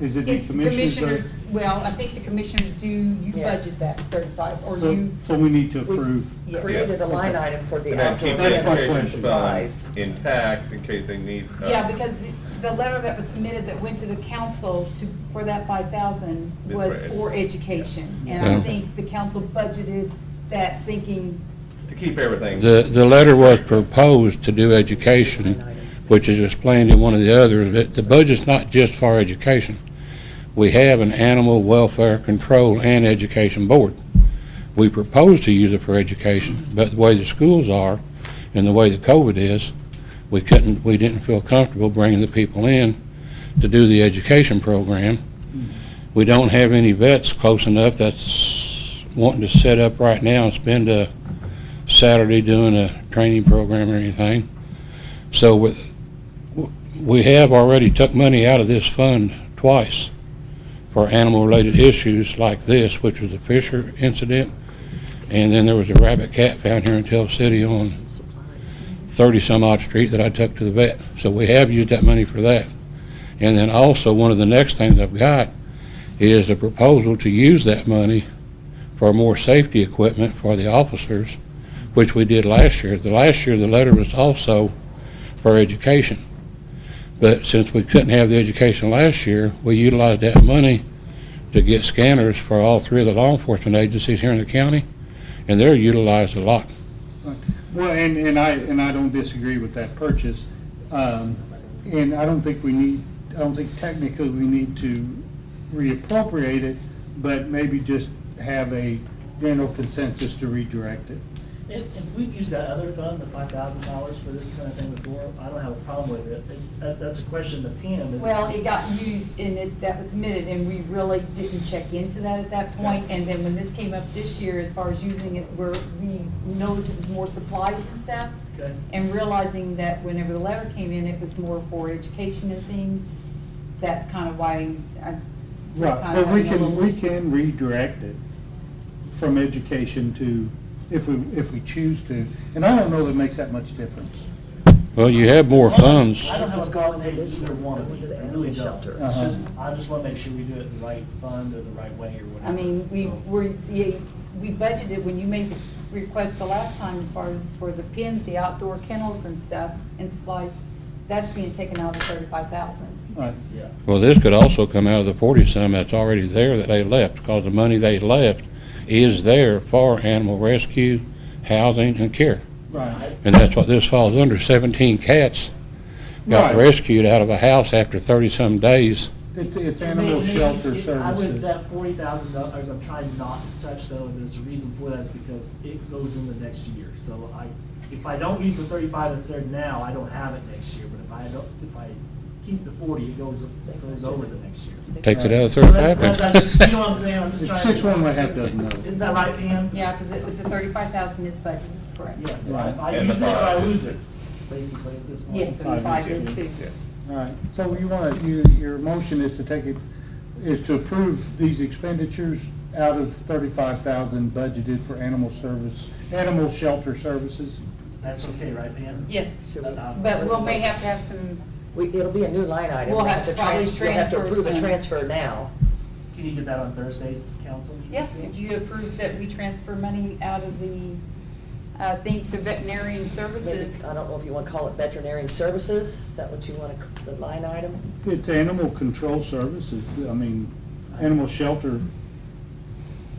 Speaker 2: is it the
Speaker 5: It's
Speaker 2: commissioners?
Speaker 5: well, I think the commissioners do, you
Speaker 11: Yeah.
Speaker 5: budget that 35, or
Speaker 2: So-
Speaker 5: you.
Speaker 2: So we need to approve.
Speaker 5: Yes.
Speaker 11: Created a line item for the
Speaker 3: And then
Speaker 11: outdoor
Speaker 3: keep
Speaker 2: That's
Speaker 3: the
Speaker 2: my
Speaker 11: animal
Speaker 2: question.
Speaker 11: supplies.
Speaker 3: fund intact in case they need.
Speaker 5: Yeah, because the letter that was submitted that went to the council for that 5,000
Speaker 3: Is
Speaker 5: was
Speaker 3: for ed-
Speaker 5: for education. And I
Speaker 19: Yeah.
Speaker 5: think the council budgeted that thinking,
Speaker 3: To keep everything.
Speaker 19: the letter was proposed to do education, which is explained in one of the others, that the budget's not just for education. We have an animal welfare control and education board. We propose to use it for education, but the way the schools are and the way the COVID is, we didn't feel comfortable bringing the people in to do the education program. We don't have any vets close enough that's wanting to set up right now and spend a Saturday doing a training program or anything. So we have already took money out of this fund twice for animal-related issues like this, which was the Fisher incident, and then there was a rabbit cat found here in Tell City on 30-some-odd street that I took to the vet. So we have used that money for that. And then also, one of the next things I've got is a proposal to use that money for more safety equipment for the officers, which we did last year. The last year, the letter was also for education. But since we couldn't have the education last year, we utilized that money to get scanners for all three of the law enforcement agencies here in the county, and they're utilized a lot.
Speaker 2: Well, and I don't disagree with that purchase. And I don't think technically we need to reappropriate it, but maybe just have a general consensus to redirect it.
Speaker 7: If we've used that other fund, the $5,000 for this kind of thing before, I don't have a problem with it. That's a question to Pam.
Speaker 5: Well, it got used and that was submitted, and we really didn't check into that at that point. And then when this came up this year, as far as using it, we noticed it was more supplies and stuff.
Speaker 7: Okay.
Speaker 5: And realizing that whenever the letter came in, it was more for education and things. That's kind of why I just
Speaker 2: Right,
Speaker 5: kind of.
Speaker 2: but we can redirect it from education to, if we choose to, and I don't know that it makes that much difference.
Speaker 19: Well, you have more funds.
Speaker 7: I don't have a problem with either one of these, I really don't. It's
Speaker 2: Uh-huh.
Speaker 7: just, I just want to make sure we do it the right fund or the right way or whatever.
Speaker 5: I mean,
Speaker 7: So-
Speaker 5: we budgeted, when you made the request the last time, as far as for the pins, the outdoor kennels and stuff, and supplies, that's being taken out of the 35,000.
Speaker 2: Right.
Speaker 7: Yeah.
Speaker 19: Well, this could also come out of the 40-some that's already there that they left, because the money they left is there for animal rescue, housing, and care.
Speaker 2: Right.
Speaker 19: And that's what this falls under. 17 cats got
Speaker 2: Right.
Speaker 19: rescued out of a house after 30-some days.
Speaker 2: It's animal shelter
Speaker 7: I would,
Speaker 2: services.
Speaker 7: that $40,000, I'm trying not to touch though, and there's a reason for that, is because it goes in the next year. So if I don't use the 35 that's there now, I don't have it next year, but if I keep the 40, it goes over the next year.
Speaker 19: Takes it out of
Speaker 7: So
Speaker 19: 35.
Speaker 7: that's just, you know what I'm saying? I'm just
Speaker 2: It's
Speaker 7: trying to.
Speaker 2: 6,150 doesn't know.
Speaker 7: Is that right, Pam?
Speaker 5: Yeah, because with the 35,000 is budgeted, correct?
Speaker 7: Yeah, so
Speaker 2: Right.
Speaker 7: if I
Speaker 3: And
Speaker 7: use
Speaker 3: the
Speaker 7: it or I
Speaker 3: five.
Speaker 7: lose it, basically, at this point.
Speaker 5: Yes, and the 5 is too.
Speaker 2: All right, so your motion is to take it, is to approve these expenditures out of 35,000 budgeted for animal shelter services?
Speaker 7: That's okay, right, Pam?
Speaker 5: Yes,
Speaker 11: Should we-
Speaker 5: but we may have to have some,
Speaker 11: It'll be a new line item.
Speaker 5: We'll have to probably
Speaker 11: You'll have to
Speaker 5: transfer
Speaker 11: approve a
Speaker 5: some.
Speaker 11: transfer now.
Speaker 7: Can you get that on Thursday's council meeting?
Speaker 5: yeah,
Speaker 7: still?
Speaker 5: if you approve that we transfer money out of the thing to veterinarian
Speaker 11: Maybe,
Speaker 5: services.
Speaker 11: I don't know if you want to call it veterinary services, is that what you want to, the line item?
Speaker 2: It's animal control services, I mean, animal shelter,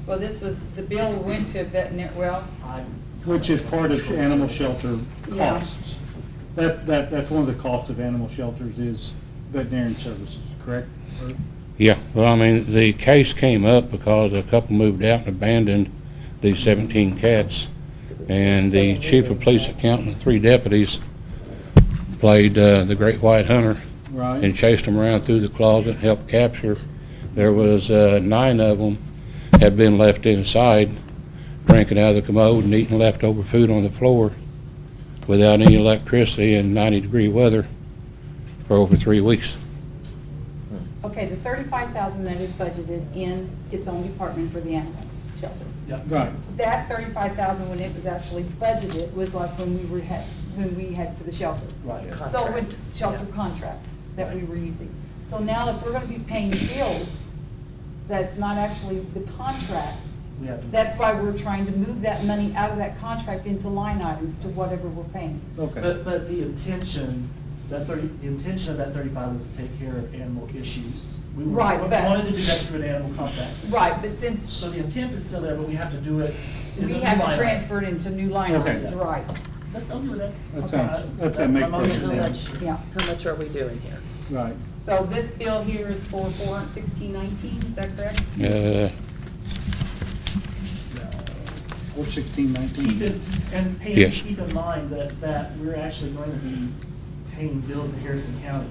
Speaker 5: Well, the bill went to veterinary, well,
Speaker 2: which is part of animal shelter
Speaker 5: Yeah.
Speaker 2: costs. That's one of the costs of animal shelters is veterinarian services, correct?
Speaker 19: Yeah, well, I mean, the case came up because a couple moved out and abandoned these 17 cats. And the chief of police accountant and 3 deputies played the great white hunter
Speaker 2: Right.
Speaker 19: and chased them around through the closet and helped capture. There was 9 of them had been left inside, drinking out of the commode and eating leftover food on the floor without any electricity in 90-degree weather for over 3 weeks.
Speaker 5: okay, the 35,000 that is budgeted in its own department for the animal shelter.
Speaker 2: Right.
Speaker 5: That 35,000, when it was actually budgeted, was like when we had for the shelter.
Speaker 7: Right.
Speaker 5: So with shelter contract that we were using. So now if we're gonna be paying bills, that's not actually the contract.
Speaker 7: We have to.
Speaker 5: That's why we're trying to move that money out of that contract into line items to whatever we're paying.
Speaker 2: Okay.
Speaker 7: But the intention, the intention of that 35 was to take care of animal issues. We
Speaker 5: Right, but-
Speaker 7: wanted to do that through an animal contract.
Speaker 5: Right, but since
Speaker 7: So the intent is still there, but we have to do it. in
Speaker 5: we
Speaker 7: the
Speaker 5: have
Speaker 7: new
Speaker 5: to
Speaker 7: line
Speaker 5: transfer it into new line
Speaker 2: Okay.
Speaker 5: items, right?
Speaker 7: I'll do that.
Speaker 2: That
Speaker 7: Okay,
Speaker 2: sounds, that
Speaker 7: that's
Speaker 2: makes
Speaker 7: my
Speaker 2: perfect
Speaker 7: motion.
Speaker 2: sense.
Speaker 5: Yeah.
Speaker 11: How much are we doing here?
Speaker 2: Right.
Speaker 5: So this bill here is for 416.19, is that correct?
Speaker 2: Or 1619.
Speaker 7: Keep in, and Pam,
Speaker 19: Yes.
Speaker 7: keep in mind that we're actually going to be paying bills to Harrison County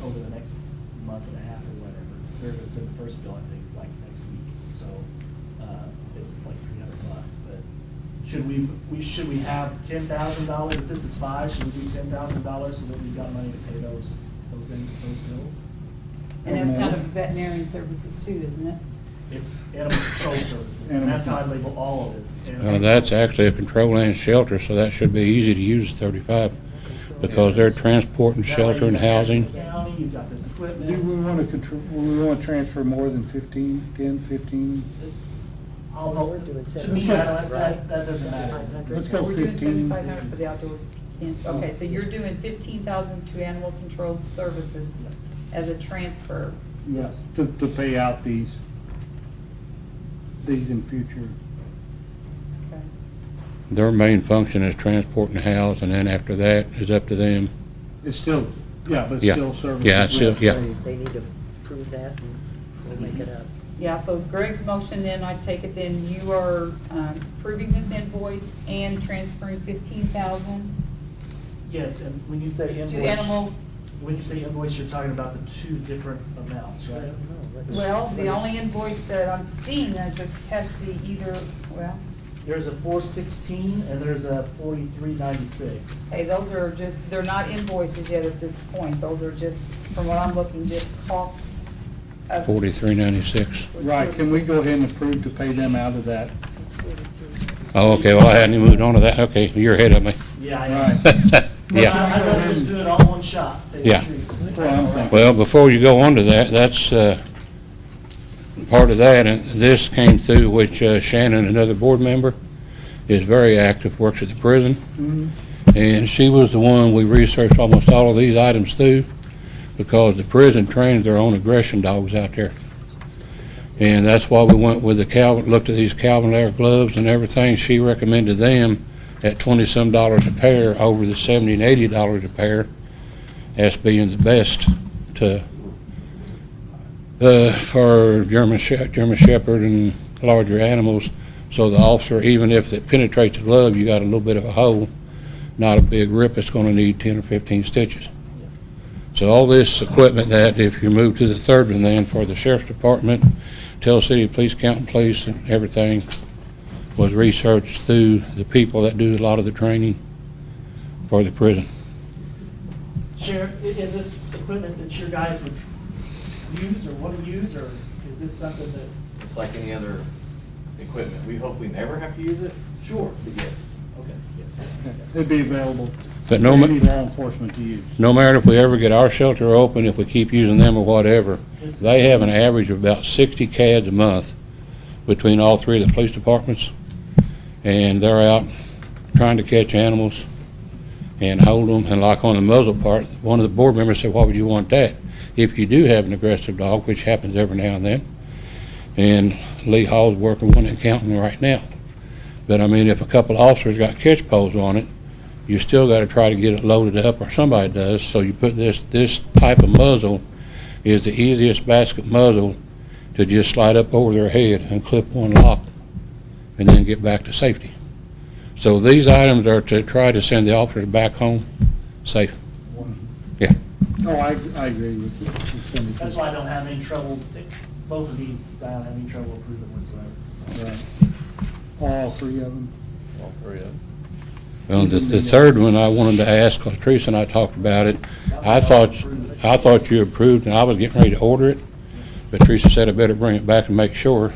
Speaker 7: over the next month and a half or whatever. They're going to send the first bill, I think, like next week. So, it's like $300, but should we have $10,000? If this is 5, should we do $10,000 so that we've got money to pay those bills?
Speaker 5: And that's kind of veterinarian services too, isn't it?
Speaker 7: It's animal control services, and that's how I label all of this. It's animal
Speaker 19: That's
Speaker 7: control
Speaker 19: actually a
Speaker 7: services.
Speaker 19: control and shelter, so that should be easy to use 35, because they're transporting
Speaker 7: That way
Speaker 19: shelter and
Speaker 7: you've got
Speaker 19: housing.
Speaker 7: Harrison County, you've got this
Speaker 2: Do
Speaker 7: equipment.
Speaker 2: we want to transfer more than 15, 10, 15?
Speaker 7: I'll
Speaker 11: Well,
Speaker 7: vote.
Speaker 11: we're doing
Speaker 7: To me,
Speaker 11: 7,500,
Speaker 7: that doesn't matter.
Speaker 2: Let's go
Speaker 5: We're doing
Speaker 2: 15.
Speaker 5: 7,500 for the outdoor camps. Okay, so you're doing 15,000 to animal control services as a transfer.
Speaker 2: Yeah, to pay out these in future.
Speaker 5: Okay.
Speaker 19: Their main function is transporting the house, and then after that is up to them.
Speaker 2: It's still, yeah, but
Speaker 19: Yeah.
Speaker 2: still services.
Speaker 19: Yeah, it's still, yeah.
Speaker 11: They need to prove that and we'll make it up.
Speaker 5: Yeah, so Greg's motion then, I take it then you are approving this invoice and transferring 15,000
Speaker 7: Yes, and when you say invoice.
Speaker 5: to animal.
Speaker 7: When you say invoice, you're talking about the two different amounts,
Speaker 11: I
Speaker 7: right?
Speaker 11: don't know.
Speaker 5: Well, the only invoice that I'm seeing that's attached to either, well,
Speaker 7: There's a 416 and there's a 4396.
Speaker 5: hey, those are just, they're not invoices yet at this point. Those are just, from what I'm looking, just cost of.
Speaker 19: 4396.
Speaker 2: Right, can we go ahead and approve to pay them out of that?
Speaker 19: Oh, okay, well, I hadn't even moved on to that. Okay, you're ahead of me.
Speaker 7: Yeah, I
Speaker 2: Right.
Speaker 7: know.
Speaker 19: Yeah.
Speaker 7: I'd rather just do it all in one shot, to tell you the
Speaker 19: Yeah.
Speaker 7: truth.
Speaker 2: That's what I'm thinking.
Speaker 19: Well, before you go on to that, that's part of that, and this came through, which Shannon, another board member, is very active, works at the prison. And she was the one we researched almost all of these items through, because the prison trains their own aggression dogs out there. And that's why we went with the Calvin, looked at these Calvin Air gloves and everything. She recommended them at $20-some a pair over the $70 and $80 a pair as being the best to, for German Shepherd and larger animals. So the officer, even if it penetrates the glove, you got a little bit of a hole, not a big rip, it's gonna need 10 or 15 stitches. So all this equipment that, if you move to the third one then, for the sheriff's department, Tell City Police, County Police, and everything, was researched through the people that do a lot of the training for the prison.
Speaker 7: Sheriff, is this equipment that your guys would use or want to use, or is this something that?
Speaker 20: It's like any other equipment. We hope we never have to use it.
Speaker 7: Sure.
Speaker 20: But yes.
Speaker 7: Okay.
Speaker 2: It'd be available
Speaker 19: But
Speaker 2: for
Speaker 19: no ma-
Speaker 2: any law enforcement to use.
Speaker 19: No matter if we ever get our shelter open, if we keep using them or whatever, they have an average of about 60 CADs a month between all three of the police departments. And they're out trying to catch animals and hold them. And like on the muzzle part, one of the board members said, why would you want that? If you do have an aggressive dog, which happens every now and then, and Lee Hall's working one in Canton right now. But I mean, if a couple of officers got catch poles on it, you still got to try to get it loaded up, or somebody does. So you put this type of muzzle is the easiest basket muzzle to just slide up over their head and clip one lock and then get back to safety. So these items are to try to send the officers back home safe. Yeah.
Speaker 2: Oh, I agree with you.
Speaker 7: That's why I don't have any trouble, both of these, I don't have any trouble approving whatsoever. So.
Speaker 2: Right. All three of them?
Speaker 3: All three of them.
Speaker 19: Well, the third one I wanted to ask, because Teresa and I talked about it. I thought you approved, and I was getting ready to order it, but Teresa said I better bring it back and make sure.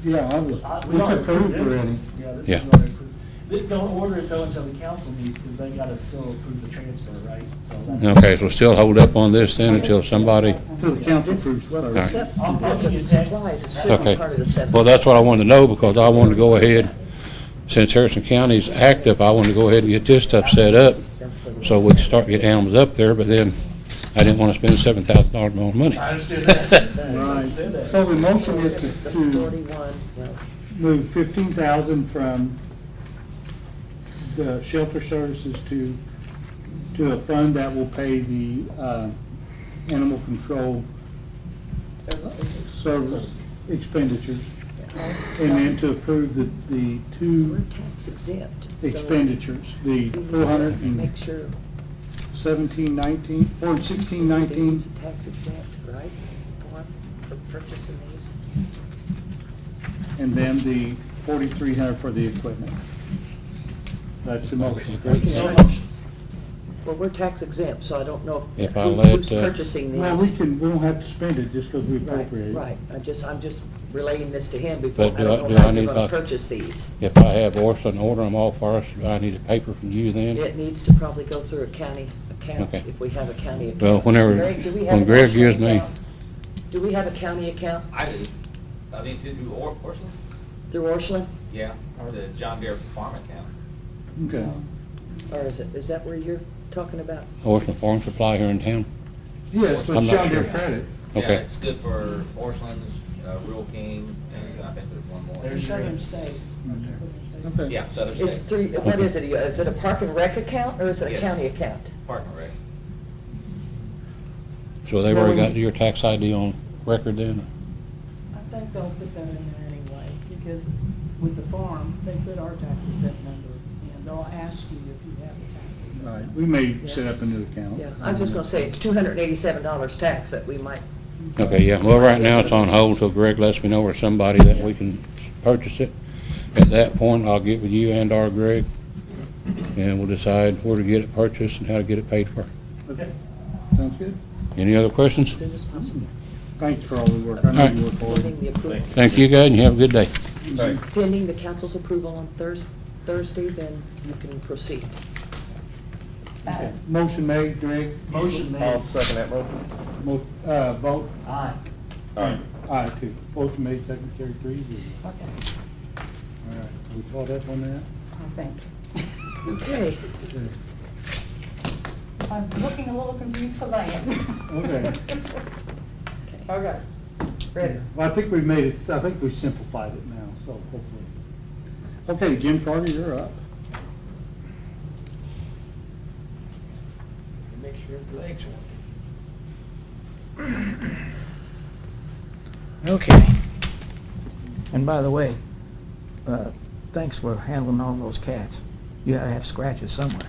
Speaker 2: Yeah, I was,
Speaker 7: We
Speaker 2: it's
Speaker 7: already
Speaker 2: approved
Speaker 7: this one.
Speaker 2: already.
Speaker 7: Yeah, this
Speaker 19: Yeah.
Speaker 7: one's already approved. Don't order it though until the council meets, because they gotta still approve the transfer, right? So that's.
Speaker 19: Okay, so we'll still hold up on this then until somebody,
Speaker 2: Till the council approves the
Speaker 11: Well,
Speaker 2: third.
Speaker 11: the
Speaker 19: All right.
Speaker 11: SEP,
Speaker 7: I'll give you a text.
Speaker 11: supplies, it should be
Speaker 19: okay.
Speaker 11: part of the SEP.
Speaker 19: Well, that's what I wanted to know, because I wanted to go ahead, since Harrison County's active, I wanted to go ahead and get this stuff set up so we could start getting animals up there, but then I didn't want to spend $7,000 more money.
Speaker 7: I understand that.
Speaker 2: Right.
Speaker 7: Said that.
Speaker 2: So the motion is
Speaker 11: The
Speaker 2: to
Speaker 11: 41, well,
Speaker 2: move 15,000 from the shelter services to a fund that will pay the animal control service expenditures. And then to approve the
Speaker 11: we're
Speaker 2: two
Speaker 11: tax exempt. so
Speaker 2: expenditures, the
Speaker 11: Make sure.
Speaker 2: 416, 19,
Speaker 11: It's tax exempt, right? For purchasing these.
Speaker 2: and then the 4,300 for the equipment. That's the motion.
Speaker 7: So,
Speaker 11: Well, we're tax exempt, so I don't know
Speaker 19: If I
Speaker 11: who's
Speaker 19: let,
Speaker 11: purchasing these.
Speaker 2: Well, we don't have to spend it just because we appropriate.
Speaker 11: Right, I'm just relaying this to him before,
Speaker 19: But
Speaker 11: I
Speaker 19: do I-
Speaker 11: don't
Speaker 19: do
Speaker 11: know how
Speaker 19: I
Speaker 11: you're
Speaker 19: need
Speaker 11: gonna
Speaker 19: to-
Speaker 11: purchase these.
Speaker 19: If I have Orson order them all for us, do I need a paper from you then?
Speaker 11: It needs to probably go through a county account,
Speaker 19: Okay.
Speaker 11: if we have a county account.
Speaker 19: Well, whenever,
Speaker 11: Greg, do we have
Speaker 19: when
Speaker 11: a
Speaker 19: Greg
Speaker 11: national
Speaker 19: gives me,
Speaker 11: account? Do we have a county account?
Speaker 20: I do. I need to do Orson's?
Speaker 11: Through Orchland?
Speaker 21: Yeah, the John Deere farm account.
Speaker 2: Okay.
Speaker 11: Or is that where you're talking about?
Speaker 19: Orchland Farm Supply here in town?
Speaker 2: Yes, but
Speaker 19: I'm not
Speaker 2: John Deere
Speaker 19: sure.
Speaker 2: credit.
Speaker 21: Yeah,
Speaker 19: Okay.
Speaker 21: it's good for Orchland, Rural King, and I think there's one more.
Speaker 7: There's Southern States.
Speaker 2: Okay.
Speaker 21: Yeah, Southern
Speaker 11: It's
Speaker 21: States.
Speaker 11: three, what is it? Is it a park and rec account or is it a
Speaker 21: Yes.
Speaker 11: county account?
Speaker 21: Park and Rec.
Speaker 19: So they've already got your tax ID on record then?
Speaker 22: I think they'll put that in there anyway, because with the farm, they put our tax exempt number, and they'll ask you if you have the tax exempt.
Speaker 2: All right, we may
Speaker 11: Yeah.
Speaker 2: set up a new account.
Speaker 11: Yeah, I was just gonna say, it's $287 tax that we might,
Speaker 19: Okay, yeah, well, right now it's on hold till Greg lets me know or somebody that we can purchase it. At that point, I'll get with you and our Greg, and we'll decide where to get it purchased and how to get it paid for.
Speaker 2: Okay. Sounds good.
Speaker 19: Any other questions?
Speaker 11: as soon as possible.
Speaker 2: Thanks for all the work. I know you work hard.
Speaker 11: Pending the approval.
Speaker 19: Thank you, guys, and you have a good day.
Speaker 11: Pending the council's approval on Thursday, then you can proceed.
Speaker 2: Okay. Motion made, Greg.
Speaker 7: Motion made.
Speaker 3: I'll second that motion.
Speaker 2: Vote.
Speaker 7: Aye.
Speaker 3: Aye.
Speaker 2: Aye, too. Motion made, second, carried, 3-0.
Speaker 22: Okay,
Speaker 2: All right, we caught up on that?
Speaker 22: I think.
Speaker 11: Okay.
Speaker 5: I'm looking a little confused because I am.
Speaker 2: Okay.
Speaker 5: Okay.
Speaker 11: Ready?
Speaker 2: Well, I think we made it, I think we simplified it now, so hopefully. Okay, Jim Carter, you're up.
Speaker 16: Make sure the legs work. Okay. And by the way, thanks for handling all those cats. You gotta have scratches somewhere.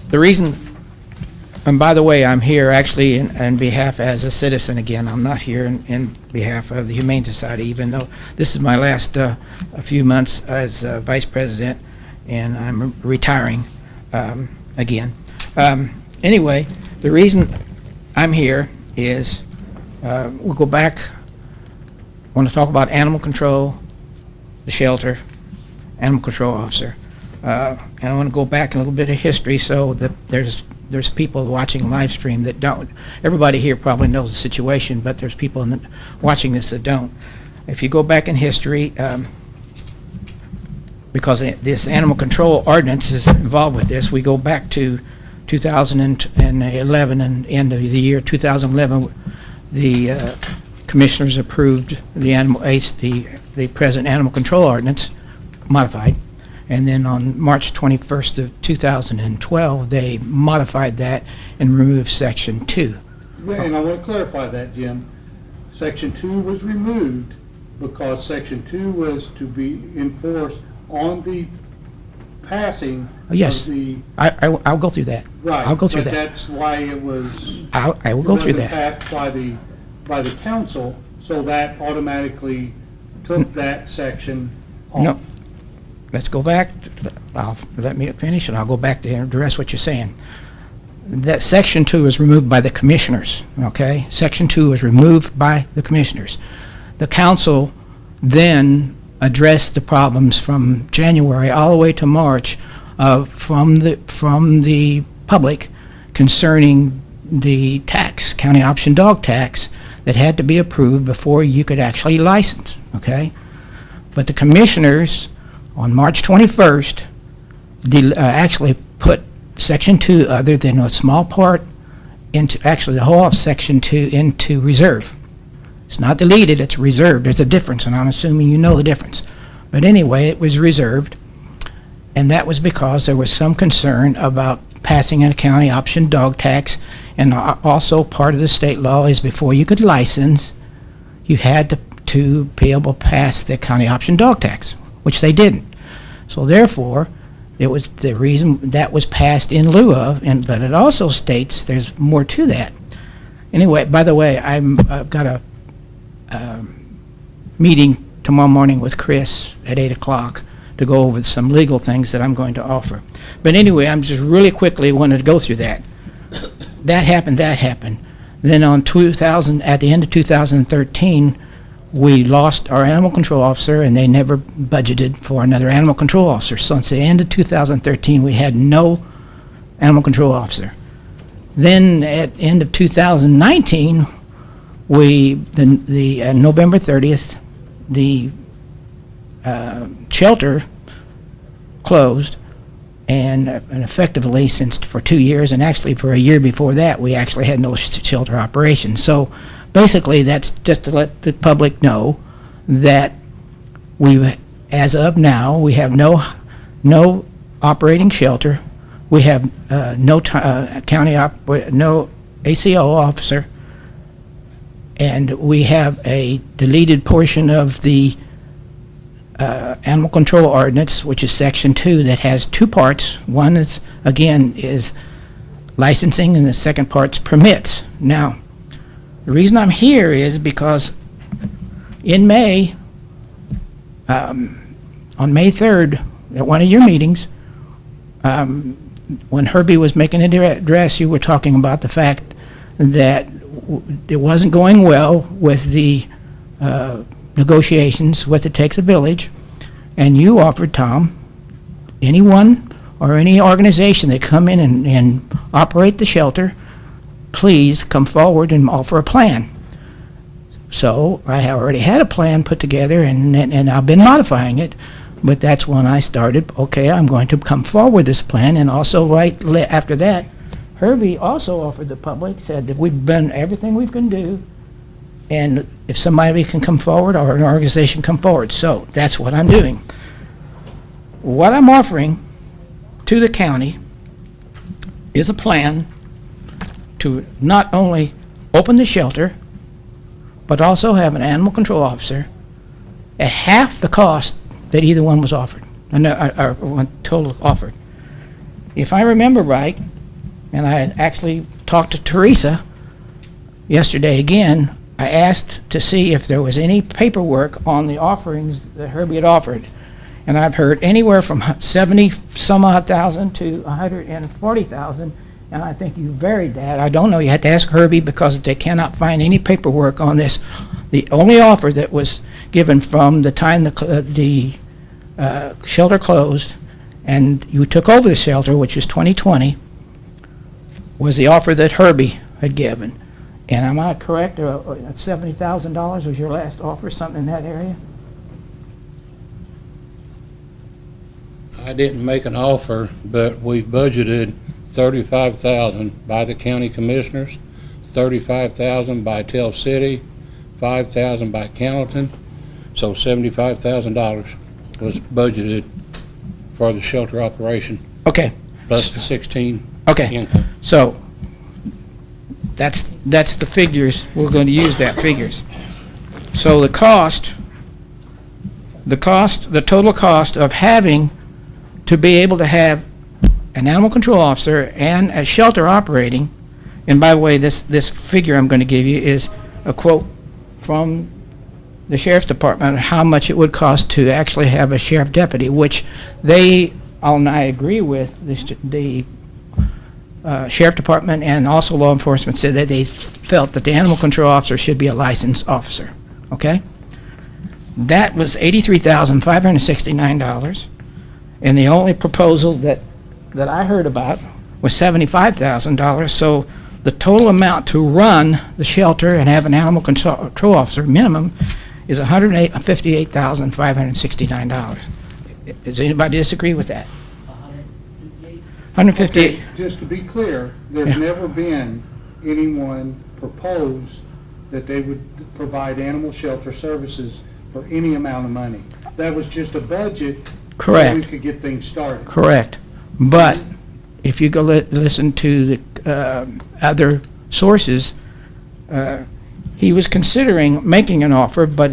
Speaker 16: The reason, and by the way, I'm here actually in behalf as a citizen again. I'm not here in behalf of the Humane Society, even though this is my last a few months as vice president, and I'm retiring again. Anyway, the reason I'm here is we'll go back. I want to talk about animal control, the shelter, animal control officer. And I want to go back a little bit of history so that there's people watching live stream that don't. Everybody here probably knows the situation, but there's people watching this that don't. If you go back in history, because this animal control ordinance is involved with this, we go back to 2011 and end of the year 2011, the commissioners approved the present animal control ordinance modified. And then on March 21st of 2012, they modified that and removed Section 2.
Speaker 2: Yeah, and I want to clarify that, Jim. Section 2 was removed because Section 2 was to be enforced on the passing
Speaker 16: Yes,
Speaker 2: of the...
Speaker 16: I'll go through that.
Speaker 2: Right.
Speaker 16: I'll go through
Speaker 2: but
Speaker 16: that.
Speaker 2: that's why it was...
Speaker 16: I will go through that.
Speaker 2: Passed by the council, so that automatically took that section off.
Speaker 16: No. Let's go back. Let me finish, and I'll go back to address what you're saying. That Section 2 is removed by the commissioners, okay? Section 2 is removed by the commissioners. The council then addressed the problems from January all the way to March from the public concerning the tax, county option dog tax, that had to be approved before you could actually license, okay? But the commissioners on March 21st, actually put Section 2, other than a small part, into, actually the whole of Section 2 into reserve. It's not deleted, it's reserved. There's a difference, and I'm assuming you know the difference. But anyway, it was reserved, and that was because there was some concern about passing a county option dog tax, and also part of the state law is before you could license, you had to be able to pass the county option dog tax, which they didn't. So therefore, it was the reason that was passed in lieu of, but it also states there's more to that. Anyway, by the way, I've got a meeting tomorrow morning with Chris at 8 o'clock to go over some legal things that I'm going to offer. But anyway, I'm just really quickly wanted to go through that. That happened. Then at the end of 2013, we lost our animal control officer, and they never budgeted for another animal control officer. So since the end of 2013, we had no animal control officer. Then at end of 2019, November 30th, the shelter closed, and effectively since for 2 years, and actually for a year before that, we actually had no shelter operation. So basically, that's just to let the public know that as of now, we have no operating shelter. We have no ACO officer, and we have a deleted portion of the Animal Control Ordinance, which is Section 2, that has two parts. One is, again, is licensing, and the second part's permits. Now, the reason I'm here is because in May, on May 3rd, at one of your meetings, when Herbie was making an address, you were talking about the fact that it wasn't going well with the negotiations with It Takes a Village, and you offered, Tom, anyone or any organization that come in and operate the shelter, please come forward and offer a plan. So I already had a plan put together, and I've been modifying it, but that's when I started, okay, I'm going to come forward with this plan. And also right after that, Herbie also offered the public, said that we've done everything we can do, and if somebody can come forward or an organization come forward. So that's what I'm doing. What I'm offering to the county is a plan to not only open the shelter, but also have an animal control officer at half the cost that either one was offered, or one total offered. If I remember right, and I had actually talked to Teresa yesterday again, I asked to see if there was any paperwork on the offerings that Herbie had offered. And I've heard anywhere from 70 some odd thousand to 140,000, and I think you varied that. I don't know, you had to ask Herbie because they cannot find any paperwork on this. The only offer that was given from the time the shelter closed and you took over the shelter, which is 2020, was the offer that Herbie had given. And am I correct? $70,000 was your last offer, something in that area?
Speaker 19: I didn't make an offer, but we budgeted $35,000 by the county commissioners, $35,000 by Tell City, $5,000 by Cannleton, so $75,000 was budgeted for the shelter operation.
Speaker 16: Okay.
Speaker 19: Plus the 16
Speaker 16: Okay.
Speaker 19: income.
Speaker 16: So that's the figures. We're going to use that figures. So the total cost of having to be able to have an animal control officer and a shelter operating, and by the way, this figure I'm going to give you is a quote from the Sheriff's Department, how much it would cost to actually have a sheriff deputy, which I agree with, the Sheriff Department and also law enforcement said that they felt that the animal control officer should be a licensed officer, okay? That was $83,569, and the only proposal that I heard about was $75,000, so the total amount to run the shelter and have an animal control officer minimum is $158,569. Does anybody disagree with that? 158.
Speaker 2: Okay, just to be clear, there's never been anyone propose that they would provide animal shelter services for any amount of money. That was just a budget.
Speaker 16: Correct.
Speaker 2: So we could get things started.
Speaker 16: Correct. But if you go listen to the other sources, he was considering making an offer, but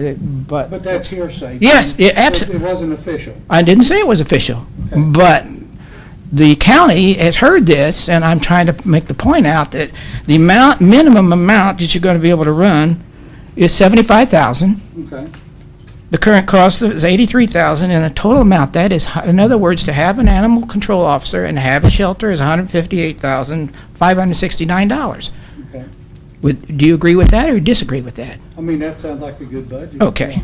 Speaker 2: that's hearsay.
Speaker 16: Yes, absolutely.
Speaker 2: It wasn't official.
Speaker 16: I didn't say it was official, but the county has heard this, and I'm trying to make the point out that the minimum amount that you're going to be able to run is $75,000.
Speaker 2: Okay.
Speaker 16: The current cost is $83,000, and the total amount, that is, in other words, to have an animal control officer and have a shelter is $158,569.
Speaker 2: Okay.
Speaker 16: Do you agree with that or disagree with that?
Speaker 2: I mean, that sounds like a good budget.
Speaker 16: Okay.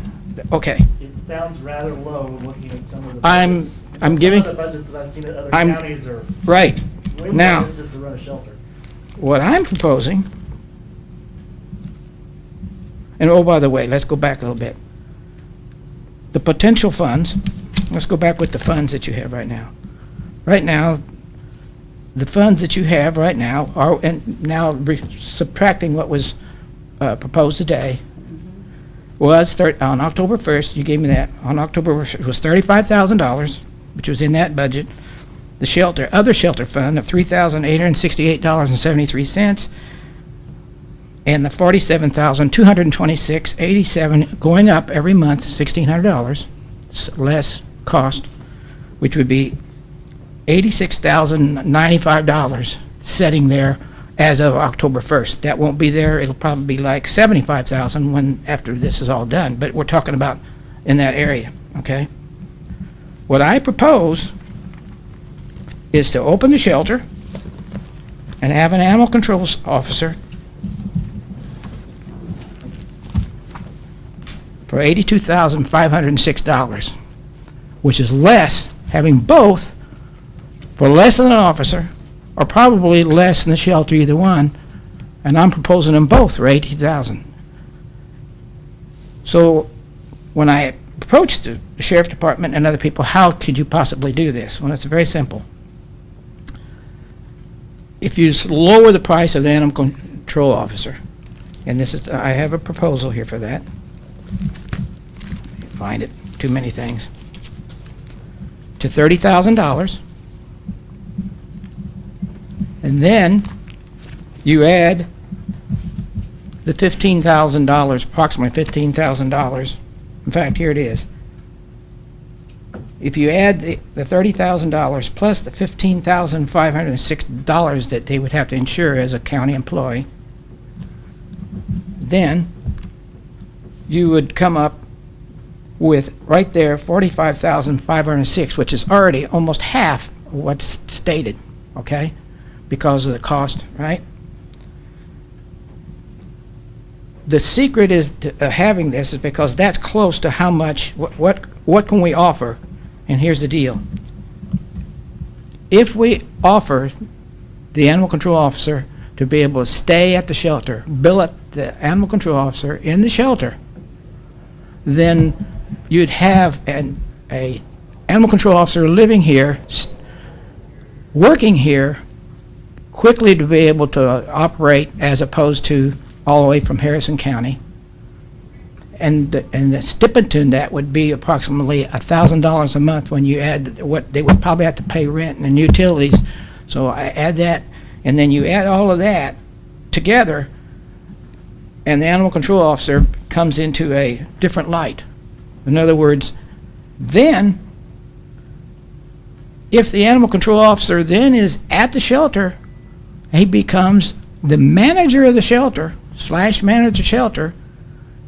Speaker 16: Okay.
Speaker 7: It sounds rather low looking at some of the
Speaker 16: I'm
Speaker 7: budgets.
Speaker 16: giving.
Speaker 7: Some of the budgets that I've seen at other
Speaker 16: I'm
Speaker 7: counties are
Speaker 16: right
Speaker 7: way more
Speaker 16: now.
Speaker 7: than this just to run a shelter.
Speaker 16: what I'm proposing, and oh, by the way, let's go back a little bit. The potential funds, let's go back with the funds that you have right now. Right now, the funds that you have right now are, and now subtracting what was proposed today, was on October 1st, you gave me that, on October 1st, it was $35,000, which was in that budget. The shelter, other shelter fund of $3,868.73, and the $47,226.87 going up every month, $1,600 less cost, which would be $86,095 sitting there as of October 1st. That won't be there. It'll probably be like $75,000 when after this is all done, but we're talking about in that area, okay? What I propose is to open the shelter and have an animal control officer for $82,506, which is less, having both for less than an officer, or probably less than the shelter, either one, and I'm proposing them both for $80,000. So when I approached the sheriff department and other people, how could you possibly do this? Well, it's very simple. If you just lower the price of the animal control officer, and this is, I have a proposal here for that. Find it, too many things, to $30,000, and then you add the $15,000, approximately $15,000. In fact, here it is. If you add the $30,000 plus the $15,506 that they would have to insure as a county employee, then you would come up with right there $45,506, which is already almost half of what's stated, okay, because of the cost, right? The secret is to, having this is because that's close to how much, what can we offer? And here's the deal. If we offer the animal control officer to be able to stay at the shelter, billet the animal control officer in the shelter, then you'd have a animal control officer living here, working here, quickly to be able to operate as opposed to all the way from Harrison County. And the stipend to that would be approximately $1,000 a month when you add what they would probably have to pay rent and utilities. So I add that, and then you add all of that together, and the animal control officer comes into a different light. In other words, then if the animal control officer then is at the shelter, he becomes the manager of the shelter / manager shelter.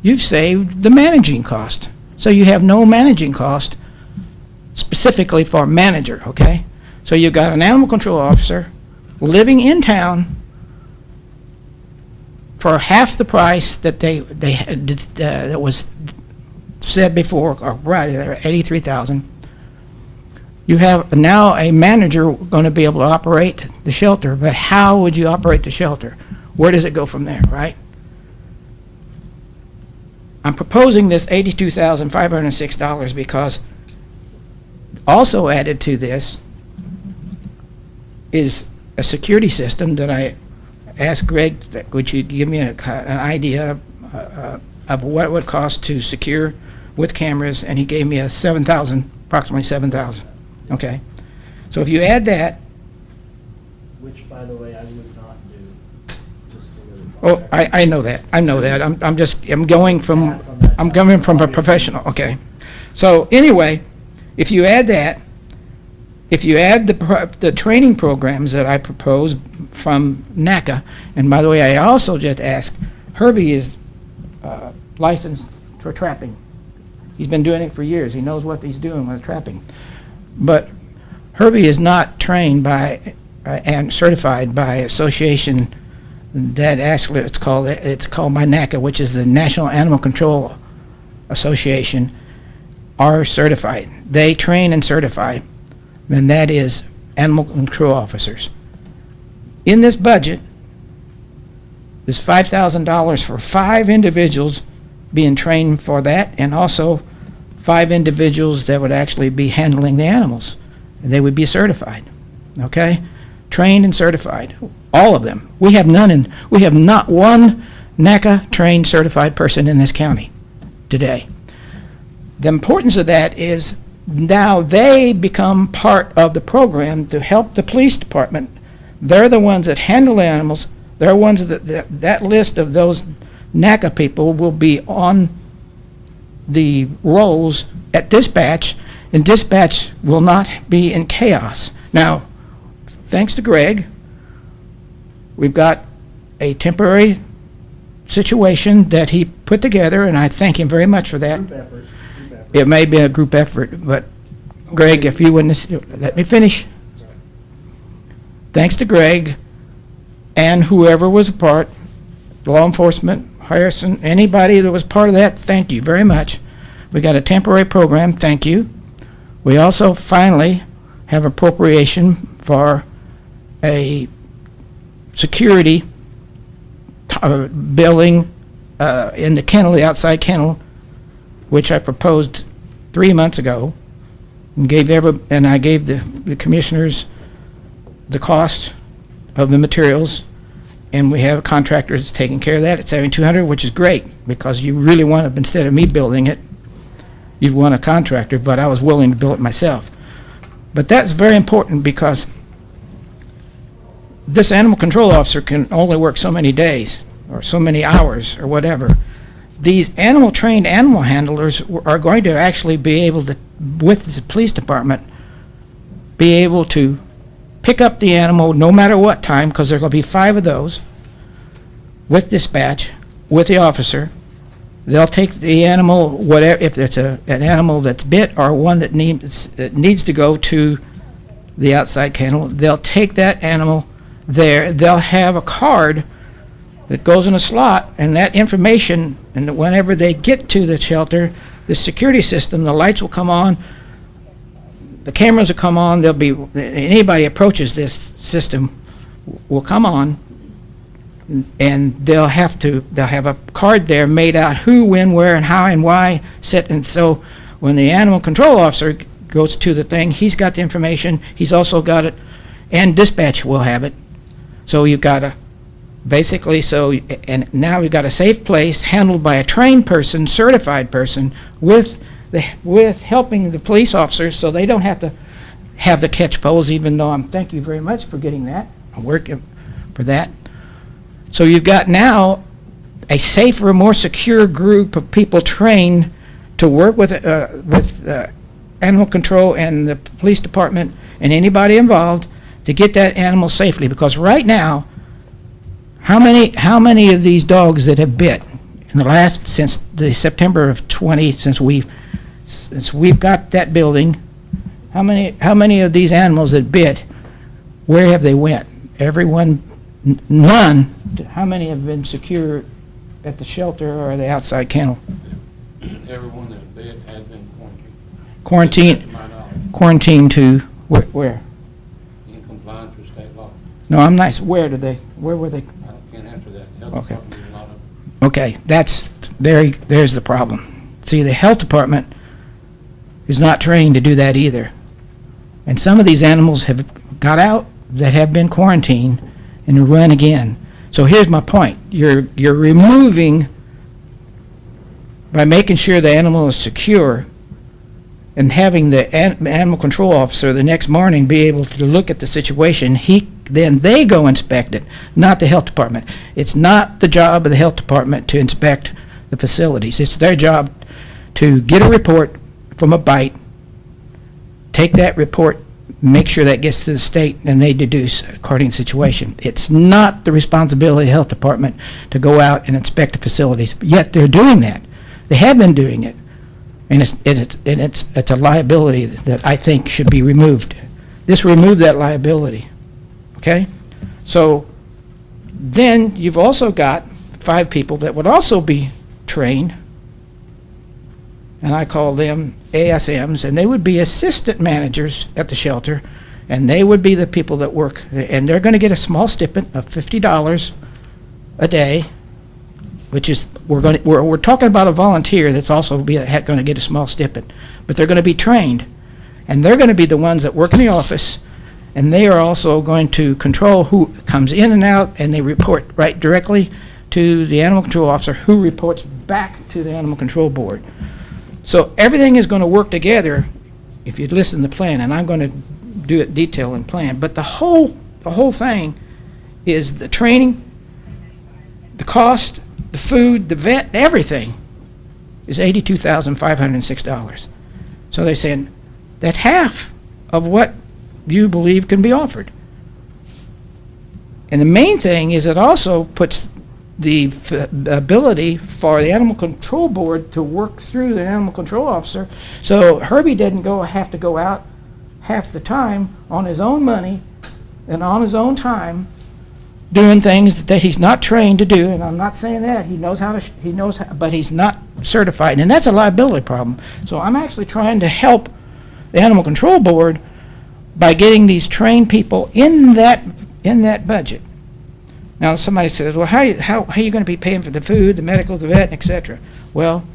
Speaker 16: You've saved the managing cost. So you have no managing cost specifically for manager, okay? So you've got an animal control officer living in town for half the price that they had, that was said before, or right there, $83,000. You have now a manager going to be able to operate the shelter, but how would you operate the shelter? Where does it go from there, right? I'm proposing this $82,506 because also added to this is a security system that I asked Greg, would you give me an idea of what it would cost to secure with cameras, and he gave me a approximately $7,000. Okay, so if you add that,
Speaker 7: Which, by the way, I would not do, just so that it's
Speaker 16: oh, I know that. I'm going from a professional. Okay, so anyway, if you add that, if you add the training programs that I propose from NACA, and by the way, I also just asked, Herbie is licensed for trapping. He's been doing it for years. He knows what he's doing with trapping. But Herbie is not trained by and certified by association that actually it's called by NACA, which is the National Animal Control Association, are certified. They train and certify, and that is animal control officers. In this budget, There's $5,000 for 5 individuals being trained for that, and also 5 individuals that would actually be handling the animals. And they would be certified, okay? Trained and certified, all of them. We have not one NACA trained certified person in this county today. The importance of that is now they become part of the program to help the police department. They're the ones that handle the animals. They're ones that list of those NACA people will be on the rolls at dispatch, and dispatch will not be in chaos. Now, thanks to Greg, we've got a temporary situation that he put together, and I thank him very much for that.
Speaker 7: Group effort.
Speaker 16: It may be a group effort, but Greg, if you wouldn't, let me finish. Thanks to Greg and whoever was a part, law enforcement, Harrison, anybody that was part of that, thank you very much. We got a temporary program, thank you. We also finally have appropriation for a security building in the kennel, the outside kennel, which I proposed 3 months ago, and I gave the commissioners the cost of the materials, and we have a contractor that's taking care of that at $7,200, which is great, because you really want to, instead of me building it, you'd want a contractor, but I was willing to build it myself. But that's very important, because this animal control officer can only work so many days, or so many hours, or whatever. These trained animal handlers are going to actually be able to, with the police department, be able to pick up the animal no matter what time, because there are going to be 5 of those, with dispatch, with the officer. They'll take the animal, whatever, if it's an animal that's bit or one that needs to go to the outside kennel, they'll take that animal there. They'll have a card that goes in a slot, and that information, and whenever they get to the shelter, the security system, the lights will come on, the cameras will come on, anybody approaches this system will come on, and they'll have a card there made out who, when, where, and how, and why, and so when the animal control officer goes to the thing, he's got the information, he's also got it, and dispatch will have it. So you've got a basically, and now we've got a safe place handled by a trained person, certified person, with helping the police officers, so they don't have to have the catch poles, even though thank you very much for getting that. I'm working for that. So you've got now a safer, more secure group of people trained to work with animal control and the police department and anybody involved to get that animal safely. Because right now, how many of these dogs that have bit in the since the September of 20, since we've got that building, how many of these animals that bit, where have they went? Everyone, none. How many have been secure at the shelter or the outside kennel?
Speaker 19: Everyone that bit has been quarantined.
Speaker 16: Quarantined to where?
Speaker 19: In compliance with state law.
Speaker 16: No, I'm nice. Where were they?
Speaker 19: I can't answer that. Health
Speaker 16: Okay.
Speaker 19: Department did a lot of-
Speaker 16: Okay, there's the problem. See, the health department is not trained to do that either. And some of these animals have got out that have been quarantined and run again. So here's my point. You're removing, by making sure the animal is secure and having the animal control officer the next morning be able to look at the situation, then they go inspect it, not the health department. It's not the job of the health department to inspect the facilities. It's their job to get a report from a bite, take that report, make sure that gets to the state, and they deduce according to the situation. It's not the responsibility of the health department to go out and inspect the facilities, yet they're doing that. They have been doing it, and it's a liability that I think should be removed. This removed that liability, okay? So then you've also got 5 people that would also be trained, and I call them ASMs, and they would be assistant managers at the shelter, and they would be the people that work, and they're going to get a small stipend of $50 a day, which is, we're talking about a volunteer that's also going to get a small stipend, but they're going to be trained, and they're going to be the ones that work in the office, and they are also going to control who comes in and out, and they report right directly to the animal control officer, who reports back to the animal control board. So everything is going to work together if you listen to the plan, and I'm going to do it detail and plan, but the whole thing is the training, the cost, the food, the vet, everything is $82,506. So they're saying that's half of what you believe can be offered. And the main thing is it also puts the ability for the animal control board to work through the animal control officer, so Herbie doesn't have to go out half the time on his own money and on his own time doing things that he's not trained to do. And I'm not saying that he knows how to, but he's not certified, and that's a liability problem. So I'm actually trying to help the animal control board by getting these trained people in that budget. Now somebody says, well, how are you going to be paying for the food, the medical, the vet, etc.? Well,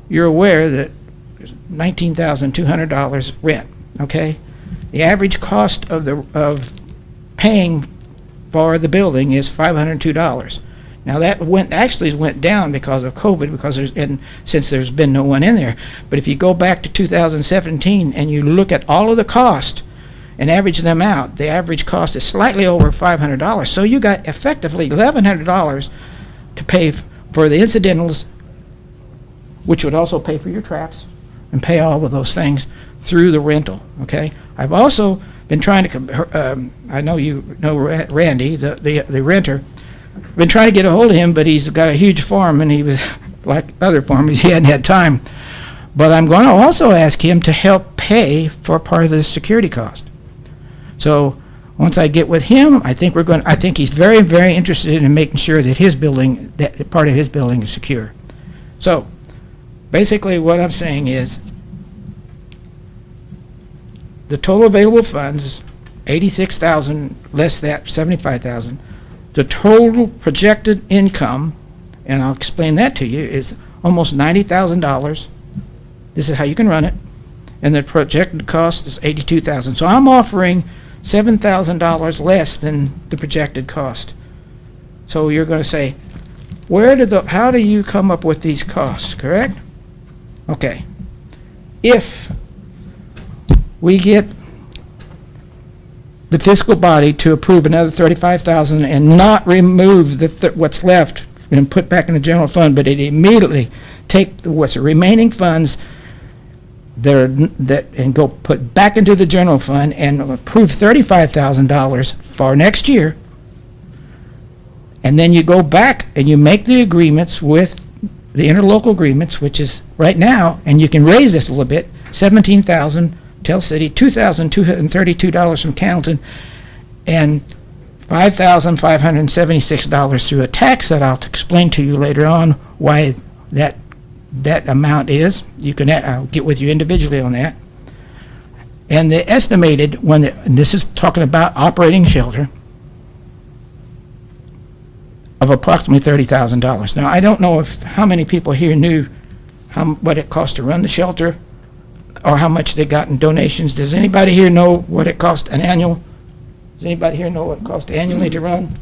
Speaker 16: you're aware that there's $19,200 rent. Okay, the average cost of paying for the building is $502. Now that actually went down because of COVID, since there's been no one in there. But if you go back to 2017 and you look at all of the cost and average them out, the average cost is slightly over $500. So you got effectively $1,100 to pay for the incidentals, which would also pay for your traps and pay all of those things through the rental. Okay, I've also been trying to, I know you know Randy, the renter. Been trying to get a hold of him, but he's got a huge farm, and he was, like other farmers, he hadn't had time. But I'm going to also ask him to help pay for part of the security cost. So once I get with him, I think he's very, very interested in making sure that his building, that part of his building is secure. So basically what I'm saying is the total available funds, $86,000, less that, $75,000. The total projected income, and I'll explain that to you, is almost $90,000. This is how you can run it. And the projected cost is $82,000. So I'm offering $7,000 less than the projected cost. So you're going to say, how do you come up with these costs, correct? Okay. If we get the fiscal body to approve another $35,000 and not remove what's left and put back in the general fund, but it immediately take what's the remaining funds and go put back into the general fund and approve $35,000 for next year, and then you go back and you make the agreements with the interlocal agreements, which is right now, and you can raise this a little bit, $17,000 Tell City, $2,232 from Carrollton, and $5,576 through a tax that I'll explain to you later on why that amount is. You can, I'll get with you individually on that. And the estimated, and this is talking about operating shelter, of approximately $30,000. Now I don't know how many people here knew what it cost to run the shelter, or how much they got in donations. Does anybody here know what it cost an annual? Does anybody here know what it cost annually to run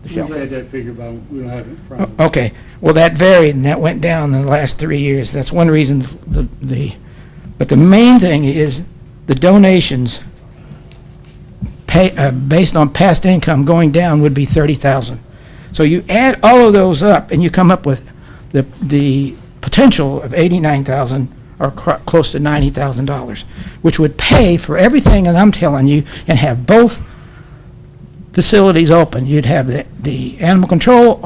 Speaker 16: the shelter?
Speaker 2: We had that figure, but we don't have it in front of us.
Speaker 16: Okay, well that varied and that went down in the last 3 years. That's one reason. But the main thing is the donations based on past income going down would be $30,000. So you add all of those up and you come up with the potential of $89,000 or close to $90,000, which would pay for everything that I'm telling you and have both facilities open. You'd have the animal control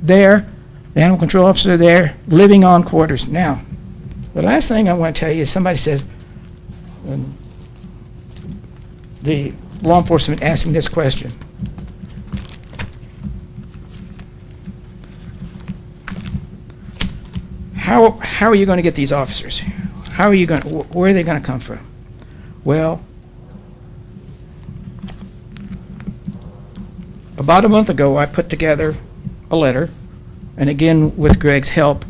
Speaker 16: there, the animal control officer there, living on quarters. Now, the last thing I want to tell you is somebody says, the law enforcement asking this question. How are you going to get these officers? How are you going? Where are they going to come from? Well, about a month ago, I put together a letter, and again, with Greg's help,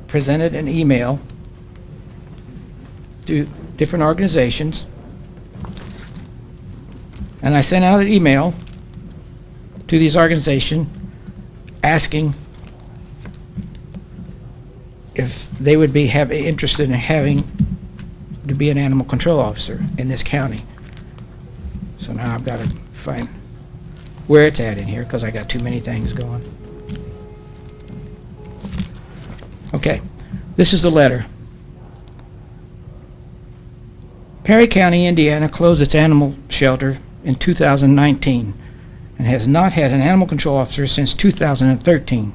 Speaker 16: presented an email to different organizations. And I sent out an email to these organizations asking if they would be interested in having to be an animal control officer in this county. So now I've got to find where it's at in here, because I got too many things going. Okay, this is the letter. Perry County, Indiana closed its animal shelter in 2019 and has not had an animal control officer since 2013.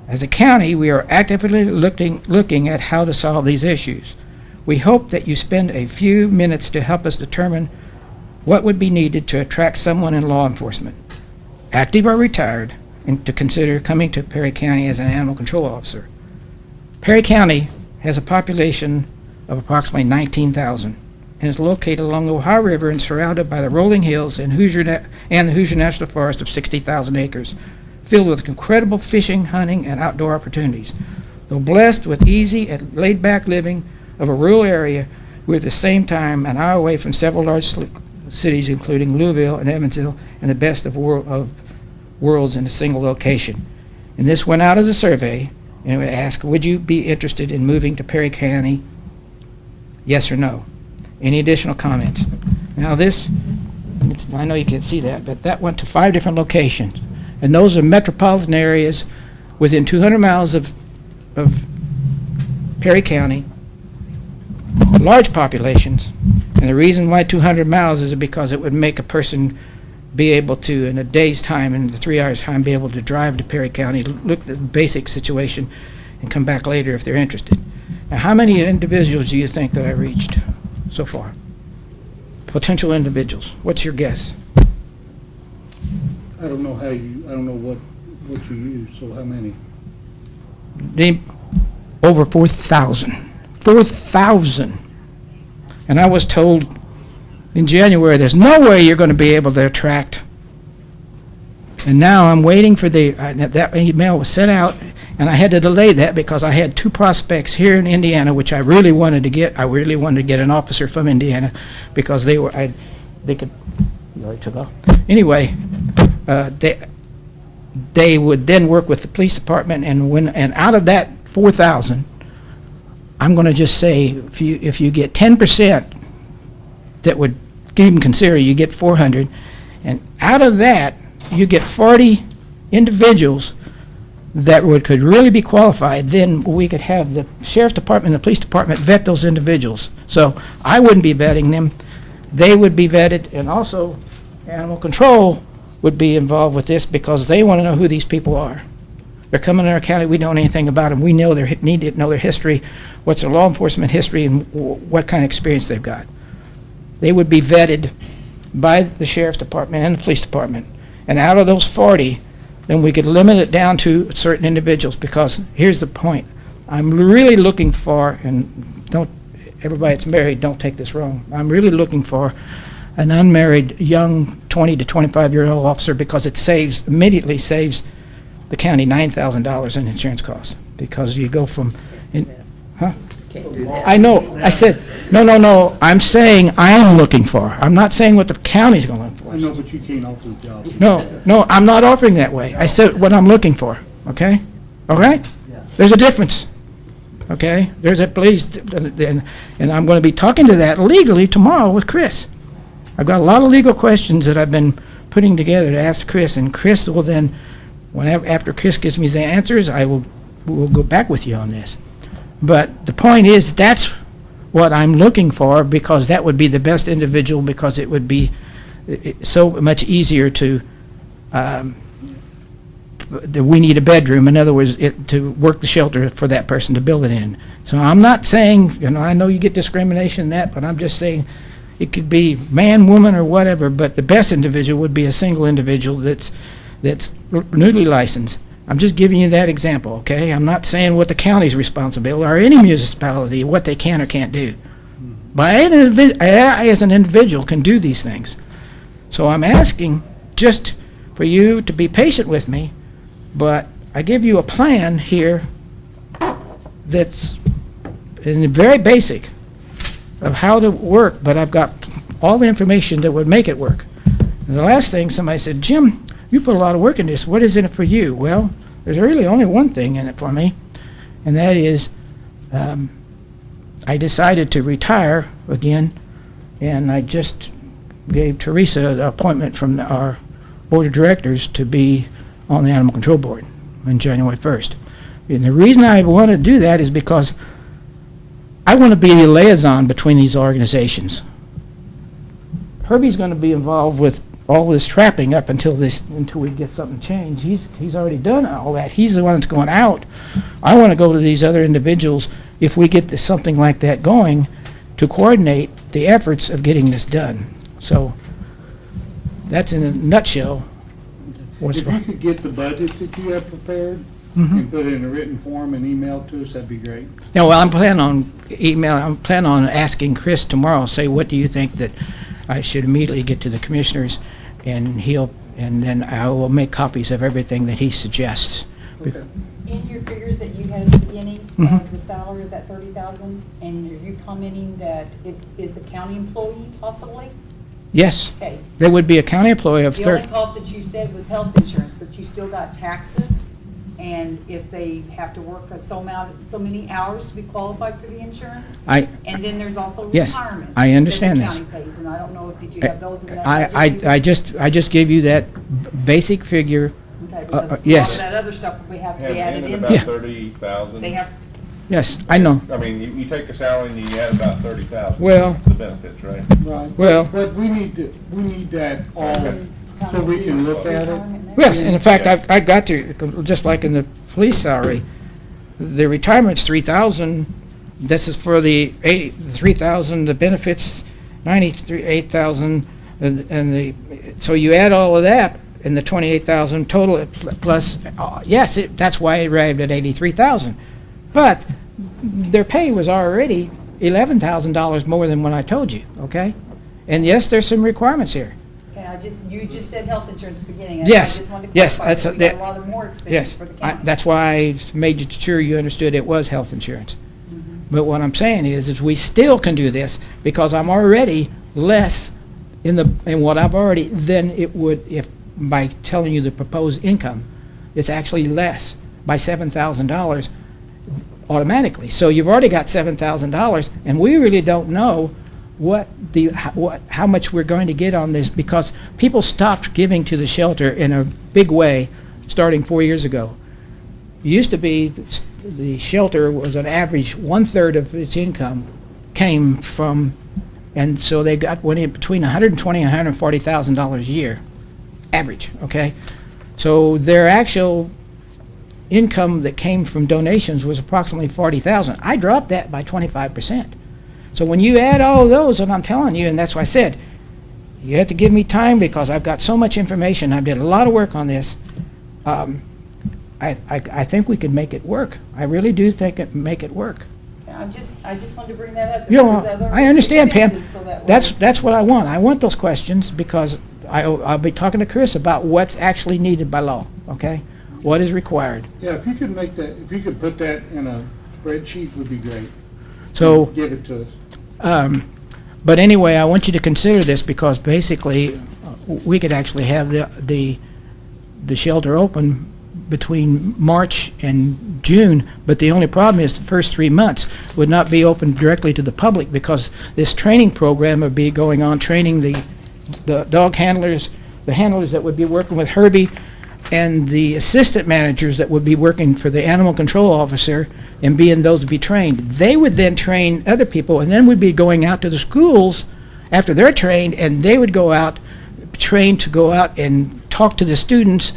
Speaker 16: As a county, we are actively looking at how to solve these issues. We hope that you spend a few minutes to help us determine what would be needed to attract someone in law enforcement, active or retired, and to consider coming to Perry County as an animal control officer. Perry County has a population of approximately 19,000 and is located along the Ohio River and surrounded by the rolling hills and the Hoosier National Forest of 60,000 acres, filled with incredible fishing, hunting, and outdoor opportunities. Though blessed with easy and laid-back living of a rural area, we're at the same time an hour away from several large cities, including Louisville and Evansville, and the best of worlds in a single location. And this went out as a survey, and it would ask, would you be interested in moving to Perry County? Yes or no? Any additional comments? Now this, I know you can't see that, but that went to 5 different locations. And those are metropolitan areas within 200 miles of Perry County, large populations. And the reason why 200 miles is because it would make a person be able to, in a day's time, in 3 hours' time, be able to drive to Perry County, look at the basic situation, and come back later if they're interested. Now, how many individuals do you think that I reached so far? Potential individuals. What's your guess?
Speaker 2: I don't know what you use, so how many?
Speaker 16: Over 4,000. 4,000. And I was told in January, there's no way you're going to be able to attract. And now I'm waiting for that email was sent out, and I had to delay that because I had 2 prospects here in Indiana, which I really wanted to get. I really wanted to get an officer from Indiana because they could, you already took off. Anyway, they would then work with the police department, and out of that 4,000, I'm going to just say if you get 10% that would even consider, you get 400, and out of that you get 40 individuals that could really be qualified. Then we could have the sheriff's department and the police department vet those individuals. So I wouldn't be vetting them; they would be vetted, and also animal control would be involved with this because they want to know who these people are. They're coming to our county. We don't know anything about them. We need to know their history, what's their law enforcement history, and what kind of experience they've got. They would be vetted by the sheriff's department and the police department. And out of those 40, then we could limit it down to certain individuals, because here's the point. I'm really looking for, and everybody that's married, don't take this wrong. I'm really looking for an unmarried young 20 to 25-year-old officer, because it immediately saves the county $9,000 in insurance costs, because you go from, I know, I said, no, I'm saying I'm looking for. I'm not saying what the county's going to look for.
Speaker 2: I know, but you can't offer the job.
Speaker 16: No, I'm not offering that way. I said what I'm looking for, okay? All right? There's a difference, okay? There's at least, and I'm going to be talking to that legally tomorrow with Chris. I've got a lot of legal questions that I've been putting together to ask Chris, and Chris will then, after Chris gives me the answers, we'll go back with you on this. But the point is, that's what I'm looking for, because that would be the best individual, because it would be so much easier to, we need a bedroom, in other words, to work the shelter for that person to build it in. So I'm not saying, I know you get discrimination in that, but I'm just saying it could be man, woman, or whatever, but the best individual would be a single individual that's newly licensed. I'm just giving you that example, okay? I'm not saying what the county's responsibility or any municipality, what they can or can't do. But I, as an individual, can do these things. So I'm asking just for you to be patient with me But I give you a plan here that's very basic of how to work, but I've got all the information that would make it work. And the last thing, somebody said, Jim, you put a lot of work in this. What is in it for you? Well, there's really only one thing in it for me, and that is I decided to retire again, and I just gave Teresa an appointment from our board of directors to be on the Animal Control Board on January 1st. And the reason I want to do that is because I want to be a liaison between these organizations. Herbie's going to be involved with all this trapping up until we get something changed. He's already done all that. He's the one that's going out. I want to go to these other individuals if we get something like that going to coordinate the efforts of getting this done. So that's in a nutshell.
Speaker 2: If you could get the budget that you have prepared and put it in a written form and email it to us, that'd be great.
Speaker 16: No, well, I'm planning on asking Chris tomorrow, say, what do you think that I should immediately get to the commissioners, and then I will make copies of everything that he suggests.
Speaker 2: Okay.
Speaker 5: In your figures that you had at the beginning, the salary of that 30,000, and are you commenting that it is the county employee possibly?
Speaker 16: Yes.
Speaker 5: Okay.
Speaker 16: There would be a county employee of
Speaker 5: The only cost that you said was health insurance, but you still got taxes, and if they have to work so many hours to be qualified for the insurance. And then there's also
Speaker 16: Yes,
Speaker 5: retirement.
Speaker 16: I understand
Speaker 5: that
Speaker 16: this.
Speaker 5: the county pays, and I don't know, did you have those in that budget?
Speaker 16: I just gave you that basic figure.
Speaker 5: Okay, because a lot
Speaker 16: yes.
Speaker 5: of that other stuff would have to be added in.
Speaker 3: About 30,000.
Speaker 5: They have,
Speaker 16: Yes, I know.
Speaker 3: I mean, you take a salary and you add about 30,000.
Speaker 16: Well.
Speaker 3: The benefits, right?
Speaker 2: Right.
Speaker 16: Well.
Speaker 2: But we need that all so we can look at it.
Speaker 16: Yes, and in fact, I've got to, just like in the police salary, the retirement's 3,000. This is for the 3,000, the benefits, 8,000, so you add all of that in the 28,000 total plus, yes, that's why it arrived at 83,000. But their pay was already $11,000 more than what I told you, okay? And yes, there's some requirements here.
Speaker 5: okay, you just said health insurance at the beginning.
Speaker 16: Yes,
Speaker 5: I just wanted to
Speaker 16: yes,
Speaker 5: clarify
Speaker 16: that's
Speaker 5: that we got a lot of more expenses
Speaker 16: yes.
Speaker 5: for the county.
Speaker 16: That's why I made sure you understood it was health insurance. But what I'm saying is we still can do this because I'm already less in what I've already than it would if by telling you the proposed income. It's actually less by $7,000 automatically. So you've already got $7,000, and we really don't know how much we're going to get on this because people stopped giving to the shelter in a big way starting 4 years ago. It used to be the shelter was an average 1/3 of its income came from, and so they went in between $120,000 and $140,000 a year, average. Okay, so their actual income that came from donations was approximately $40,000. I dropped that by 25%. So when you add all of those, and I'm telling you, and that's why I said, you have to give me time because I've got so much information. I did a lot of work on this. I think we could make it work. I really do think it make it work.
Speaker 5: I just wanted to bring that up.
Speaker 16: You know, I understand, Pam.
Speaker 5: So that
Speaker 16: That's what I want. I want those questions because I'll be talking to Chris about what's actually needed by law, okay? What is required.
Speaker 2: Yeah, if you could make that, if you could put that in a spreadsheet, would be great.
Speaker 16: So
Speaker 2: Give it to us.
Speaker 16: But anyway, I want you to consider this because basically we could actually have the shelter open between March and June, but the only problem is the first 3 months would not be open directly to the public because this training program would be going on, training the dog handlers, the handlers that would be working with Herbie, and the assistant managers that would be working for the animal control officer and being those to be trained. They would then train other people, and then we'd be going out to the schools after they're trained, and they would go out, trained to go out and talk to the students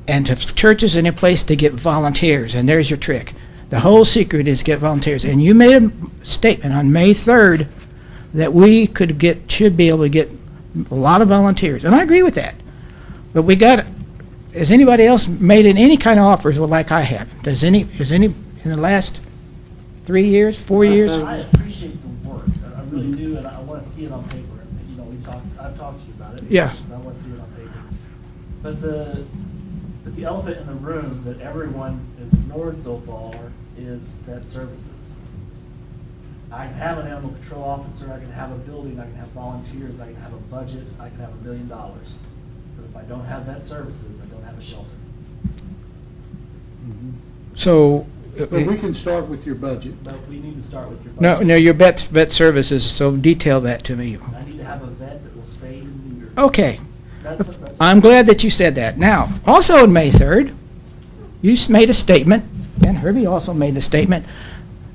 Speaker 16: and to churches and a place to get volunteers. And there's your trick. The whole secret is get volunteers. And you made a statement on May 3rd that we should be able to get a lot of volunteers. And I agree with that. But we got, has anybody else made any kind of offers like I have? Does any in the last 3 years, 4 years?
Speaker 7: I appreciate the work. I really do, and I want to see it on paper. You know, I've talked to you about it.
Speaker 16: Yeah.
Speaker 7: I want to see it on paper. But the But the elephant in the room that everyone has ignored so far is vet services. I can have an animal control officer, I can have a building, I can have volunteers, I can have a budget, I can have $1 million. But if I don't have vet services, I don't have a shelter.
Speaker 16: So,
Speaker 2: But we can start with your budget.
Speaker 7: But we need to start with your budget.
Speaker 16: no, your vet services, so detail that to me.
Speaker 7: I need to have a vet that will spay and neuter.
Speaker 16: Okay.
Speaker 7: That's
Speaker 16: I'm glad that you said that. Now, also on May 3rd, you made a statement, and Herbie also made a statement,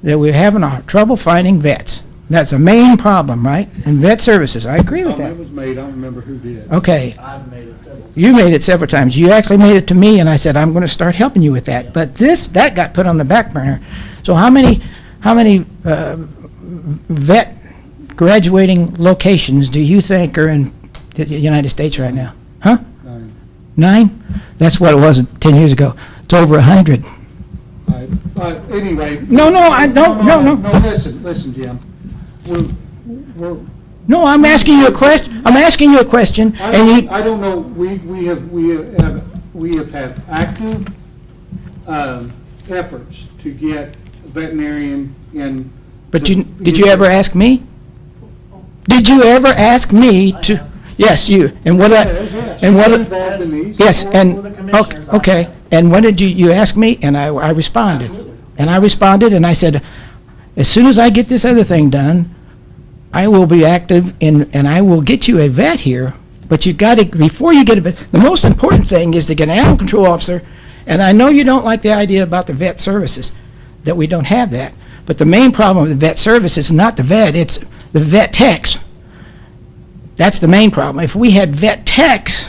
Speaker 16: that we're having trouble finding vets. That's a main problem, right? And vet services, I agree with that.
Speaker 2: It was made, I don't remember who did.
Speaker 16: Okay.
Speaker 7: I've made it several times.
Speaker 16: You made it several times. You actually made it to me, and I said, I'm going to start helping you with that. But that got put on the back burner. So how many vet graduating locations do you think are in the United States right now? Huh? 9? That's what it was 10 years ago. It's over 100.
Speaker 2: Anyway.
Speaker 16: No, I don't, no.
Speaker 2: No, listen, Jim.
Speaker 16: No, I'm asking you a question. And
Speaker 2: I don't know, we have had active efforts to get a veterinarian in.
Speaker 16: But did you ever ask me? Did you ever ask me to? Yes, you. And what? Yes, and okay. And when did you ask me? And I responded. And I responded, and I said, as soon as I get this other thing done, I will be active and I will get you a vet here. But you got to, before you get a vet, the most important thing is to get an animal control officer. And I know you don't like the idea about the vet services, that we don't have that. But the main problem with the vet services is not the vet, it's the vet techs. That's the main problem. If we had vet techs,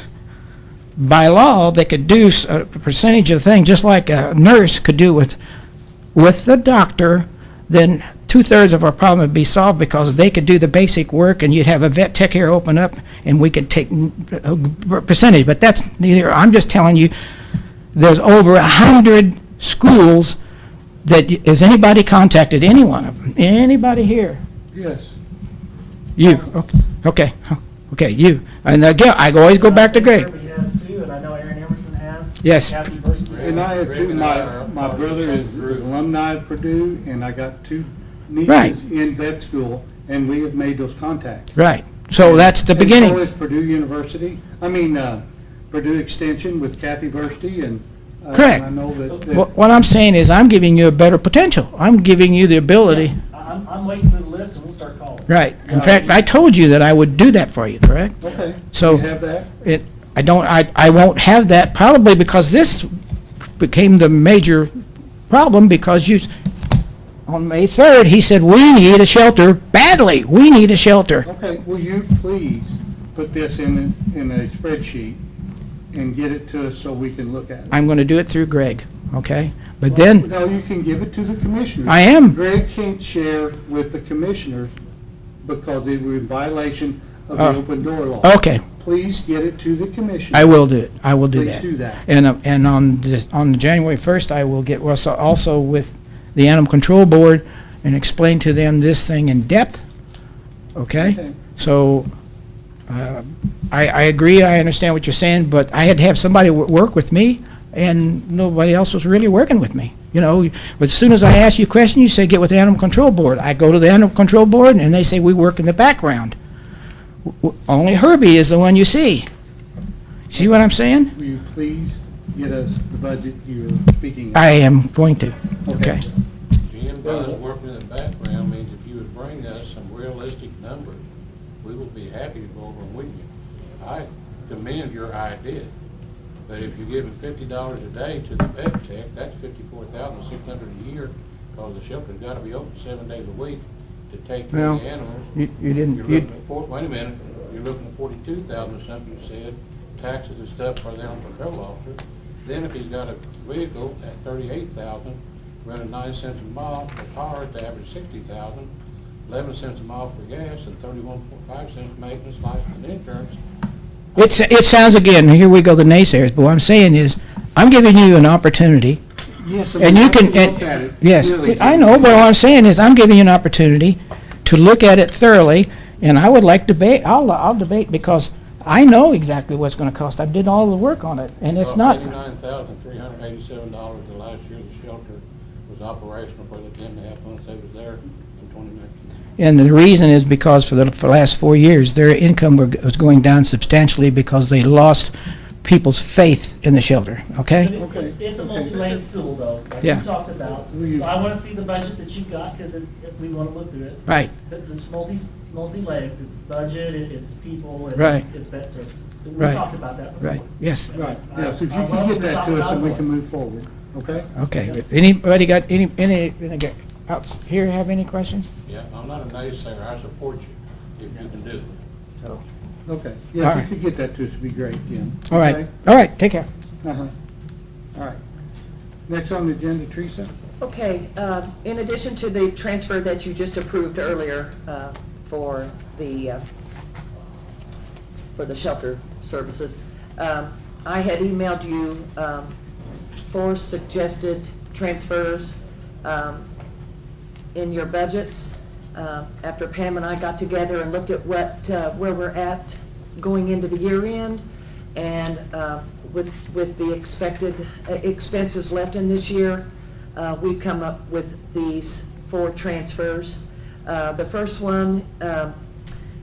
Speaker 16: by law, they could do a percentage of things, just like a nurse could do with the doctor, then 2/3 of our problem would be solved because they could do the basic work and you'd have a vet tech here open up and we could take a percentage. But that's neither, I'm just telling you, there's over 100 schools that, has anybody contacted any one of them? Anybody here?
Speaker 2: Yes.
Speaker 16: You, okay, you. And again, I always go back to Greg.
Speaker 7: Kirby has too, and I know Aaron Emerson has.
Speaker 16: Yes.
Speaker 7: Kathy Bursky has.
Speaker 2: And I have two, my brother is alumni at Purdue, and I got 2
Speaker 16: Right.
Speaker 2: nieces in vet school, and we have made those contacts.
Speaker 16: Right, so that's the
Speaker 2: And
Speaker 16: beginning.
Speaker 2: so is Purdue University, Purdue Extension with Kathy Bursty, and
Speaker 16: Correct.
Speaker 2: I know that.
Speaker 16: What I'm saying is I'm giving you a better potential. I'm giving you the ability.
Speaker 7: I'm waiting for the list and we'll start calling.
Speaker 16: Right. In fact, I told you that I would do that for you, correct?
Speaker 2: Okay.
Speaker 16: So
Speaker 2: You have that?
Speaker 16: I won't have that probably because this became the major problem because on May 3rd, he said, we need a shelter badly. We need a shelter.
Speaker 2: Okay, will you please put this in a spreadsheet and get it to us so we can look at it?
Speaker 16: I'm going to do it through Greg, okay? But then,
Speaker 2: No, you can give it to the commissioners.
Speaker 16: I am.
Speaker 2: Greg can't share with the commissioners because they were in violation of the
Speaker 16: Oh.
Speaker 2: open door law.
Speaker 16: Okay.
Speaker 2: Please get it to the commissioners.
Speaker 16: I will do it. I will do
Speaker 2: Please
Speaker 16: that.
Speaker 2: do that.
Speaker 16: And on January 1st, I will get also with the Animal Control Board and explain to them this thing in depth, okay? So, I agree, I understand what you're saying, but I had to have somebody work with me, and nobody else was really working with me. You know, but as soon as I ask you a question, you say, get with the Animal Control Board. I go to the Animal Control Board, and they say, we work in the background. Only Herbie is the one you see. See what I'm saying?
Speaker 2: Will you please get us the budget you're speaking of?
Speaker 16: I am going to, okay?
Speaker 19: Jim does working in the background means if you would bring us some realistic numbers, we will be happy to go over them with you. I commend your idea, but if you give them $50 a day to the vet tech, that's $54,600 a year, because the shelter's got to be open 7 days a week to take care of the animals.
Speaker 16: You didn't.
Speaker 19: You're looking at wait a minute, you're looking at 42,000 or something you said, taxes and stuff for the animal control officer. Then if he's got a vehicle at 38,000, running 9 cents a mile for tar to average 60,000, 11 cents a mile for gas, and 31.5 cents maintenance, license, and insurance.
Speaker 16: It sounds, again, here we go, the naysayers, but what I'm saying is, I'm giving you an opportunity.
Speaker 2: Yes,
Speaker 16: And you can,
Speaker 2: look at it.
Speaker 16: yes,
Speaker 2: Really.
Speaker 16: I know, but what I'm saying is, I'm giving you an opportunity to look at it thoroughly, and I would like debate, I'll debate, because I know exactly what it's gonna cost. I did all the work on it, and it's not.
Speaker 19: $89,387 the last year the shelter was operational for the 10.5 months they was there in 2019.
Speaker 16: And the reason is because for the last 4 years, their income was going down substantially because they lost people's faith in the shelter, okay?
Speaker 7: It's a multi-layered stool, though, like
Speaker 16: Yeah.
Speaker 7: you talked about. I want to see the budget that you've got, because we want to look through it.
Speaker 16: Right.
Speaker 7: It's multi-legs, it's budget, it's people, and
Speaker 16: Right.
Speaker 7: it's vet services. We
Speaker 16: Right.
Speaker 7: talked about that before.
Speaker 16: Right, yes.
Speaker 2: Right, yes, if you can get that to us, and we can move forward, okay?
Speaker 16: Okay, anybody got any out here have any questions?
Speaker 19: Yeah, I'm not a naysayer, I support you if you can do it.
Speaker 2: Okay,
Speaker 16: All
Speaker 2: yeah, if
Speaker 16: right.
Speaker 2: you could get that to us, it'd be great, Jim.
Speaker 16: All right,
Speaker 2: Okay?
Speaker 16: all right, take care.
Speaker 2: Uh-huh. All right. Next on the agenda, Teresa?
Speaker 11: Okay, in addition to the transfer that you just approved earlier for the shelter services, I had emailed you 4 suggested transfers in your budgets. After Pam and I got together and looked at where we're at going into the year end, and with the expected expenses left in this year, we've come up with these 4 transfers. The first one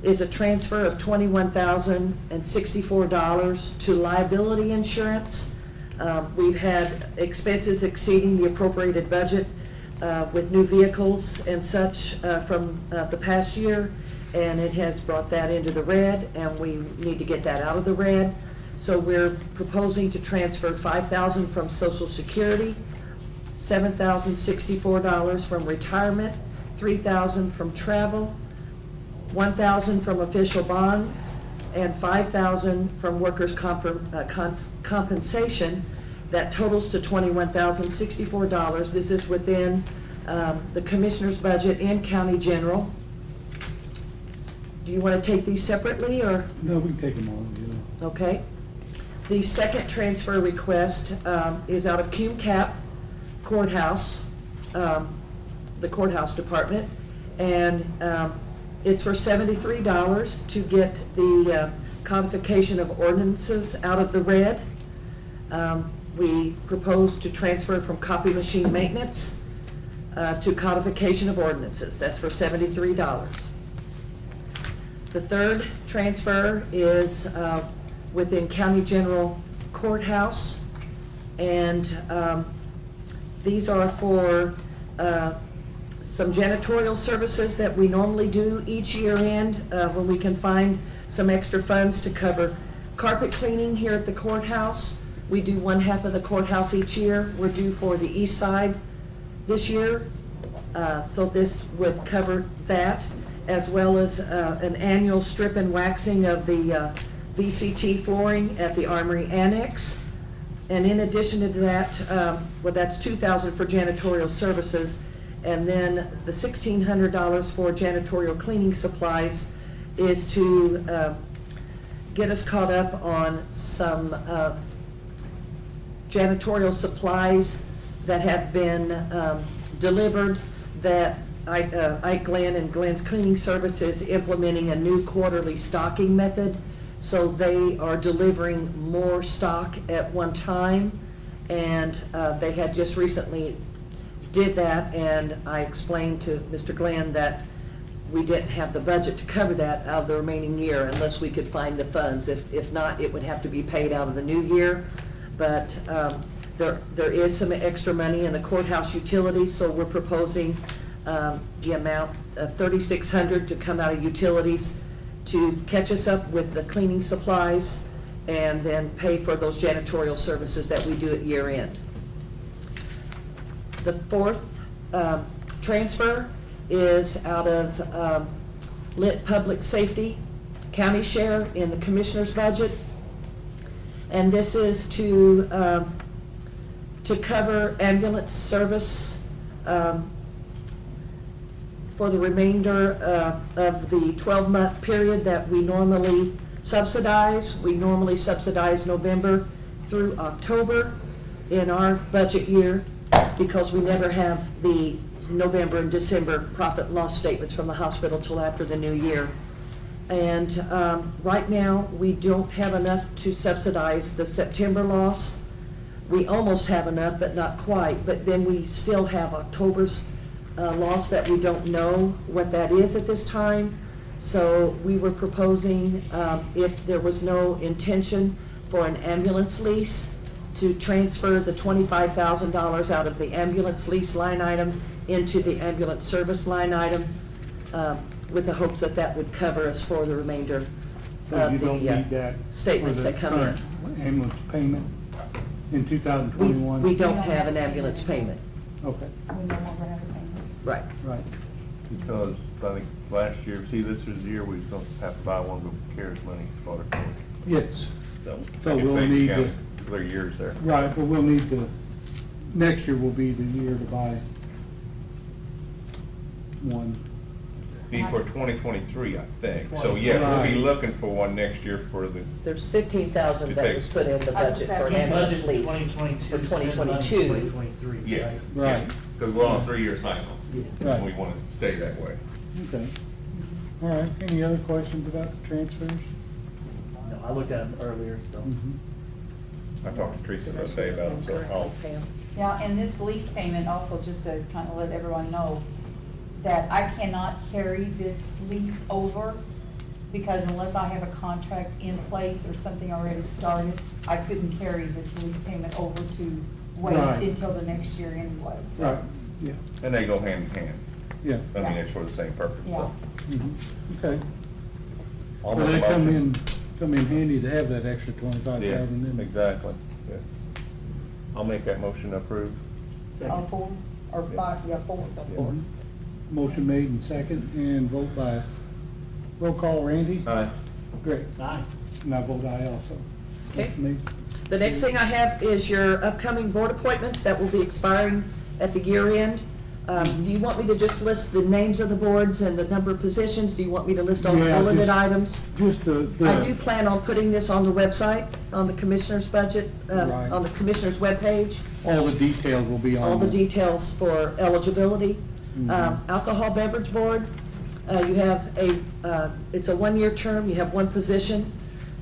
Speaker 11: is a transfer of $21,064 to liability insurance. We've had expenses exceeding the appropriated budget with new vehicles and such from the past year, and it has brought that into the red, and we need to get that out of the red. So we're proposing to transfer $5,000 from Social Security, $7,064 from retirement, $3,000 from travel, $1,000 from official bonds, and $5,000 from workers' compensation. That totals to $21,064. This is within the commissioner's budget and county general. Do you want to take these separately, or?
Speaker 2: No, we can take them all, yeah.
Speaker 11: Okay. The second transfer request is out of Cume Cap Courthouse, the courthouse department, and it's for $73 to get the codification of ordinances out of the red. We propose to transfer from copy machine maintenance to codification of ordinances. That's for $73. The third transfer is within County General Courthouse, and these are for some janitorial services that we normally do each year end when we can find some extra funds to cover carpet cleaning here at the courthouse. We do 1/2 of the courthouse each year. We're due for the east side this year, so this would cover that, as well as an annual strip and waxing of the VCT flooring at the Armory Annex. And in addition to that, well, that's $2,000 for janitorial services, and then the $1,600 for janitorial cleaning supplies is to get us caught up on some janitorial supplies that have been delivered, that Ike Glenn and Glenn's Cleaning Service is implementing a new quarterly stocking method. So they are delivering more stock at one time, and they had just recently did that, and I explained to Mr. Glenn that we didn't have the budget to cover that out of the remaining year unless we could find the funds. If not, it would have to be paid out of the new year. But there is some extra money in the courthouse utilities, so we're proposing the amount of $3,600 to come out of utilities to catch us up with the cleaning supplies and then pay for those janitorial services that we do at year end. The fourth transfer is out of Lit Public Safety County Share in the Commissioner's budget. And this is to cover ambulance service for the remainder of the 12-month period that we normally subsidize. We normally subsidize November through October in our budget year because we never have the November and December profit and loss statements from the hospital till after the new year. And right now, we don't have enough to subsidize the September loss. We almost have enough, but not quite. But then we still have October's loss that we don't know what that is at this time. So we were proposing, if there was no intention for an ambulance lease, to transfer the $25,000 out of the ambulance lease line item into the ambulance service line item, with the hopes that that would cover us for the remainder
Speaker 2: So
Speaker 11: of
Speaker 2: you don't need
Speaker 11: the
Speaker 2: that
Speaker 11: statements
Speaker 2: for the
Speaker 11: that come in.
Speaker 2: current ambulance payment in 2021?
Speaker 11: We don't have an ambulance payment.
Speaker 2: Okay,
Speaker 5: We no longer have a payment.
Speaker 11: Right.
Speaker 2: right.
Speaker 3: Because I think last year, see, this is the year we was gonna have to buy one of the CARES money for it.
Speaker 2: Yes.
Speaker 3: So
Speaker 2: So
Speaker 3: I can
Speaker 2: we'll
Speaker 3: save the
Speaker 2: need
Speaker 3: county
Speaker 2: to,
Speaker 3: 3 years there.
Speaker 2: right, but we'll need to, next year will be the year to buy one.
Speaker 3: Be for 2023, I think. So, yeah, we'll be looking for one next year for the,
Speaker 11: There's 15,000 that was put in the
Speaker 5: I was
Speaker 11: budget
Speaker 5: gonna
Speaker 11: for an
Speaker 5: say,
Speaker 11: ambulance
Speaker 7: Budget
Speaker 11: lease
Speaker 7: 2022,
Speaker 11: for
Speaker 7: spend money
Speaker 11: 2022.
Speaker 7: 2023.
Speaker 3: yes.
Speaker 2: Right.
Speaker 3: Because we're on a 3-year cycle.
Speaker 2: Right.
Speaker 3: And we want to stay that way.
Speaker 2: Okay. All right, any other questions about the transfers?
Speaker 7: No, I looked at them earlier, so.
Speaker 3: I talked to Teresa the other day about it, so I'll,
Speaker 5: Yeah, and this lease payment also, just to kind of let everyone know, that I cannot carry this lease over, because unless I have a contract in place or something already started, I couldn't carry this lease payment over to wait
Speaker 2: Right.
Speaker 5: until the next year anyway, so.
Speaker 2: Right, yeah,
Speaker 3: and they go hand in hand.
Speaker 2: yeah.
Speaker 3: I mean,
Speaker 5: Yeah.
Speaker 3: it's for the same purpose,
Speaker 5: Yeah.
Speaker 3: so.
Speaker 2: Mhm. Okay.
Speaker 3: I'll
Speaker 2: Well,
Speaker 3: make a
Speaker 2: they
Speaker 3: motion.
Speaker 2: come in handy to have that extra
Speaker 3: Yeah,
Speaker 2: 25,000 in there.
Speaker 3: exactly, yeah. I'll make that motion approved.
Speaker 5: All four, or five, yeah, four.
Speaker 2: Mhm. Motion made and second, and vote by, roll call, Randy?
Speaker 3: Aye.
Speaker 2: Great.
Speaker 7: Aye.
Speaker 2: And I vote aye also.
Speaker 11: Okay.
Speaker 2: Motion made.
Speaker 11: The next thing I have is your upcoming board appointments that will be expiring at the year end. Do you want me to just list the names of the boards and the number of positions? Do you want me to list all the
Speaker 2: Yeah,
Speaker 11: bulleted
Speaker 2: just-
Speaker 11: items?
Speaker 2: Just the.
Speaker 11: I do plan on putting this on the website, on the commissioner's budget,
Speaker 2: Right.
Speaker 11: on the commissioner's webpage.
Speaker 2: All the details will be on.
Speaker 11: All the details for eligibility. Alcohol Beverage Board, you have it's a 1-year term, you have one position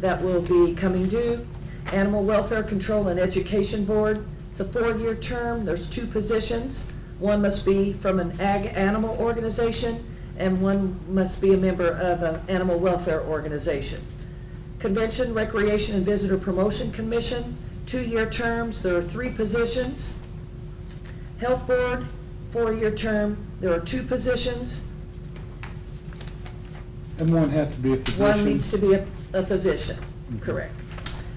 Speaker 11: that will be coming due. Animal Welfare Control and Education Board, it's a 4-year term, there's 2 positions. One must be from an ag animal organization, and one must be a member of an animal welfare organization. Convention, Recreation, and Visitor Promotion Commission, 2-year terms, there are 3 positions. Health Board, 4-year term, there are 2 positions.
Speaker 2: And one has to be a physician.
Speaker 11: One needs to be a physician, correct.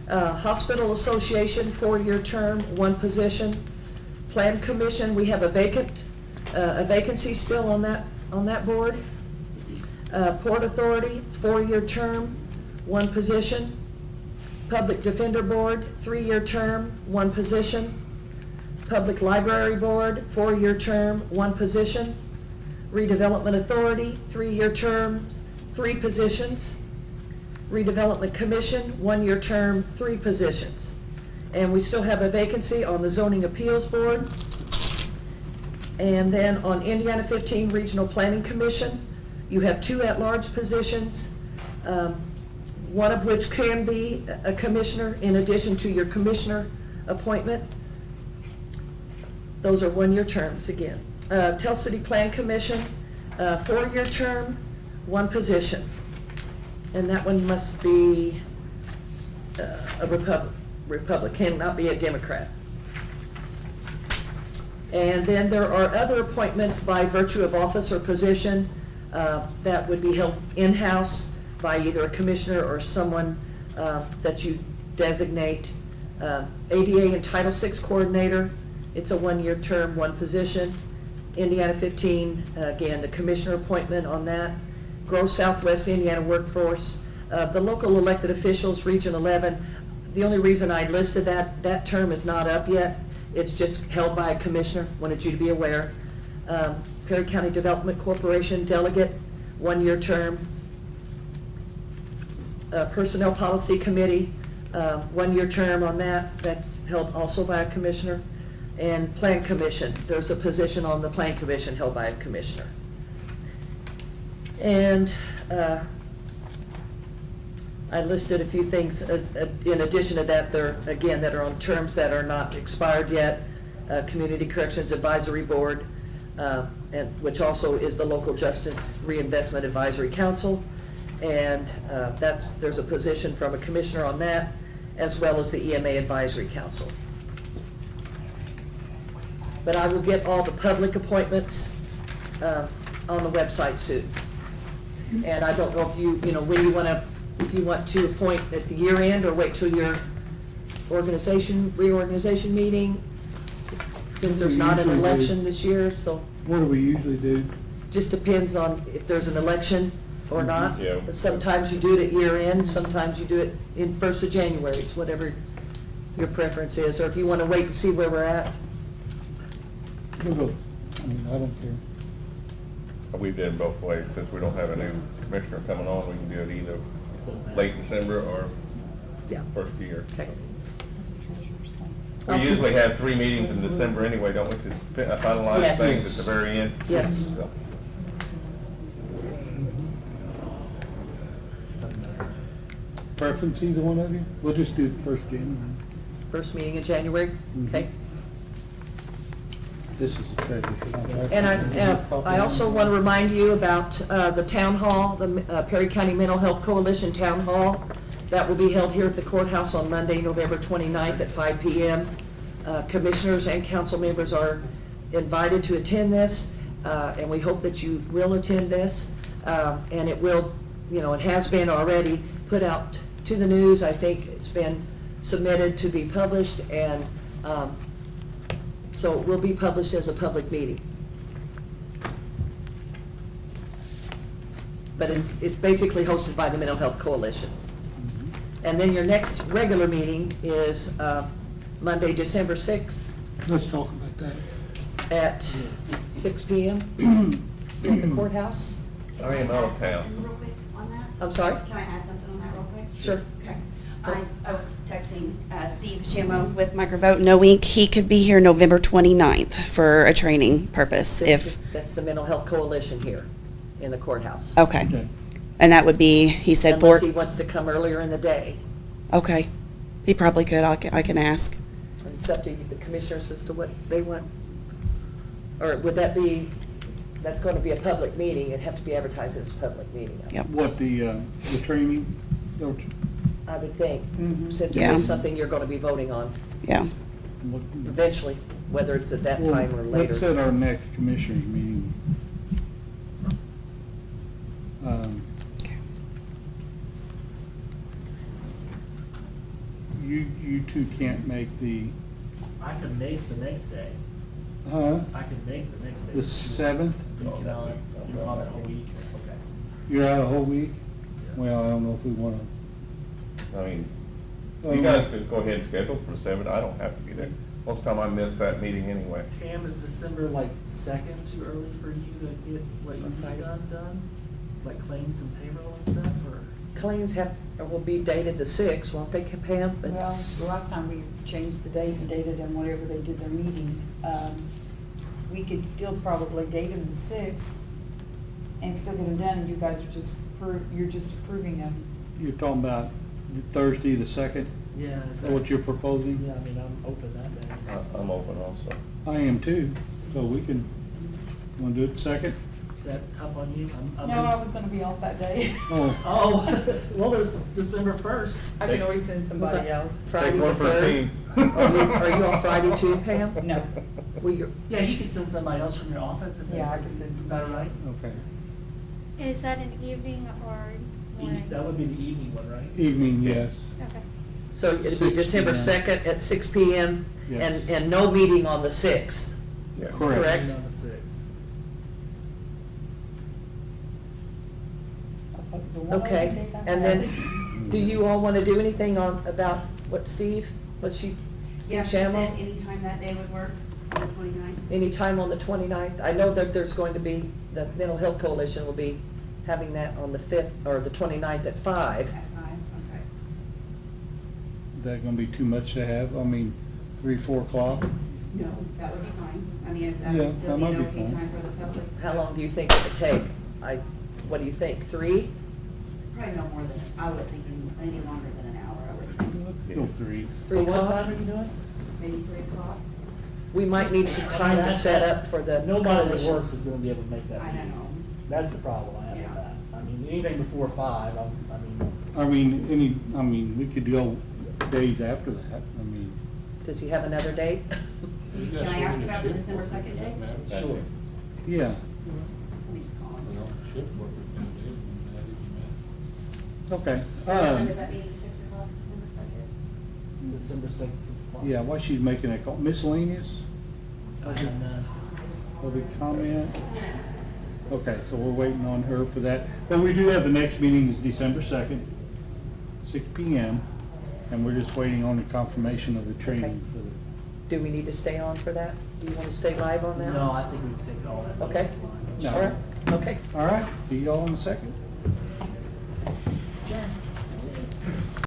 Speaker 11: Hospital Association, 4-year term, 1 position. Plan Commission, we have a vacancy still on that board. Port Authority, it's 4-year term, 1 position. Public Defender Board, 3-year term, 1 position. Public Library Board, 4-year term, 1 position. Redevelopment Authority, 3-year terms, 3 positions. Redevelopment Commission, 1-year term, 3 positions. And we still have a vacancy on the Zoning Appeals Board. And then on Indiana 15 Regional Planning Commission, you have 2 at-large positions, one of which can be a commissioner in addition to your commissioner appointment. Those are 1-year terms again. Tell City Plan Commission, 4-year term, 1 position. And that one must be a Republican, not be a Democrat. And then there are other appointments by virtue of office or position that would be held in-house by either a commissioner or someone that you designate. ADA and Title VI coordinator, it's a 1-year term, 1 position. Indiana 15, again, the commissioner appointment on that. Grow Southwest Indiana Workforce. The local elected officials, Region 11, the only reason I listed that term is not up yet. It's just held by a commissioner, wanted you to be aware. Perry County Development Corporation delegate, 1-year term. Personnel Policy Committee, 1-year term on that. That's held also by a commissioner. And Plan Commission, there's a position on the Plan Commission held by a commissioner. And I listed a few things in addition to that, there, again, that are on terms that are not expired yet. Community Corrections Advisory Board, and which also is the Local Justice Reinvestment Advisory Council. And there's a position from a commissioner on that, as well as the EMA Advisory Council. But I will get all the public appointments on the website soon. And I don't know if you know, when you want to, if you want to appoint at the year end or wait till your reorganization meeting, since there's not an election this year, so.
Speaker 2: What do we usually do?
Speaker 11: Just depends on if there's an election or not.
Speaker 3: Yeah.
Speaker 11: Sometimes you do it at year end, sometimes you do it in 1st of January. It's whatever your preference is, or if you want to wait and see where we're at.
Speaker 2: We'll go. I mean, I don't care.
Speaker 3: We've done both ways. Since we don't have a new commissioner coming on, we can do it either late December or first year.
Speaker 11: Okay.
Speaker 3: We usually have 3 meetings in December anyway, don't we, to finalize
Speaker 11: Yes.
Speaker 3: things at the very end?
Speaker 11: Yes.
Speaker 3: So,
Speaker 2: Preference, either one of you? We'll just do the 1st January.
Speaker 11: First meeting in January, okay?
Speaker 2: This is the treasurer's contract.
Speaker 11: And I also want to remind you about the town hall, the Perry County Mental Health Coalition Town Hall. That will be held here at the courthouse on Monday, November 29th at 5 p.m. Commissioners and council members are invited to attend this, and we hope that you will attend this. And it will, you know, it has been already put out to the news. I think it's been submitted to be published, and so it will be published as a public meeting. But it's basically hosted by the Mental Health Coalition. And then your next regular meeting is Monday, December 6th
Speaker 2: Let's talk about that.
Speaker 11: at 6 p.m. at the courthouse.
Speaker 3: I am out of town.
Speaker 10: Real quick on that?
Speaker 11: I'm sorry?
Speaker 10: Can I add something on that real quick?
Speaker 11: Sure.
Speaker 10: Okay. I was texting Steve Shamo with Microvote knowing he could be here November 29th for a training purpose if,
Speaker 11: That's the Mental Health Coalition here in the courthouse.
Speaker 10: okay. And that would be, he said,
Speaker 11: Unless
Speaker 10: board.
Speaker 11: he wants to come earlier in the day.
Speaker 10: Okay. He probably could. I can ask.
Speaker 11: It's up to the commissioners as to what they want. Or would that be, that's going to be a public meeting, it'd have to be advertised as a public meeting.
Speaker 10: Yep.
Speaker 2: What, the training? Don't you-
Speaker 11: I would think, since it
Speaker 10: Yeah.
Speaker 11: is something you're going to be voting on
Speaker 10: Yeah.
Speaker 11: eventually, whether it's at that
Speaker 2: Well,
Speaker 11: time or later.
Speaker 2: Let's set our next commissioners meeting. You two can't make the,
Speaker 7: I could make the next day.
Speaker 2: huh?
Speaker 7: I could make the next day.
Speaker 2: The 7th?
Speaker 7: You can, you're on a whole week. Okay.
Speaker 2: You're out a whole week? Well, I don't know if we want to.
Speaker 3: I mean, you guys could go ahead and schedule for 7. I don't have to be there. Most of the time I miss that meeting anyway.
Speaker 7: Pam, is December like 2nd too early for you to get what you need done? Like claims and payroll and stuff, or?
Speaker 11: Claims will be dated the 6th, won't they, Pam? But-
Speaker 1: Well, the last time we changed the date and dated them whenever they did their meeting, we could still probably date them the 6th and still get them done, and you guys are just, you're just approving them.
Speaker 2: You're talking about Thursday, the 2nd?
Speaker 7: Yeah.
Speaker 2: Is that what you're proposing?
Speaker 7: Yeah, I mean, I'm open that day.
Speaker 3: I'm open also.
Speaker 2: I am too, so we can, want to do it the 2nd?
Speaker 7: Is that tough on you?
Speaker 1: No, I was gonna be off that day.
Speaker 2: Oh.
Speaker 7: Oh, well, there's December 1st.
Speaker 1: I can always send somebody else.
Speaker 11: Friday
Speaker 3: Take
Speaker 11: the
Speaker 3: one for the
Speaker 11: 3rd?
Speaker 3: team.
Speaker 11: Are you on Friday too, Pam?
Speaker 1: No.
Speaker 11: Well, you're,
Speaker 7: Yeah, you can send somebody else from your office if that's.
Speaker 1: Yeah, I can send
Speaker 7: Is that right?
Speaker 2: Okay.
Speaker 14: Is that an evening or morning?
Speaker 7: That would be the evening one, right?
Speaker 2: Evening, yes.
Speaker 14: Okay.
Speaker 11: so it'd be
Speaker 2: 6
Speaker 11: December
Speaker 2: p.m.
Speaker 11: 2nd at 6 p.m.
Speaker 2: Yes.
Speaker 11: and no meeting on the 6th.
Speaker 3: Yeah.
Speaker 11: Correct.
Speaker 7: On the 6th.
Speaker 11: Okay, and then, do you all want to do anything about what Steve Steve
Speaker 10: Yeah, she said
Speaker 11: Shamo?
Speaker 10: anytime that day would work on the 29th.
Speaker 11: Anytime on the 29th? I know that there's going to be, the Mental Health Coalition will be having that on the 5th, or the 29th at 5.
Speaker 10: At 5, okay.
Speaker 2: Is that going to be too much to have? I mean, 3, 4 o'clock?
Speaker 10: No, that would be fine. I mean, that
Speaker 2: Yeah,
Speaker 10: would still
Speaker 2: that
Speaker 10: be
Speaker 2: might
Speaker 10: an
Speaker 2: be
Speaker 10: okay
Speaker 2: fine.
Speaker 10: time for the public.
Speaker 11: How long do you think it would take? What do you think, 3?
Speaker 10: Probably no more than, I would think
Speaker 12: any longer than an hour, I would.
Speaker 2: Go 3.
Speaker 11: 3
Speaker 7: What
Speaker 11: o'clock?
Speaker 7: time are you doing?
Speaker 12: Maybe 3 o'clock?
Speaker 11: We might need some time to set up for the
Speaker 7: Nobody that
Speaker 11: coalition.
Speaker 7: works is gonna be able to make that
Speaker 12: I
Speaker 7: meeting.
Speaker 12: know.
Speaker 7: That's the problem I have with that. I mean, anything before 5,
Speaker 2: I mean, we could go days after that, I mean.
Speaker 11: Does he have another date?
Speaker 12: Can I ask about the December 2nd date?
Speaker 7: Sure.
Speaker 2: Yeah,
Speaker 12: Let me just call him.
Speaker 2: okay.
Speaker 12: What time is that meeting, 6 o'clock, December 2nd?
Speaker 7: December 6th, 6 o'clock.
Speaker 2: Yeah, while she's making that call, miscellaneous, public comment? Okay, so we're waiting on her for that. But we do have the next meeting is December 2nd, 6 PM, and we're just waiting on the confirmation of the training for the.
Speaker 11: Do we need to stay on for that? Do you want to stay live on that?
Speaker 7: No, I think we can take all that.
Speaker 11: Okay.
Speaker 2: No.
Speaker 11: All right, okay.
Speaker 2: All right, see y'all in a second.